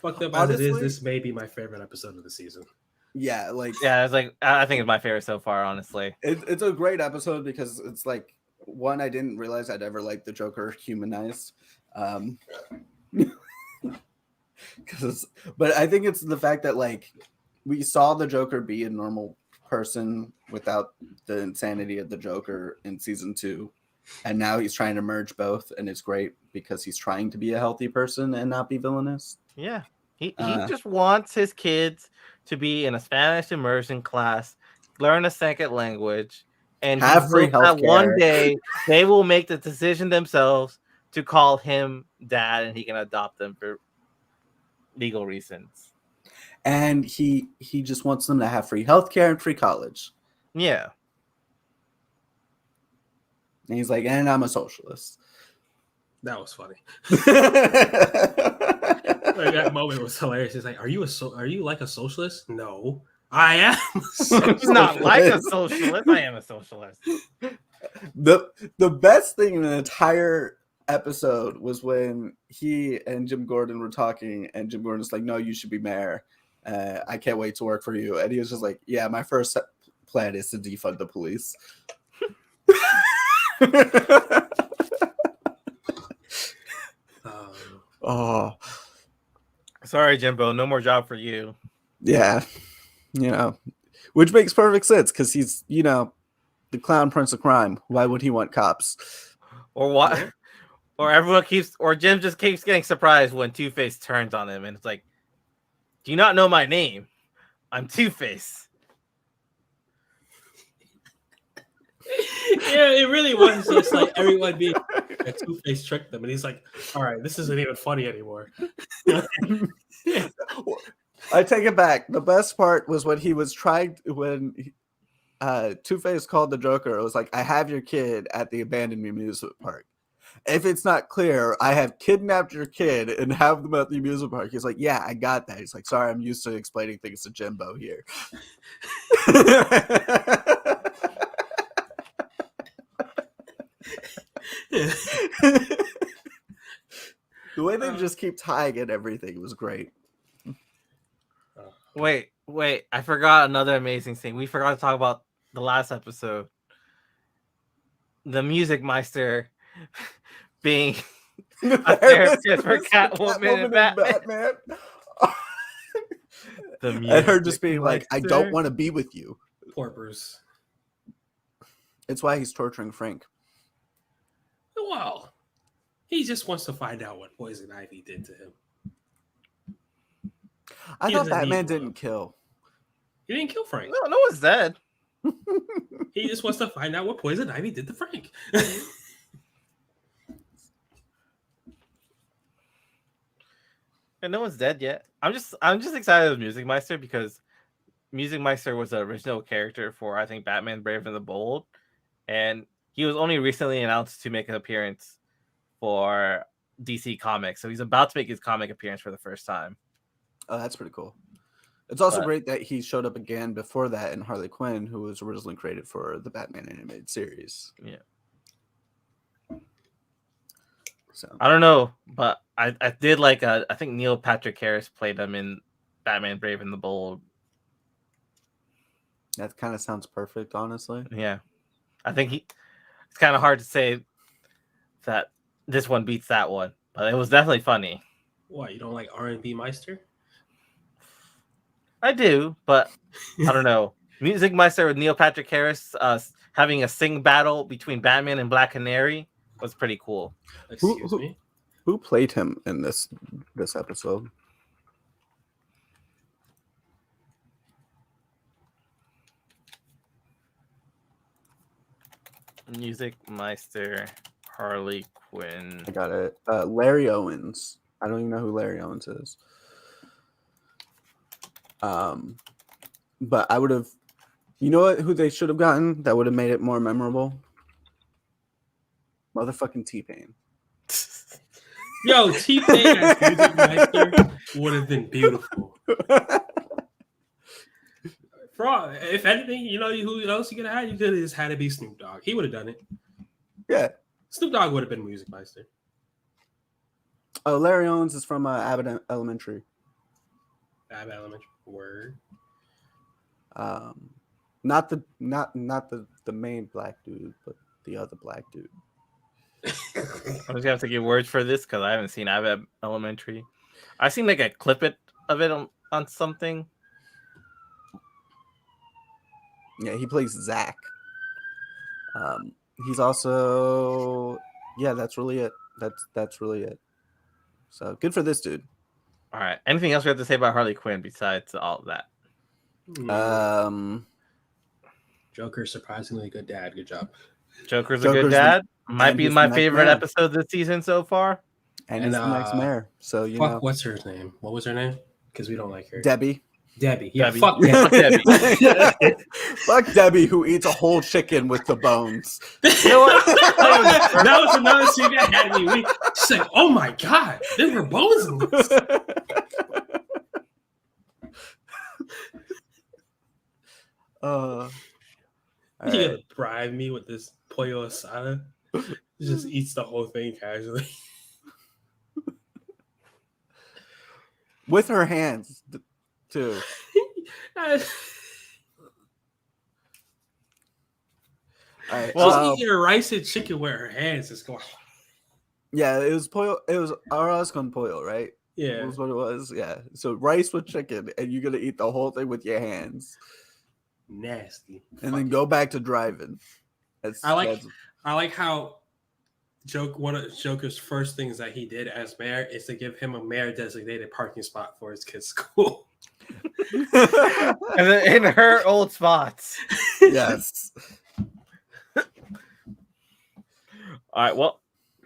Fucked up as it is, Honestly- this may be my favorite episode of the season. Yeah, like Yeah, it's like I think it's my favorite so far, honestly. it's a great episode because it's like one, I didn't realize I'd ever like the Joker humanized. But I think it's the fact that like we saw the Joker be a normal person without the insanity of the Joker in season 2, and now he's trying to merge both, and it's great because he's trying to be a healthy person and not be villainous. Yeah. He Uh. just wants his kids to be in a Spanish immersion class, learn a second language, and he Have free hopes that one healthcare. day they will make the decision themselves to call him dad and he can adopt them for legal reasons. And he just wants them to have free healthcare and free college. Yeah. And he's like, and I'm a socialist. That was funny. Like, that moment was hilarious. It's like, are you like a socialist? No, I am. Not like a socialist. I am a socialist. The best thing in the entire episode was when he and Jim Gordon were talking, and Jim Gordon's like, "No, you should be mayor. I can't wait to work for you." And he was just like, "Yeah, my first plan is to defund the police." Oh, Sorry, Jimbo, no more job for you. yeah, which makes perfect sense because he's, the clown prince of crime. Why would he want cops? Or what? Or Jim just keeps getting surprised when Two-Face turns on him, and it's like, do you not know my name? I'm Two-Face. Yeah, it really was just like everyone being a Two-Face tricked them, and he's like, "All right, this isn't even funny anymore." I take it back. The best part was when Two-Face called the Joker. It was like, "I have your kid at the abandoned amusement park. If it's not clear, I have kidnapped your kid and have them at the amusement park." He's like, "Yeah, I got that." He's like, "Sorry, I'm used to explaining things to Jimbo here." The way they just keep tying in everything was great. Wait, I forgot another amazing thing. We forgot to talk about the last episode. The Music Meister being a therapist for Catwoman and Batman. And her just being like, "I don't want to be with you." Poor Bruce. It's why he's torturing Frank. Well, he just wants to find out what Poison Ivy did to him. I He thought doesn't Batman need didn't love. kill. He didn't kill Frank. No one's dead. He just wants to find out what Poison Ivy did to Frank. And no one's dead yet. I'm just excited with Music Meister because Music Meister was the original character for, I think, Batman Brave and the Bold, and he was only recently announced to make an appearance for DC Comics. So he's about to make his comic appearance for the first time. Oh, that's pretty cool. It's also great that he showed up again before that in Harley Quinn, who was originally created for the Batman animated series. Yeah. So I don't know, but I did like I think Neil Patrick Harris played him in Batman Brave and the Bold. that kind of sounds perfect, honestly. Yeah. I think it's kind of hard to say that this one beats that one, but it was definitely funny. What, you don't like R&B Meister? I do, but I don't know. Music Meister with Neil Patrick Harris having a sing battle between Batman and Black Canary was pretty cool. Excuse me. Who played him in this episode? Music Meister, Harley Quinn. I got it. Larry Owens. I don't even know who Larry Owens is. But I would have, who they should have gotten that would have made it more memorable? Motherfucking T-Pain. Yo, T-Pain as Music Meister would have been beautiful. If anything, who else you could have had? You could have just had it be Snoop Dogg. He would have done it. Yeah. Snoop Dogg would have been Music Meister. Oh, Larry Owens is from Abbott Elementary. Abbott Elementary. Word. Not the main black dude, but the other black dude. I'm just gonna have to give words for this because I haven't seen Abbott Elementary. I've seen like a clip of it on something. Yeah, he plays Zach. He's also, that's really it. That's really it. So good for this dude. All right. Anything else we have to say about Harley Quinn besides all of that? Joker's surprisingly good dad. Good job. Joker's a good dad. Might be my favorite mayor. episode this season so far. And he's the next mayor. So what's her name? What was her name? Because we don't like her. Debbie. Debbie. Yeah, Debbie. fuck Debbie. Fuck Debbie, who eats a whole chicken with the bones. You know what? That was another scene that had me weak. She's like, "Oh my god, there were bones in this." All You right. gonna bribe me with this pollo asada? He just eats the whole thing casually. With her hands, too. All right. She's eating her rice and chicken with her hands. It's going. Yeah, it was pollo. It was arroz con pollo, right? Yeah. Was what it was. Yeah. So rice with chicken, and you're gonna eat the whole thing with your hands, Nasty. and then go back to driving. I like how one of Joker's first things that he did as mayor is to give him a mayor designated parking spot for his kid's school. And then in her old spots. Yes. All right, well,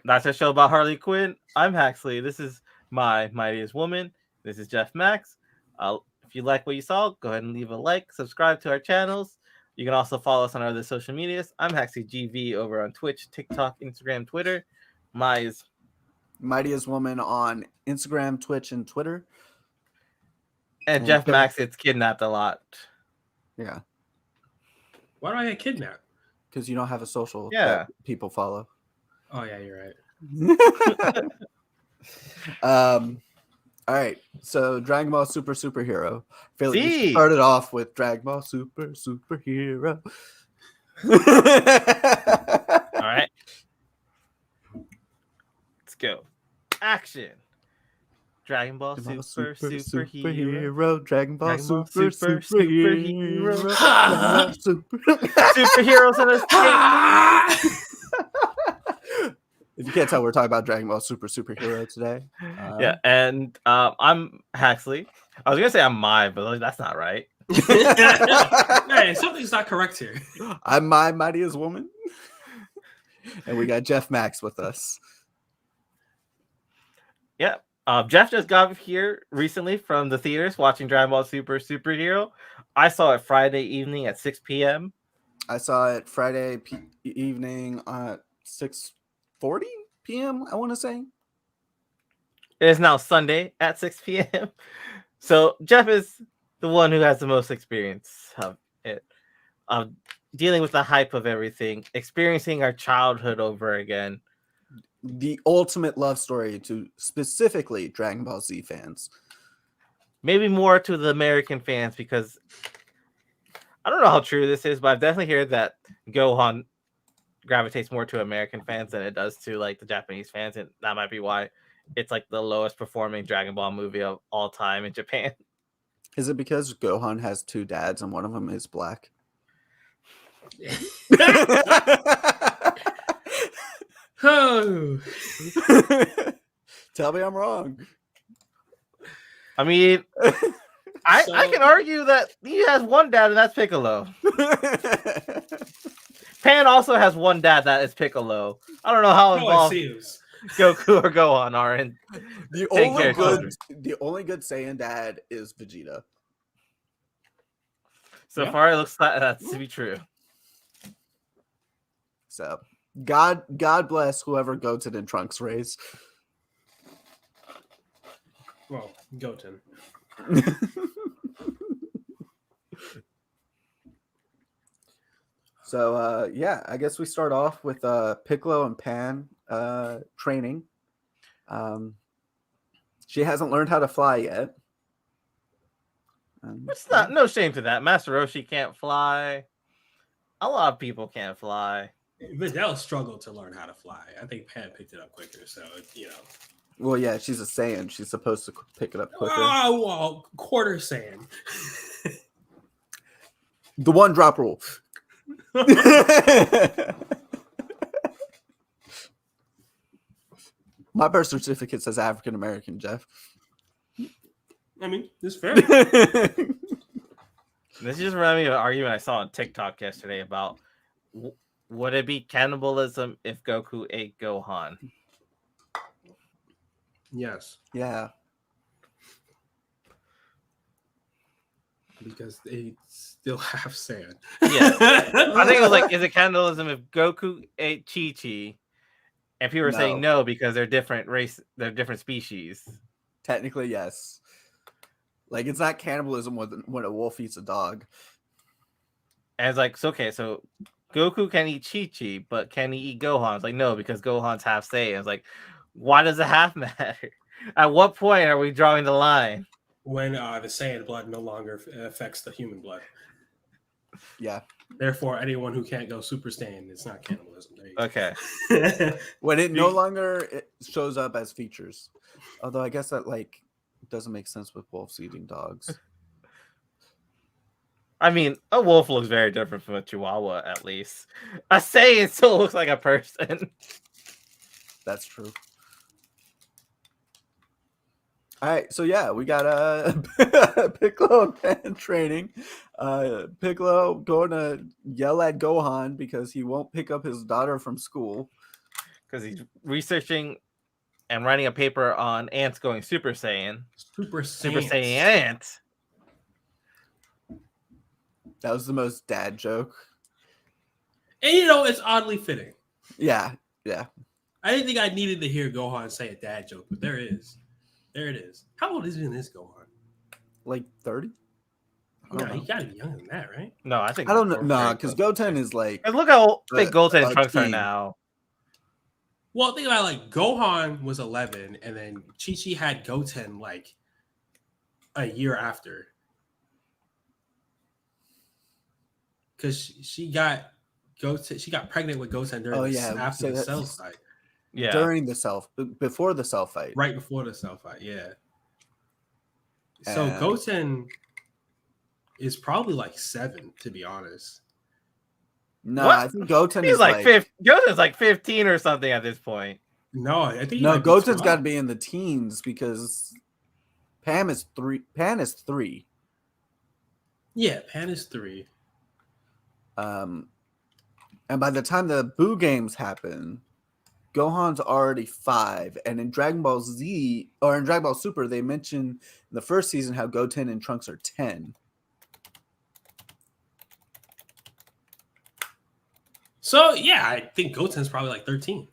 that's our show about Harley Quinn. I'm Haxley. This is my Mightiest Woman. This is Jeff Max. If you like what you saw, go ahead and leave a like, subscribe to our channels. You can also follow us on our other social medias. I'm Haxley GV over on Twitch, TikTok, Instagram, Twitter. Is Mightiest Woman on Instagram, Twitch, and Twitter. And Jeff Max gets kidnapped a lot. Yeah. Why do I get kidnapped? Because you don't have a social that people follow. Oh, yeah, you're right. All right. So Dragon Ball Superhero. I feel like we started off with Dragon Ball Superhero. All right. Let's go. Action. Dragon Ball Superhero. Dragon Ball Superhero. Superheroes in a If you can't tell, we're talking about Dragon Ball Superhero today. Yeah, and I'm Haxley. I was gonna say I'm but that's not right. Hey, something's not correct here. I'm my Mightiest Woman, and we got Jeff Max with us. Yeah, Jeff just got here recently from the theaters watching Dragon Ball Superhero. I saw it Friday evening at 6 p.m. I saw it Friday evening at 6:40 p.m. I want to say. It is now Sunday at 6 p.m. So Jeff is the one who has the most experience of it, dealing with the hype of everything, experiencing our childhood over again. The ultimate love story to specifically Dragon Ball Z fans. Maybe more to the American fans, because I don't know how true this is, but I've definitely heard that Gohan gravitates more to American fans than it does to like the Japanese fans, and that might be why it's like the lowest performing Dragon Ball movie of all time in Japan. Is it because Gohan has two dads and one of them is black? Oh. Tell me I'm wrong. I mean, I can argue that he has one dad, and that's Piccolo. Pan also has one dad, that is Piccolo. I don't know how involved Goku or Gohan are in. The only good Saiyan dad is Vegeta. So far, it looks like that's to be true. So, God bless whoever Goten and Trunks raised. Well, Goten. So, yeah, I guess we start off with Piccolo and Pan training. She hasn't learned how to fly yet. It's no shame to that. Master Roshi can't fly. A lot of people can't fly. Videl struggled to learn how to fly. I think Pan picked it up quicker, so you know. Well, yeah, she's a Saiyan. She's supposed to pick it up quicker. Oh, well, quarter Saiyan. The one drop rule. My birth certificate says African American, Jeff. I mean, it's fair. This just reminded me of an argument I saw on TikTok yesterday about would it be cannibalism if Goku ate Gohan? Yes. Yeah. Because they still have Saiyan. Yeah. I think it was like, is it cannibalism if Goku ate Chi-Chi? And people were saying no because they're different they're different species. Technically, yes. Like, it's not cannibalism when a wolf eats a dog. And it's like, so Goku can eat Chi-Chi, but can he eat Gohan? It's like, no, because Gohan's half Saiyan. It's like, why does it half matter? At what point are we drawing the line? When the Saiyan blood no longer affects the human blood. Yeah. Therefore, anyone who can't go Super Saiyan, it's not cannibalism. There you go. Okay. When it no longer it shows up as features. Although I guess that like doesn't make sense with wolves eating dogs. I mean, a wolf looks very different from a chihuahua, at least. A Saiyan still looks like a person. That's true. All right, so yeah, we got Piccolo and Pan training. Piccolo going to yell at Gohan because he won't pick up his daughter from school. Because he's researching and writing a paper on ants going Super Saiyan. Super Saiyan ant. That was the most dad joke. And you know, it's oddly fitting. Yeah. I didn't think I needed to hear Gohan say a dad joke, but there it is. There it is. How old is he in this Gohan? Like 30? No, he gotta be younger than that, right? No, I think I don't know. No, because Goten is like. And look how big Goten a Trunks are teen. now. Well, think about it, like Gohan was 11, and then Chi-Chi had Goten like a year after. Because she got pregnant with Goten during after the Cell fight. Yeah. During the before the Cell fight. Right before the Cell fight, yeah. So And- Goten is probably like 7, to be honest. No, What? I think Goten He's is like 15. Goten's like 15 or something at this point. No, I think he No, might be Goten's 12. got to be in the teens because Pan is 3. Yeah, Pan is 3. And by the time the Buu games happen, Gohan's already 5. And in Dragon Ball Z or in Dragon Ball Super, they mention in the first season how Goten and Trunks are 10. So yeah, I think Goten's probably like 13.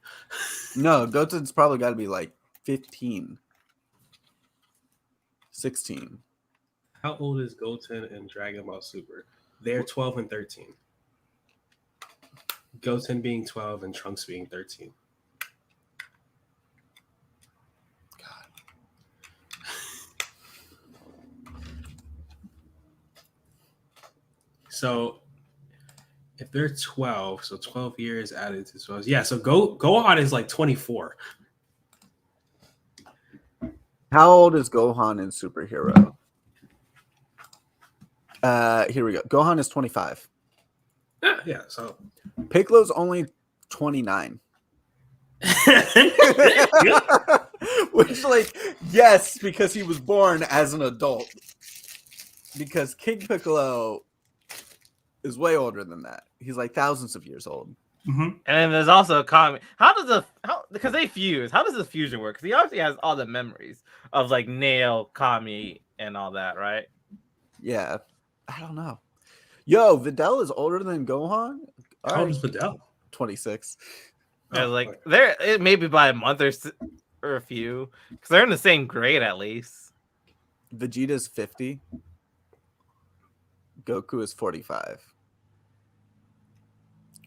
No, Goten's probably got to be like 15, 16. How old is Goten in Dragon Ball Super? They're 12 and 13. Goten being 12 and Trunks being 13. So if they're 12, so 12 years added to 12. Yeah, so Gohan is like 24. How old is Gohan in Superhero? Here we go. Gohan is 25. Yeah, so Piccolo's only 29. Which, like, yes, because he was born as an adult. Because King Piccolo is way older than that. He's like thousands of years old. Mm-hmm. And then there's also Kami. Because they fuse. How does this fusion work? Because he obviously has all the memories of like Nail, Kami, and all that, right? Yeah. I don't know. Yo, Videl is older than Gohan? All How old right, is Videl? 26. Yeah, like they're it maybe by a month or a few. Because they're in the same grade at least. Vegeta's 50. Goku is 45.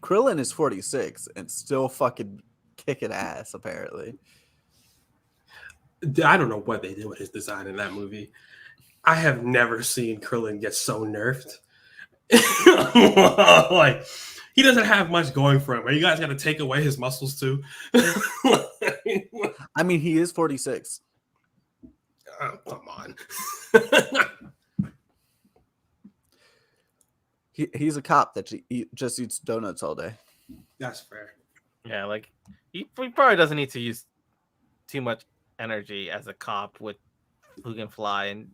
Krillin is 46 and still fucking kicking ass, apparently. I don't know what they did with his design in that movie. I have never seen Krillin get so nerfed. Like, he doesn't have much going for him. Are you guys got to take away his muscles too? I mean, he is 46. Oh, come on. He's a cop that just eats donuts all day. That's fair. Yeah, like he probably doesn't need to use too much energy as a cop with who can fly and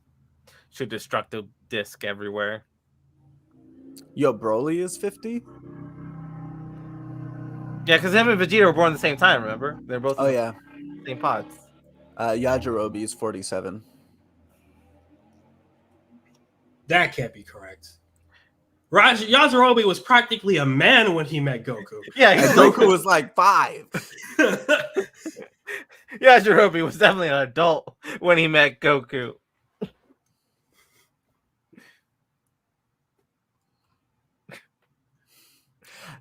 shoot destructive disc everywhere. Yo, Broly is 50? Yeah, because him and Vegeta were born at the same time, remember? They're both Oh, yeah. in the same pods. Yajirobe is 47. That can't be correct. Yajirobe was practically a man when he met Goku. Yeah, And Goku was like 5. Yajirobe was definitely an adult when he met Goku.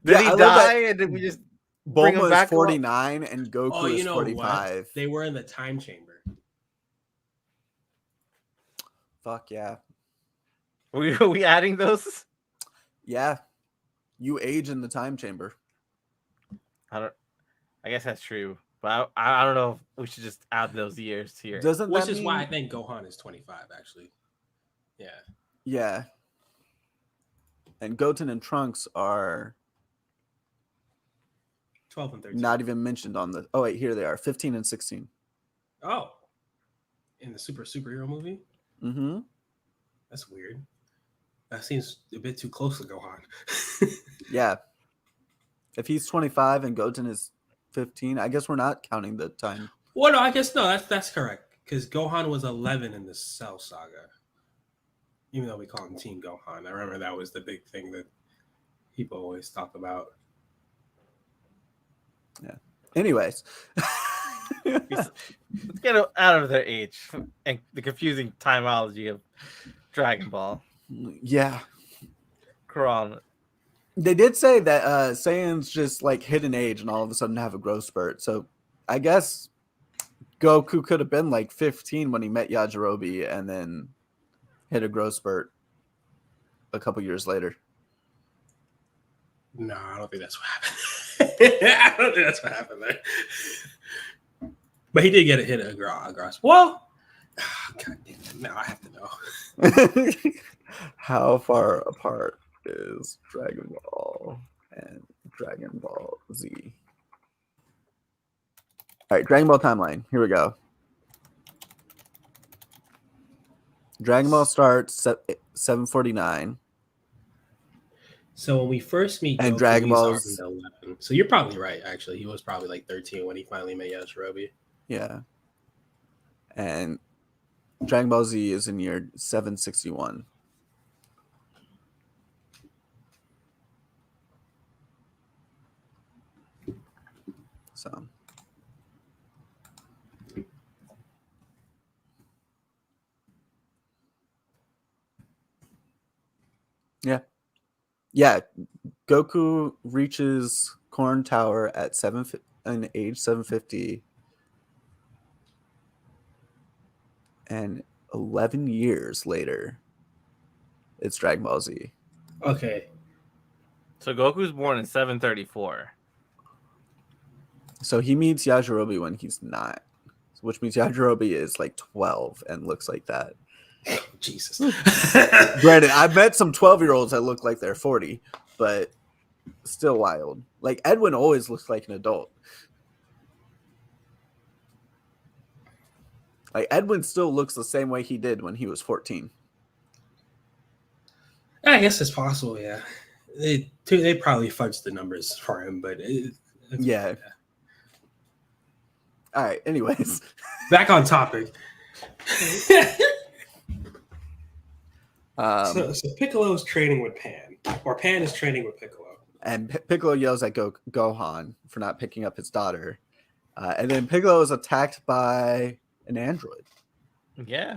Did Yeah, I he love that die? And did we just bring him Bulma is back? 49 and Goku Oh, you is know 45. what? They were in the time chamber. Fuck yeah. Are we adding those? Yeah. You age in the time chamber. I guess that's true, but I don't know if we should just add those years here. Doesn't Which that is mean... why I think Gohan is 25, actually. Yeah. Yeah. And Goten and Trunks are 12 and 13. not even mentioned on the... Oh, wait, here they are. 15 and 16. Oh. In the superhero movie? Mm-hmm. That's weird. That seems a bit too close to Gohan. Yeah. If he's 25 and Goten is 15, I guess we're not counting the time. Well, no, I guess no. That's correct because Gohan was 11 in the Cell Saga. Even though we call him Teen Gohan, I remember that was the big thing that people always talk about. Yeah. Anyways. Let's get out of their age and the confusing timology of Dragon Ball. Yeah. Quran. They did say that Saiyans just like hit an age and all of a sudden have a growth spurt. So I guess Goku could have been like 15 when he met Yajirobe and then hit a growth spurt a couple years later. No, I don't think that's what happened. I don't think that's what happened there. But he did get a hit at a growth. Well, God damn it. Now I have to know. How far apart is Dragon Ball and Dragon Ball Z? All right, Dragon Ball timeline. Here we go. Dragon Ball starts 749. So when we first meet And Goku, Dragon he's Ball's- already 11. So you're probably right, actually. He was probably like 13 when he finally met Yajirobe. Yeah. And Dragon Ball Z is in year 761. So yeah, Goku reaches Corn Tower at age 750, and 11 years later, it's Dragon Ball Z. Okay. So Goku's born in 734. So he meets Yajirobe when he's not, which means Yajirobe is like 12 and looks like that. Jesus. Granted, I've met some 12-year-olds that look like they're 40, but still wild. Like Edwin always looks like an adult. Like Edwin still looks the same way he did when he was 14. I guess it's possible, yeah. They probably fudged the numbers for him, but Yeah. All right. Anyways, back on topic. So Piccolo is training with Pan, or Pan is training with Piccolo. and Piccolo yells at Gohan for not picking up his daughter, and then Piccolo is attacked by an android. Yeah.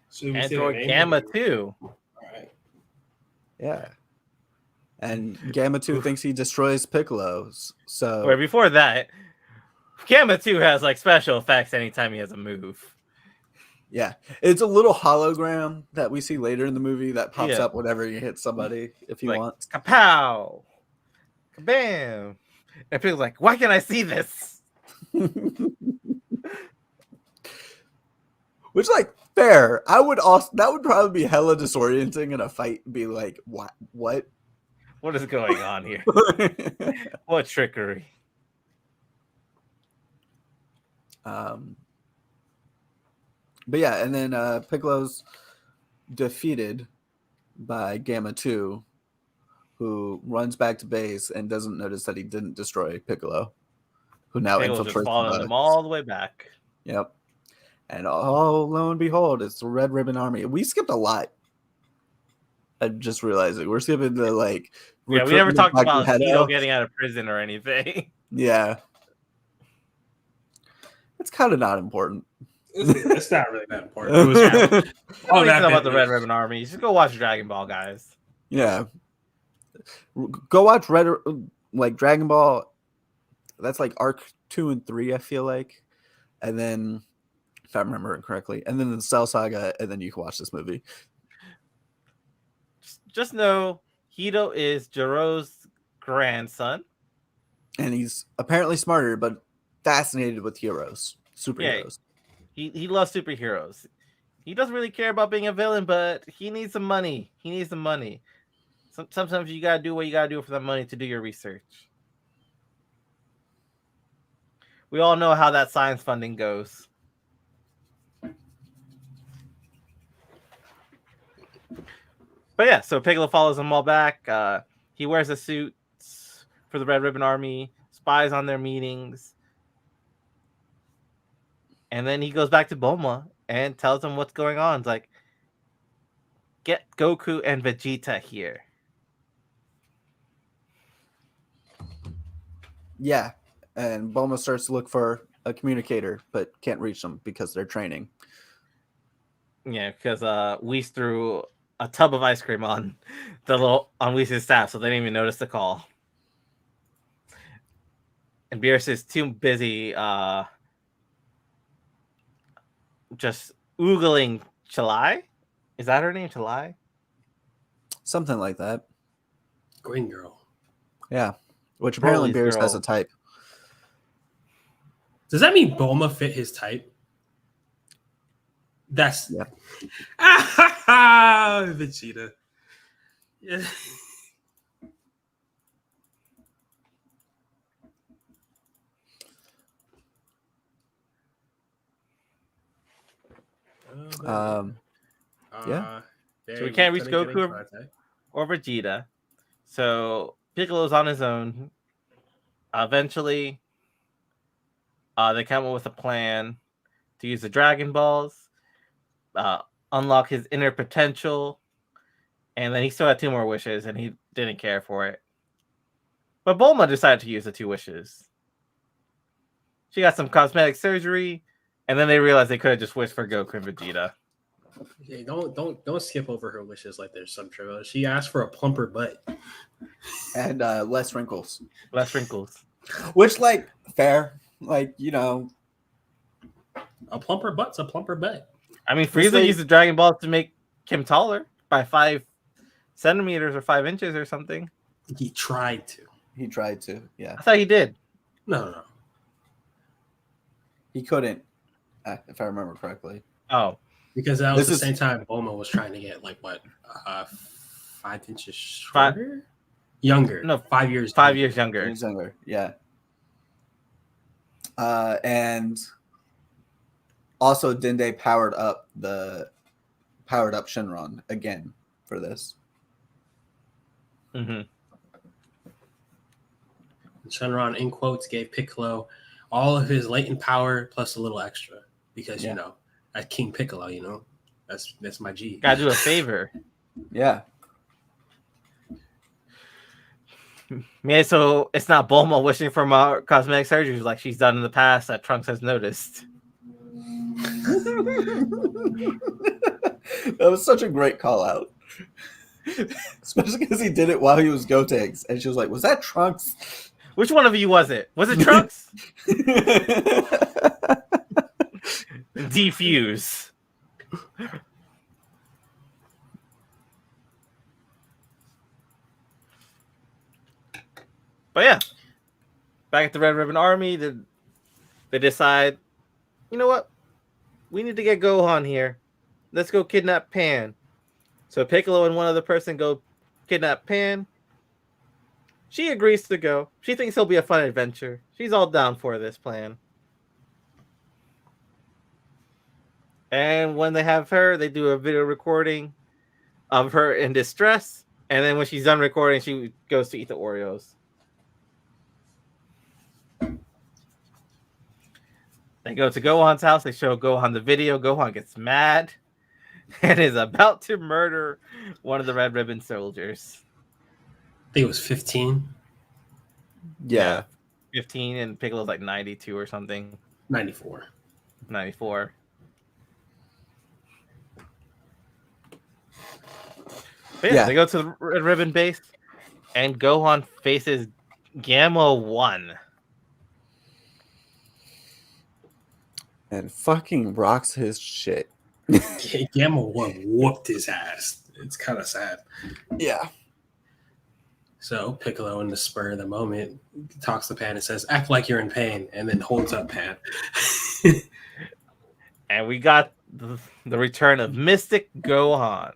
So we say the Android name? Gamma too. All right. Yeah. And Gamma 2 thinks he destroys Piccolo's. So Where before that, Gamma 2 has like special effects anytime he has a move. yeah, it's a little hologram that we see later in the movie that pops Yeah. up whenever you hit somebody if he Like, wants. Kapow! Kabam! And people's like, why can't I see this? Which, like, fair. I would also, that would probably be hella disorienting in a fight. Be like, what? What? What is going on here? What trickery? But yeah, and then Piccolo's defeated by Gamma 2, who runs back to base and doesn't notice that he didn't destroy Piccolo, who now Piccolo just infiltrates following the them bugs. all the way back. Yep. And oh, lo and behold, it's the Red Ribbon Army. We skipped a lot. I just realized it. We're skipping the like. Yeah, we never recruitment talked of about Magneto. Tito getting out of prison or anything. Yeah. It's kind of not important. It's not really that important. It was Oh, that about bit the was- Red Ribbon Army. Just go watch Dragon Ball, guys. Yeah. Go watch like Dragon Ball. That's like arc 2 and 3, I feel like, and then if I remember it correctly, and then the Cell Saga, and then you can watch this movie. Just know Hito is Jiro's grandson. And he's apparently smarter, but fascinated with superheroes. He loves superheroes. He doesn't really care about being a villain, but he needs some money. Sometimes you gotta do what you gotta do for the money to do your research. We all know how that science funding goes. But yeah, so Piccolo follows them all back. He wears a suit for the Red Ribbon Army, spies on their meetings. And then he goes back to Bulma and tells them what's going on. It's like, get Goku and Vegeta here. Yeah, and Bulma starts to look for a communicator, but can't reach them because they're training. Yeah, because Whis threw a tub of ice cream on Whis' staff, so they didn't even notice the call. And Beerus is too busy just oogling Chalai. Is that her name, Chalai? Something like that. Green girl. Yeah, which apparently Broly's Beerus has girl. a type. Does that mean Bulma fit his type? That's Yeah. Vegeta. Yeah. Yeah. So we can't reach Goku or Vegeta. So Piccolo's on his own. Eventually, they come up with a plan to use the Dragon Balls, unlock his inner potential, and then he still had 2 more wishes, and he didn't care for it. But Bulma decided to use the 2 wishes. She got some cosmetic surgery, and then they realized they could have just wished for Goku and Vegeta. Hey, don't skip over her wishes like there's some trivia. She asked for a plumper butt And less wrinkles. Less wrinkles. Which, like, fair. Like, you know. A plumper butt's a plumper butt. I mean, Frieza used the Dragon Balls to make him taller by 5 centimeters or 5 inches or something. He tried to. He tried to, yeah. I thought he did. No. He couldn't, if I remember correctly. Oh. Because that was the same time Bulma was trying to get, 5 inches shorter? Younger. No, 5 years. 5 years younger. He's younger, yeah. And also Dende powered up Shenron again for this. Mm-hmm. Shenron, in quotes, gave Piccolo all of his latent power plus a little extra because at King Piccolo, that's my G. Gotta do a favor. Yeah. Yeah, so it's not Bulma wishing for more cosmetic surgeries like she's done in the past that Trunks has noticed. That was such a great call out. Especially because he did it while he was Gotenks. And she was like, was that Trunks? Which one of you was it? Was it Trunks? Defuse. But yeah, back at the Red Ribbon Army, they decide, you know what? We need to get Gohan here. Let's go kidnap Pan. So Piccolo and one other person go kidnap Pan. She agrees to go. She thinks it'll be a fun adventure. She's all down for this plan. And when they have her, they do a video recording of her in distress. And then when she's done recording, she goes to eat the Oreos. They go to Gohan's house. They show Gohan the video. Gohan gets mad and is about to murder one of the Red Ribbon soldiers. I think it was 15. Yeah. 15, and Piccolo's like 92 or something. 94. 94. But yeah, they go to the Red Ribbon base, And Gohan faces Gamma 1. And fucking rocks his shit. Gamma 1 whooped his ass. It's kind of sad. Yeah. So Piccolo, in the spur of the moment, talks to Pan and says, "Act like you're in pain," and then holds up Pan. And we got the return of Mystic Gohan.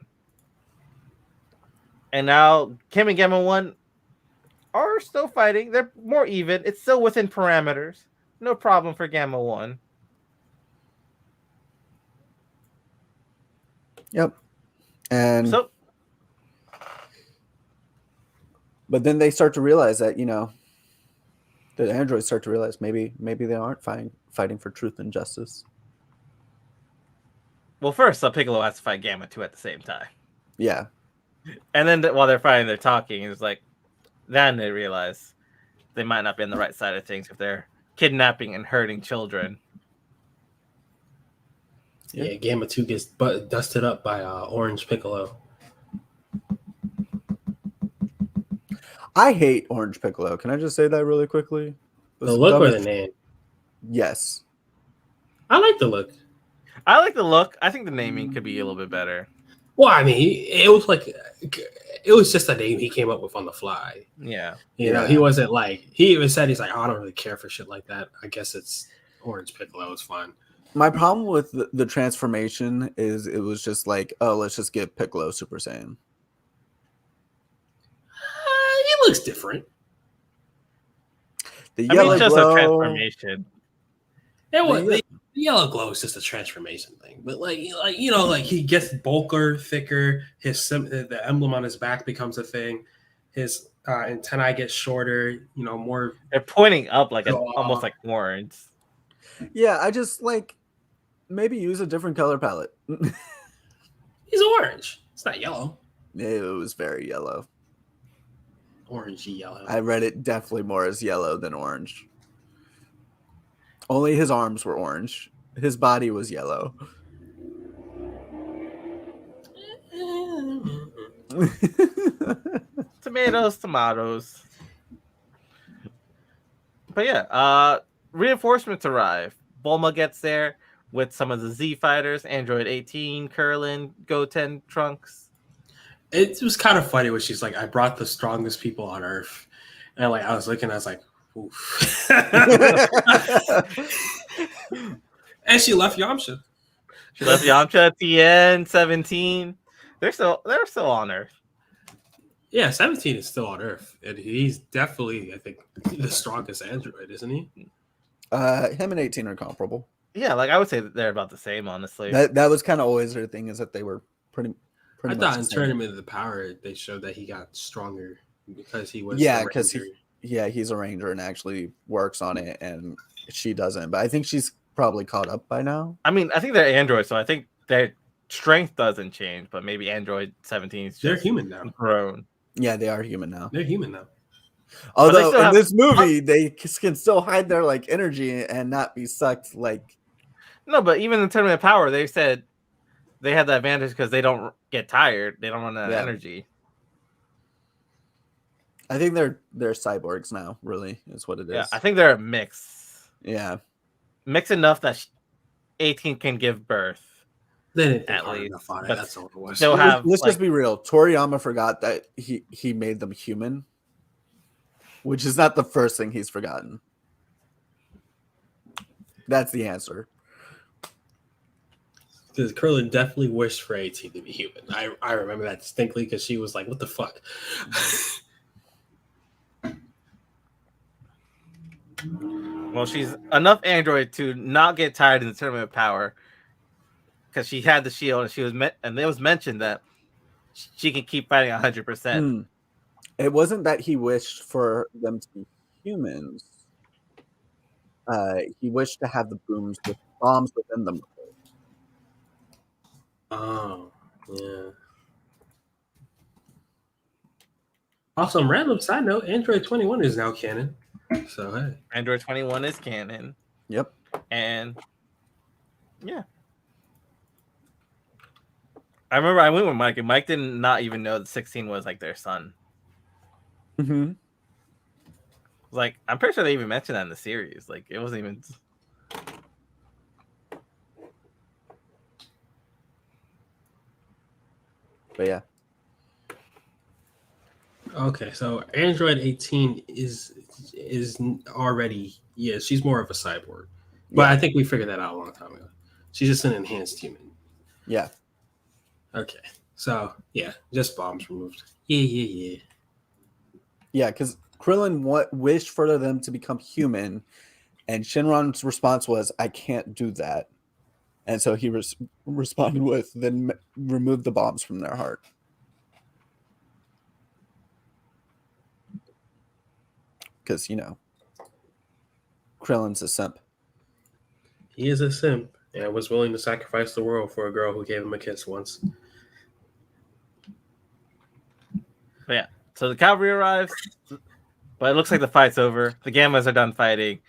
And now Kim and Gamma 1 are still fighting. They're more even. It's still within parameters. No problem for Gamma 1. Yep. And So, but then they start to realize that, you know, the androids start to realize maybe they aren't fighting for truth and justice. well, first, Piccolo has to fight Gamma 2 at the same time. Yeah. And then while they're fighting, they're talking. It's like, then they realize they might not be on the right side of things if they're kidnapping and hurting children. Yeah, Gamma 2 gets dusted up by Orange Piccolo. I hate Orange Piccolo. Can I just say that really quickly? The look or the name? Yes. I like the look. I like the look. I think the naming could be a little bit better. Well, I mean, it was just a name he came up with on the fly. Yeah. You know, he wasn't like, he even said, he's like, oh, I don't really care for shit like that. I guess it's Orange Piccolo. It's fine. My problem with the transformation is it was just like, oh, let's just get Piccolo Super Saiyan. He looks different. The I mean, yellow it's just glow, a transformation. The yellow glow is just a transformation thing, but like you know, like he gets bulkier, thicker. The emblem on his back becomes a thing. His antennae gets shorter. You know, more. They're pointing up like almost like horns. Yeah, I just like maybe use a different color palette. He's orange. It's not yellow. It was very yellow. Orangey yellow. I read it definitely more as yellow than orange. Only his arms were orange. His body was yellow. Tomatoes. But yeah, reinforcements arrive. Bulma gets there with some of the Z fighters, Android 18, Kurlin, Goten, Trunks. It was kind of funny when she's like, "I brought the strongest people on Earth," and like I was looking, I was like, "Oof." And she left Yamcha. She left Yamcha, Tien, 17. They're still on Earth. Yeah, 17 is still on Earth, and he's definitely, I think, the strongest android, isn't he? Him and 18 are comparable. Yeah, like I would say that they're about the same, honestly. That was kind of always their thing, is that they were pretty I much thought the in same. Tournament of the Power they showed that he got stronger because he was because he's a ranger and actually works on it, and she doesn't. But I think she's probably caught up by now. I mean, I think they're androids, so I think their strength doesn't change, but maybe Android 17 is they're just human now. grown. Yeah, they are human now. They're human now. Although still in have- this movie, they can still hide their like energy and not be sucked. Like, No, but even in Tournament of Power, they said they had the advantage because they don't get tired. They don't run out of energy. I think they're cyborgs now. Really, is what it is. Yeah, I think they're a mix. Yeah. Mix enough that 18 can give birth. They didn't think At hard least, enough on it. but That's all it was. they'll have. Let's like, just be real. Toriyama forgot that he made them human, which is not the first thing he's forgotten. That's the answer. Because Krillin definitely wished for 18 to be human. I remember that distinctly because she was like, "What the fuck." Well, she's enough android to not get tired in the Tournament of Power because she had the shield and she was and it was mentioned that she can keep fighting 100%. It wasn't that he wished for them to be humans. He wished to have the booms with bombs within them. Oh, yeah. Also, random side note: Android 21 is now canon. So hey, Android 21 is canon, Yep. and yeah. I remember I went with Mike, and Mike did not even know that 16 was like their son. Mhm. Like, I'm pretty sure they even mentioned that in the series. Like, it wasn't even. But yeah. Okay, so Android 18 is already, yeah, she's more of a cyborg. But Yeah. I think we figured that out a long time ago. She's just an enhanced human. Yeah. Okay. So yeah, just bombs removed. Yeah. Yeah, because Krillin wished for them to become human, and Shenron's response was, "I can't do that," and so he responded with, "Then remove the bombs from their heart." Because Krillin's a simp. He is a simp and was willing to sacrifice the world for a girl who gave him a kiss once. But yeah, so the cavalry arrives, but it looks like the fight's over. The Gammas are done fighting.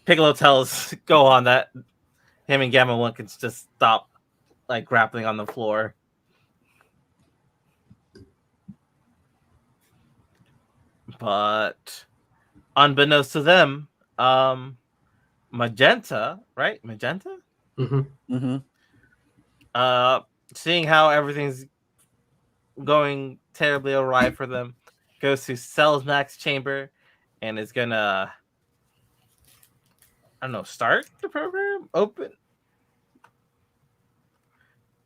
Piccolo tells Gohan that him and Gamma 1 can just stop like grappling on the floor. But unbeknownst to them, Magenta, right? Magenta? Mm-hmm. Mm-hmm. Seeing how everything's going terribly awry for them, goes to Cell's Max chamber and is gonna, I don't know, start the program? Open?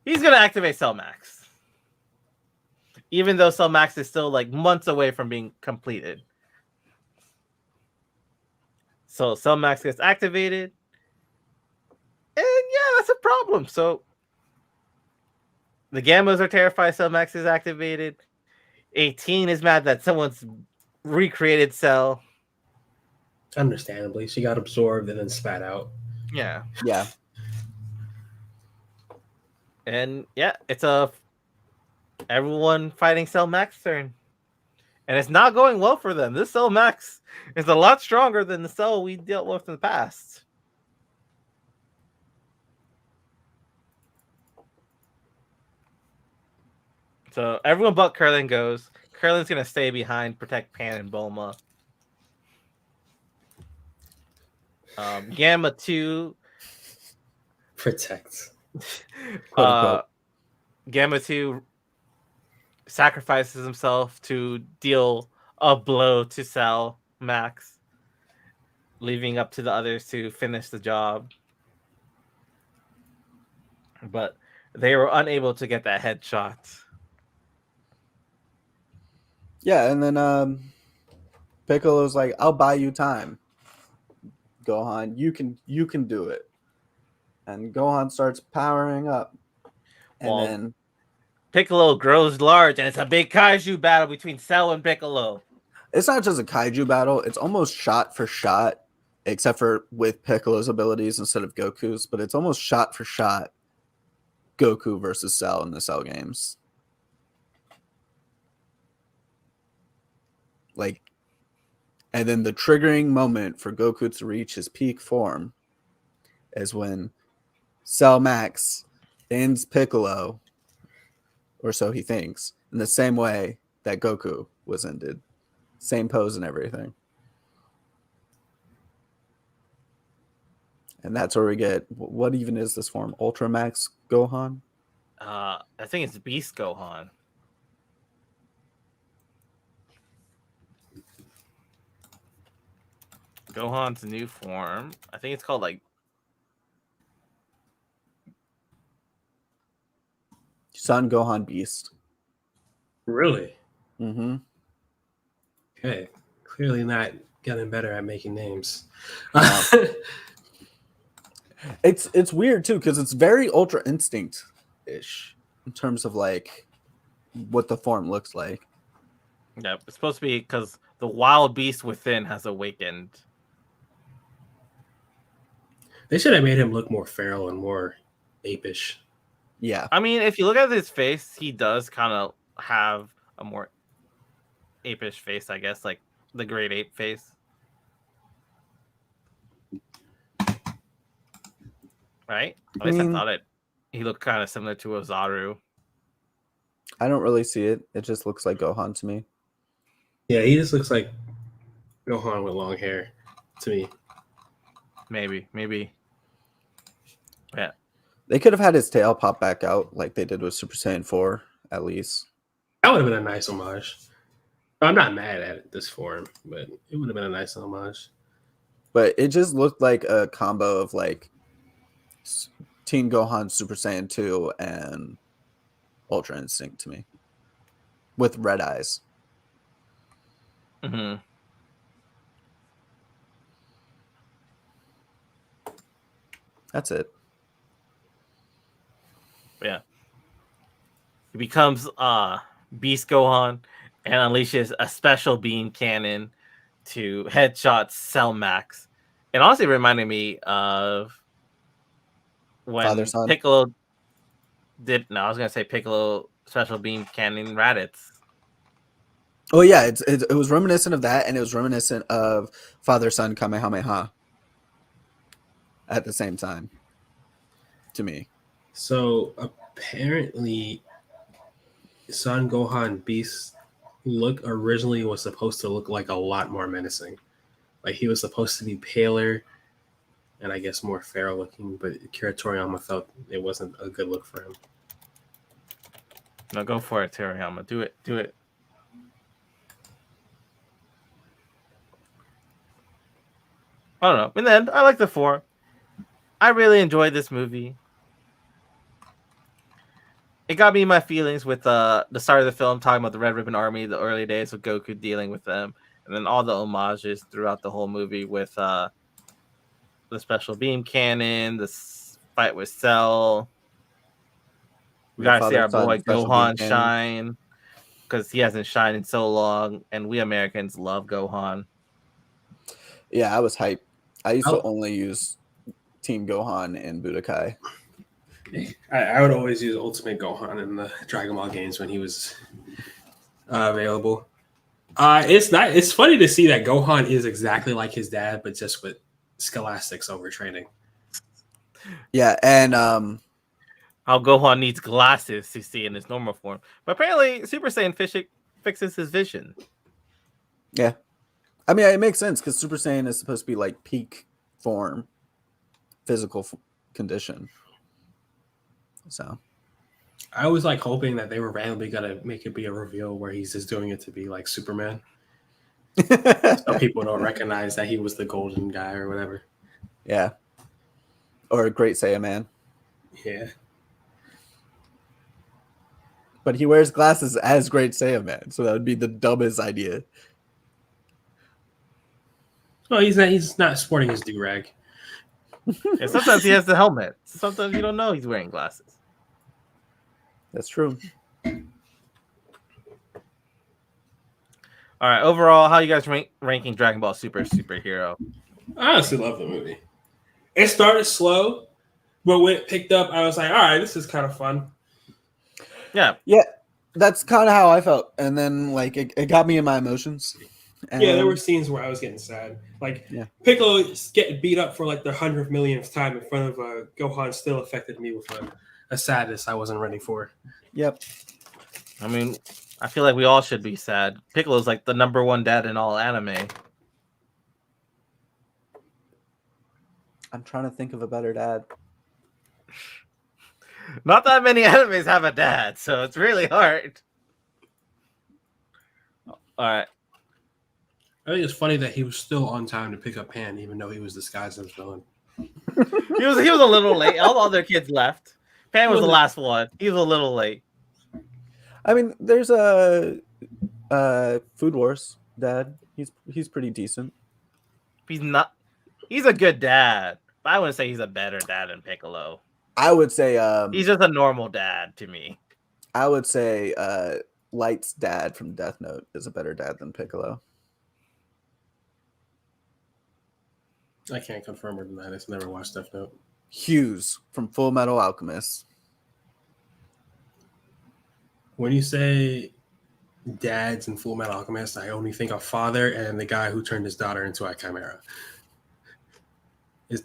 He's gonna activate Cell Max. Even though Cell Max is still like months away from being completed. So Cell Max gets activated. And yeah, that's a problem. So the Gammas are terrified Cell Max is activated. 18 is mad that someone's recreated Cell. Understandably, she got absorbed and then spat out. Yeah. Yeah. And yeah, it's everyone fighting Cell Max turn. And it's not going well for them. This Cell Max is a lot stronger than the Cell we dealt with in the past. So everyone but Krillin goes. Krillin's going to stay behind, protect Pan and Bulma. Gamma 2. Protect. Gamma 2 sacrifices himself to deal a blow to Cell Max, leaving up to the others to finish the job. But they were unable to get that headshot. Yeah, and then Piccolo's like, "I'll buy you time, Gohan. You can do it." And Gohan starts powering up, and then Piccolo grows large, and it's a big kaiju battle between Cell and Piccolo. it's not just a kaiju battle; it's almost shot for shot, except for with Piccolo's abilities instead of Goku's. But it's almost shot for shot Goku versus Cell in the Cell games. Like, and then the triggering moment for Goku to reach his peak form is when Cell Max ends Piccolo, or so he thinks, in the same way that Goku was ended. Same pose and everything. And that's where we get, what even is this form? Ultra Max Gohan? I think it's Beast Gohan. Gohan's new form. I think it's called like Son Gohan Beast. Really? Mm-hmm. Okay. Clearly not getting better at making names. Wow. It's weird too, because it's very Ultra Instinct-ish in terms of like what the form looks like. yeah, it's supposed to be because the wild beast within has awakened. They should have made him look more feral and more apish. Yeah. I mean, if you look at his face, he does kind of have a more apish face, I guess, like the Great Ape face. Right? At least I thought he looked kind of similar to Ozaru. I don't really see it. It just looks like Gohan to me. Yeah, he just looks like Gohan with long hair to me. Maybe. Yeah. They could have had his tail pop back out like they did with Super Saiyan 4, at least. That would have been a nice homage. I'm not mad at this form, but it would have been a nice homage. But it just looked like a combo of like Teen Gohan Super Saiyan 2 and Ultra Instinct to me. With red eyes. Mm-hmm. That's it. Yeah. He becomes Beast Gohan and unleashes a special beam cannon to headshot Cell Max. It honestly reminded me of when Father-son? Piccolo did. No, I was gonna say Piccolo special beam cannon Raditz. Oh yeah, it was reminiscent of that, and it was reminiscent of Father-son Kamehameha at the same time. To me. So apparently, Son Gohan Beast look originally was supposed to look like a lot more menacing. Like he was supposed to be paler and I guess more feral looking, but Kira Toriyama felt it wasn't a good look for him. No, go for it, Toriyama. Do it. I don't know. In the end, I like the 4. I really enjoyed this movie. It got me in my feelings with the start of the film talking about the Red Ribbon Army, the early days of Goku dealing with them, and then all the homages throughout the whole movie with the special beam cannon, the fight with Cell. We gotta see our boy Gohan shine because he hasn't shined in so long, and we Americans love Gohan. Yeah, I was hyped. I used to only use Team Gohan and Budokai. I would always use Ultimate Gohan in the Dragon Ball games when he was available. It's funny to see that Gohan is exactly like his dad, but just with scholastics overtraining. Yeah, and how Gohan needs glasses to see in his normal form, but apparently Super Saiyan fixes his vision. Yeah, I mean it makes sense because Super Saiyan is supposed to be like peak form, physical condition. So I was like hoping that they were randomly gonna make it be a reveal where he's just doing it to be like Superman. So people don't recognize that he was the golden guy or whatever. Yeah. Or a Great Saiyaman. Yeah. But he wears glasses as Great Saiyaman, so that would be the dumbest idea. Well, he's not sporting his do-rag. Yeah, sometimes he has the helmet. Sometimes you don't know he's wearing glasses. That's true. All right. Overall, how you guys ranking Dragon Ball Super Superhero? I honestly love the movie. It started slow, but when it picked up, I was like, all right, this is kind of fun. Yeah. Yeah, that's kind of how I felt. And then, like, it got me in my emotions. And yeah, there were scenes where I was getting sad. Like, Piccolo getting beat up for, like, the 100 millionth time in front of Gohan still affected me with a sadness I wasn't ready for. Yep. I mean, I feel like we all should be sad. Piccolo's like the number one dad in all anime. I'm trying to think of a better dad. Not that many animes have a dad, so it's really hard. All right. I think it's funny that he was still on time to pick up Pan, even though he was disguised as a villain. He was a little late. All the other kids left. Pan was the last one. He was a little late. I mean, there's a Food Wars dad. He's pretty decent. He's not. He's a good dad, but I wouldn't say he's a better dad than Piccolo. I would say he's just a normal dad to me. I would say Light's dad from Death Note is a better dad than Piccolo. I can't confirm or deny this. Never watched Death Note. Hughes from Full Metal Alchemist. When you say dads in Full Metal Alchemist, I only think of father and the guy who turned his daughter into a chimera.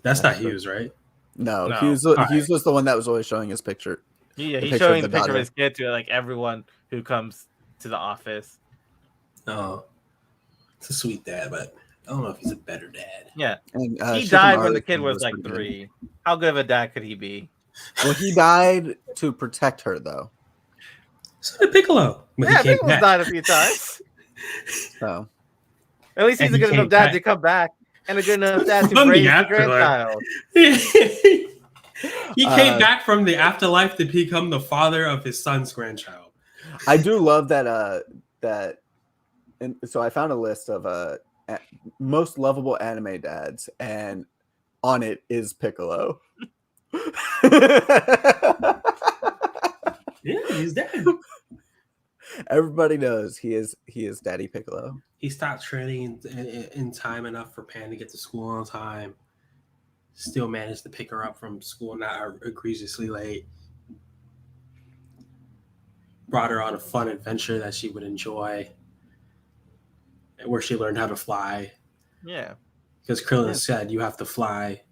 That's not Hughes, right? No. Hughes was the one that was always showing his picture. Yeah, he's showing the picture of his kid to like everyone who comes to the office. Oh. It's a sweet dad, but I don't know if he's a better dad. Yeah, And he died when Shikamaru's the kid son was like pretty good. 3. How good of a dad could he be? Well, he died to protect her, though. So did Piccolo. But Yeah, he came Piccolo's back. died a few times. So At least he's And a he good enough came dad back. to come back and a good enough dad to From the raise the afterlife. grandchild. He came back from the afterlife to become the father of his son's grandchild. I do love that. And so I found a list of most lovable anime dads, and on it is Piccolo. Yeah, he's dead. Everybody knows he is Daddy Piccolo. He stopped training in time enough for Pan to get to school on time. Still managed to pick her up from school, not egregiously late. Brought her on a fun adventure that she would enjoy, where she learned how to fly. Yeah. Because Krillin said you have to fly.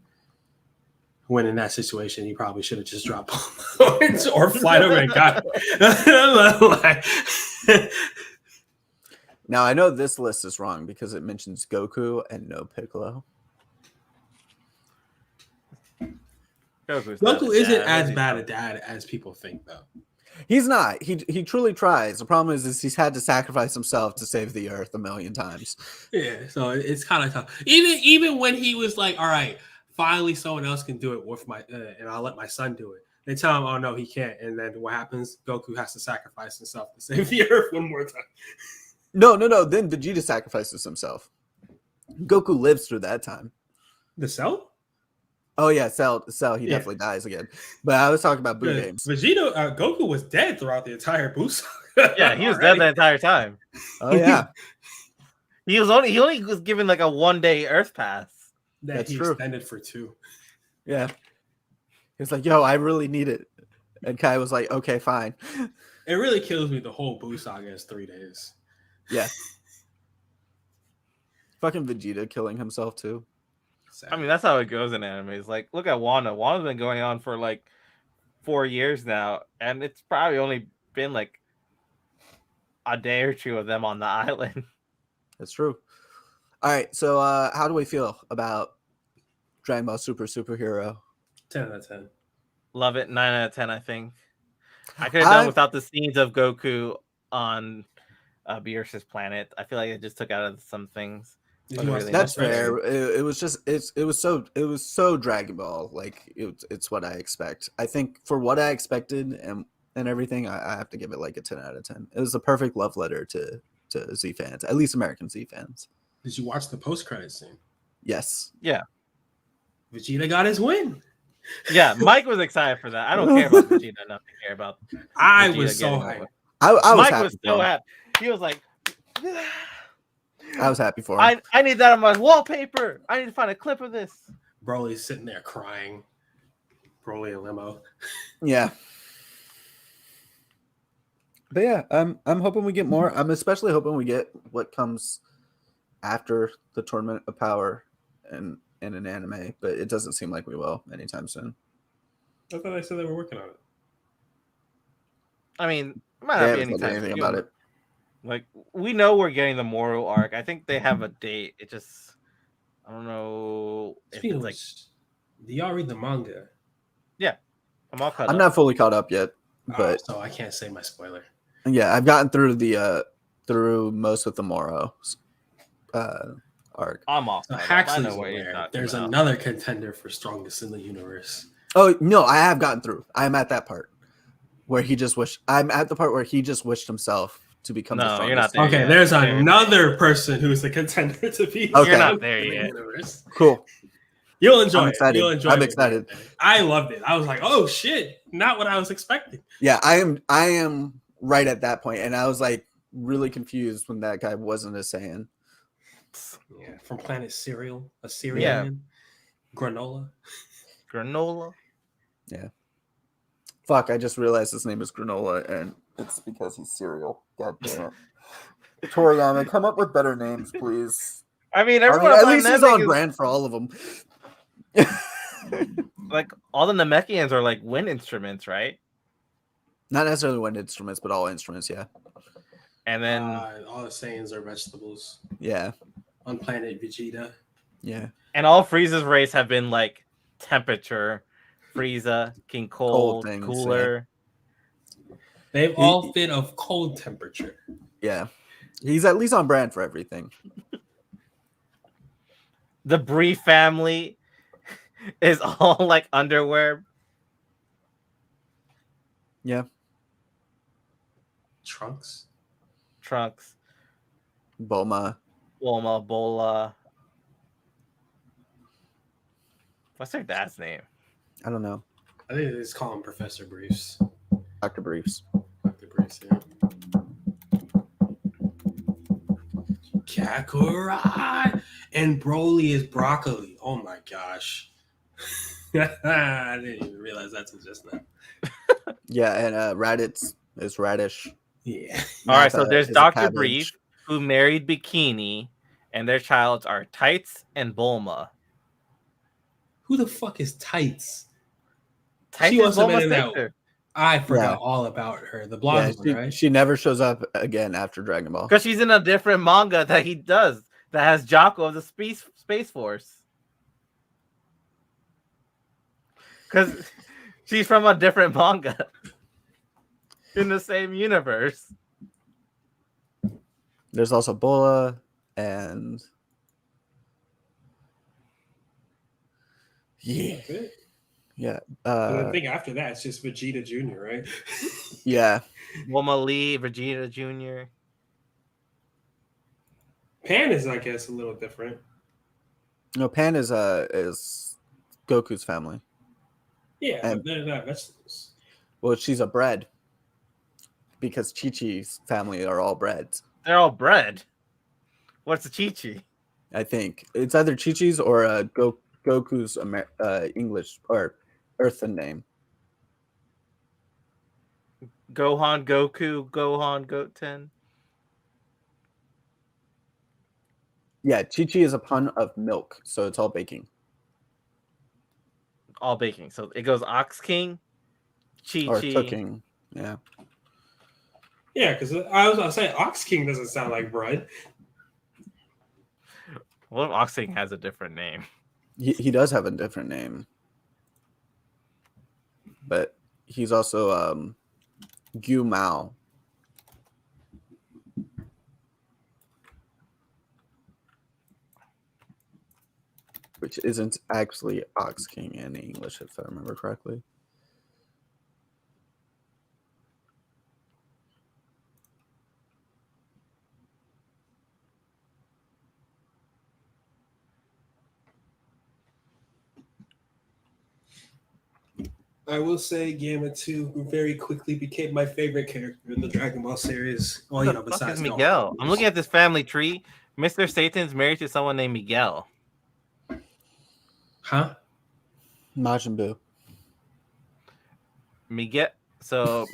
When in that situation, he probably should have just dropped points or flight over and got it. Now I know this list is wrong because it mentions Goku and no Piccolo. Goku isn't as bad a dad as people think, though. He's not. He truly tries. The problem is he's had to sacrifice himself to save the Earth 1,000,000 times. Yeah, so it's kind of tough. Even when he was like, "All right, finally someone else can do it with my, and I'll let my son do it." They tell him, "Oh no, he can't." And then what happens? Goku has to sacrifice himself to save the Earth one more time. No. Then Vegeta sacrifices himself. Goku lives through that time. The Cell? Oh yeah, Cell. He definitely dies again. But I was talking about Boo games. Vegeta, Goku was dead throughout the entire Boo saga. Yeah, he was dead the entire time. Oh yeah, he only was given like a 1-day Earth pass. That's he true. Extended for 2. yeah. He's like, "Yo, I really need it," and Kai was like, "Okay, fine." It really kills me. The whole Boo saga is 3 days. Yeah. Fucking Vegeta killing himself too. I mean, that's how it goes in animes. Like, look at Wanda. Wanda's been going on for like 4 years now, and it's probably only been like a day or 2 of them on the island. That's true. All right, so how do we feel about Dragon Ball Superhero? 10 out of 10. Love it. 9 out of 10, I think. I could have done without the scenes of Goku on Beerus's planet. I feel like it just took out of some things. That's fair. It was just it was so Dragon Ball. Like it's what I expect. I think for what I expected and everything, I have to give it like a 10 out of 10. It was a perfect love letter to Z fans, at least American Z fans. Did you watch the post-credit scene? Yes. Yeah. Vegeta got his win. Yeah, Mike was excited for that. I don't care about Vegeta enough to care about. I Vegeta was so getting hyped. over. I was Mike happy was for so him. happy. He was like, I was happy for him. I need that on my wallpaper. I need to find a clip of this. Broly's sitting there crying. Broly and limo. Yeah. But yeah, I'm hoping we get more. I'm especially hoping we get what comes after the Tournament of Power and in an anime, but it doesn't seem like we will anytime soon. I thought they said they were working on it. I mean, it might They not be haven't said anytime anything soon. about it. Like, we know we're getting the Moro arc. I think they have a date. It just, I don't know if Speaking it's of like, which, do y'all read the manga? I'm all caught I'm up. not fully caught up yet, but So I can't say my spoiler. yeah, I've gotten through the through most of the Moro arc. I'm off. So caught up. I Haxley's know what you're aware. talking There's about. another contender for strongest in the universe. Oh no, I have gotten through. I'm at that part where he just wished. I'm at the part where he just wished himself to become the No, strongest. you're not there Okay, yet. there's There. another person who's the contender to be. Okay. You're not there in the yet. universe. Cool. You'll enjoy I'm it. excited. You'll enjoy I'm it. excited. I loved it. I was like, oh shit, not what I was expecting. Yeah, I am right at that point, and I was like really confused when that guy wasn't a Saiyan. Yeah, from Planet Cereal, a cereal Yeah. man. Granola. Granola. Fuck, I just realized his name is Granola, and it's because he's cereal. God damn it. Toriyama, come up with better names, please. I mean, I mean, everyone at on least he's Namek on is- brand for all of them. like all the Namekians are like wind instruments, right? Not necessarily wind instruments, but all instruments, yeah. And then all the Saiyans are vegetables Yeah, on planet Vegeta. yeah. and all Frieza's race have been like temperature. Frieza, King Cold Cold, things, Cooler. They've all fit of cold temperature. Yeah. He's at least on brand for everything. The Bree family is all like underwear. Yeah. Trunks. Trunks. Bulma. Bulma, Bola. What's their dad's name? I don't know. I think they just call him Professor Briefs. Dr. Briefs. Dr. Briefs, yeah. Kakurai! And Broly is broccoli. Oh my gosh. I didn't even realize that's just now. Yeah, and Raditz is radish. Yeah. All right, so Nappa there's is a Dr. cabbage. Brief, who married Bikini, and their child are Tights and Bulma. Who the fuck is Tights? Tights She is must have been Bulma's in that- sister. I forgot Yeah. all about her. The Yeah, blonde one, right? she never shows up again after Dragon Ball. Because she's in a different manga that he does that has Jocko of the Space Force. Because she's from a different manga in the same universe. There's also Bola and yeah, That's it. yeah, And I think after that, it's just Vegeta Jr., right? yeah. Bulma Lee, Vegeta Jr. Pan is, I guess, a little different. No, Pan is Goku's family. Yeah, And- but they're not vegetables. Well, she's a bread because Chi-Chi's family are all breads. They're all bread. What's a Chi-Chi? I think it's either Chi-Chi's or Goku's English or Earthen name. Gohan, Goku, Gohan, Goten. Yeah, Chi-Chi is a pun of milk, so it's all baking. All baking. So it goes Ox King, Chi Or Chi. cooking. Yeah. Yeah, because I was going to say Ox King doesn't sound like bread. What if Ox King has a different name? He does have a different name. But he's also Gyu Mao. Which isn't actually Ox King in English, if I remember correctly. I will say Gamma 2 very quickly became my favorite character in the Dragon Ball series. Well, Who you the know, fuck besides is Miguel? I'm looking at this family tree. Mr. Satan's married to someone named Miguel. Huh? Majin Buu.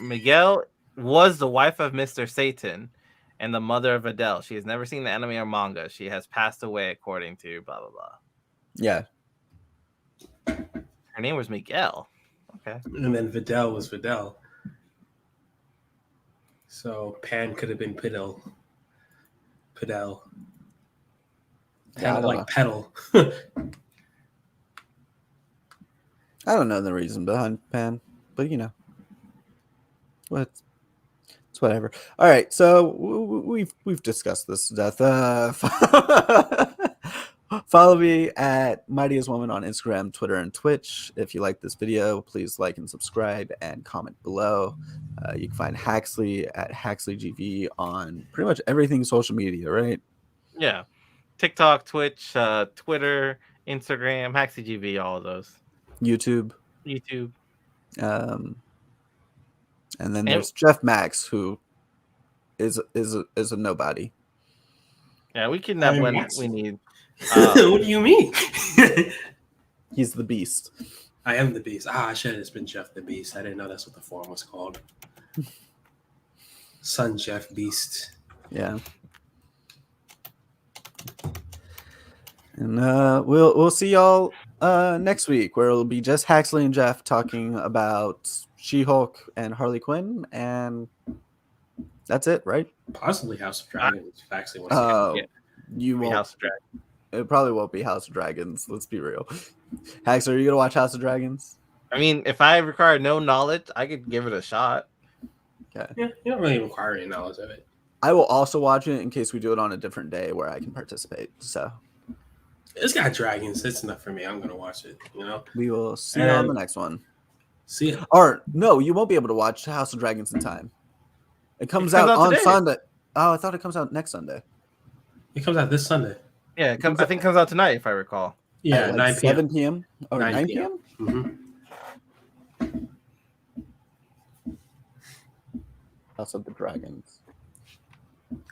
Miguel was the wife of Mr. Satan and the mother of Adele. She has never seen the anime or manga. She has passed away according to blah blah blah. Yeah. Her name was Miguel. Okay. And then Videl was Videl. So Pan could have been Pidel. Pidel. Yeah, I Kind of don't like know. pedal. I don't know the reason behind Pan, but you know. What? It's whatever. All right, so we've discussed this to death. Follow me at Mightiest Woman on Instagram, Twitter, and Twitch. If you like this video, please like and subscribe and comment below. You can find Haxley at HaxleyGV on pretty much everything social media, right? Yeah. TikTok, Twitch, Twitter, Instagram, HaxyGV, all of those. YouTube. YouTube. And then there's Jeff Max, who is a nobody. Yeah, we kidnap Iron when Max. we need. What do you mean? He's the beast. I am the Beast. I should have just been Jeff the Beast. I didn't know that's what the form was called. Son Jeff Beast. Yeah. And we'll see y'all next week, where it'll be just Haxley and Jeff talking about She-Hulk and Harley Quinn, and That's it, right? Possibly House of Dragons. If I actually want to see it. Oh, Yeah. you Maybe won't. House of Dragon. It probably won't be House of Dragons. Let's be real. Hax, are you gonna watch House of Dragons? I mean, if I require no knowledge, I could give it a shot. Okay. Yeah, you don't really require any knowledge of it. I will also watch it in case we do it on a different day where I can participate. So It's got dragons. It's enough for me. I'm gonna watch it. You know. we will see you on the next one. See it. Or no, you won't be able to watch House of Dragons in time. It comes out on today. Sunday. Oh, I thought it comes out next Sunday. It comes out this Sunday. Yeah, I think it comes out tonight, if I recall. Yeah, At 9 p.m. 7 p.m. or 9 9 p.m. Mm-hmm. House of the Dragons.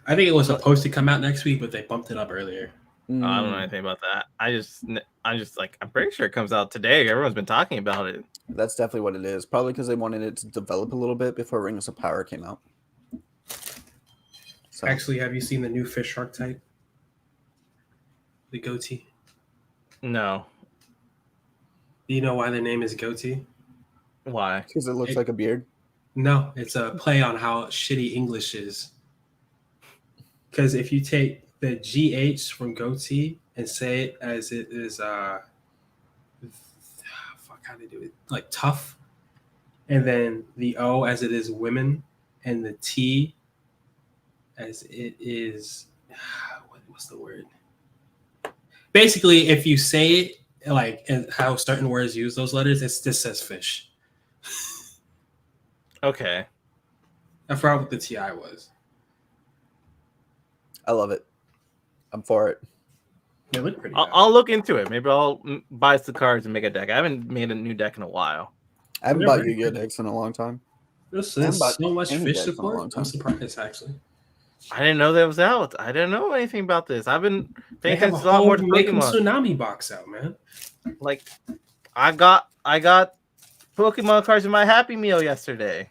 I think it was supposed to come out next week, but they bumped it up earlier. I don't know anything about that. I'm just like, I'm pretty sure it comes out today. Everyone's been talking about it. That's definitely what it is. Probably because they wanted it to develop a little bit before Rings of Power came out. So Actually, have you seen the new fish archetype? The goatee. No. Do you know why their name is goatee? Why? because it looks like a beard. No, it's a play on how shitty English is. Because if you take the GH from goatee and say it as it is, fuck, how do they do it? Like tough. And then the O as it is women, and the T as it is, what's the word? Basically, if you say it like and how certain words use those letters, it just says fish. Okay. I forgot what the TI was. I love it. I'm for it. They look pretty. I'll look into it. Maybe I'll buy some cards and make a deck. I haven't made a new deck in a while. I haven't They're bought very Yu-Gi-Oh good. decks in a long time. There's haven't bought so much any fish decks in a support. long time. I'm surprised, actually. I didn't know that was out. I didn't know anything about this. I've been They paying have a attention a lot whole more to Make 'em Pokemon. Tsunami box out, man. Like, I got Pokemon cards in my Happy Meal yesterday.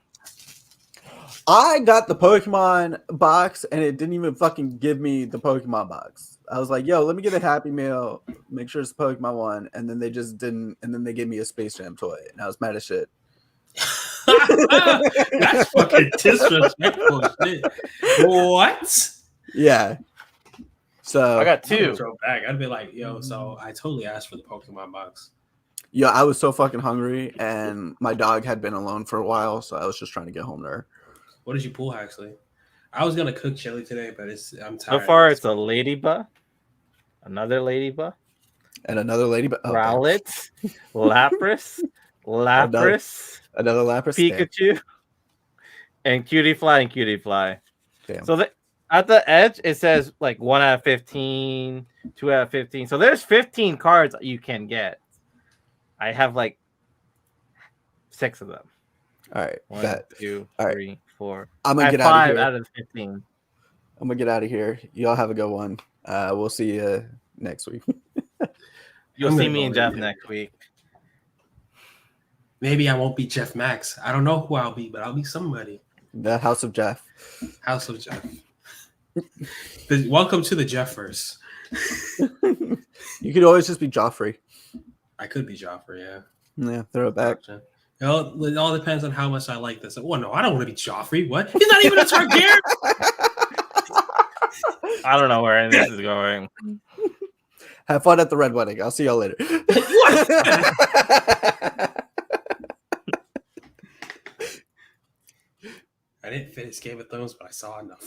I got the Pokemon box and it didn't even fucking give me the Pokemon box. I was like, yo, let me get a Happy Meal, make sure it's the Pokemon one. And then they just didn't. And then they gave me a Space Jam toy. And I was mad as shit. That's fucking disrespectful shit. What? Yeah. So I got I would two. throw back. I'd be like, yo, so I totally asked for the Pokemon box. yeah, I was so fucking hungry and my dog had been alone for a while. So I was just trying to get home to her. What did you pull, actually? I was gonna cook chili today, but I'm So tired. far, it's a Ladybug, another Ladybug, And another lady, Rowlet, Lapras, another Lapras. Damn. Pikachu, and Cutie Fly and Cutie Fly. Damn. So at the edge, it says like 1 out of 15, 2 out of 15. So there's 15 cards you can get. I have like 6 of them. All right. 1, Bet. 2, All right. 3, 4. I'm I gonna have get out of 5 here. out of 15. I'm gonna get out of here. Y'all have a good one. We'll see you next week. You'll I'm see gonna me go and Jeff in. next week. Maybe I won't be Jeff Max. I don't know who I'll be, but I'll be somebody. The House of Jeff. House of Jeff. Welcome to the Jeffers. You could always just be Joffrey. I could be Joffrey, yeah. Yeah, throw it back. Gotcha. It all depends on how much I like this. Oh no, I don't want to be Joffrey. What? He's not even a Targaryen. I don't know where this is going. Have fun at the Red Wedding. I'll see y'all later. I didn't finish Game of Thrones, but I saw enough.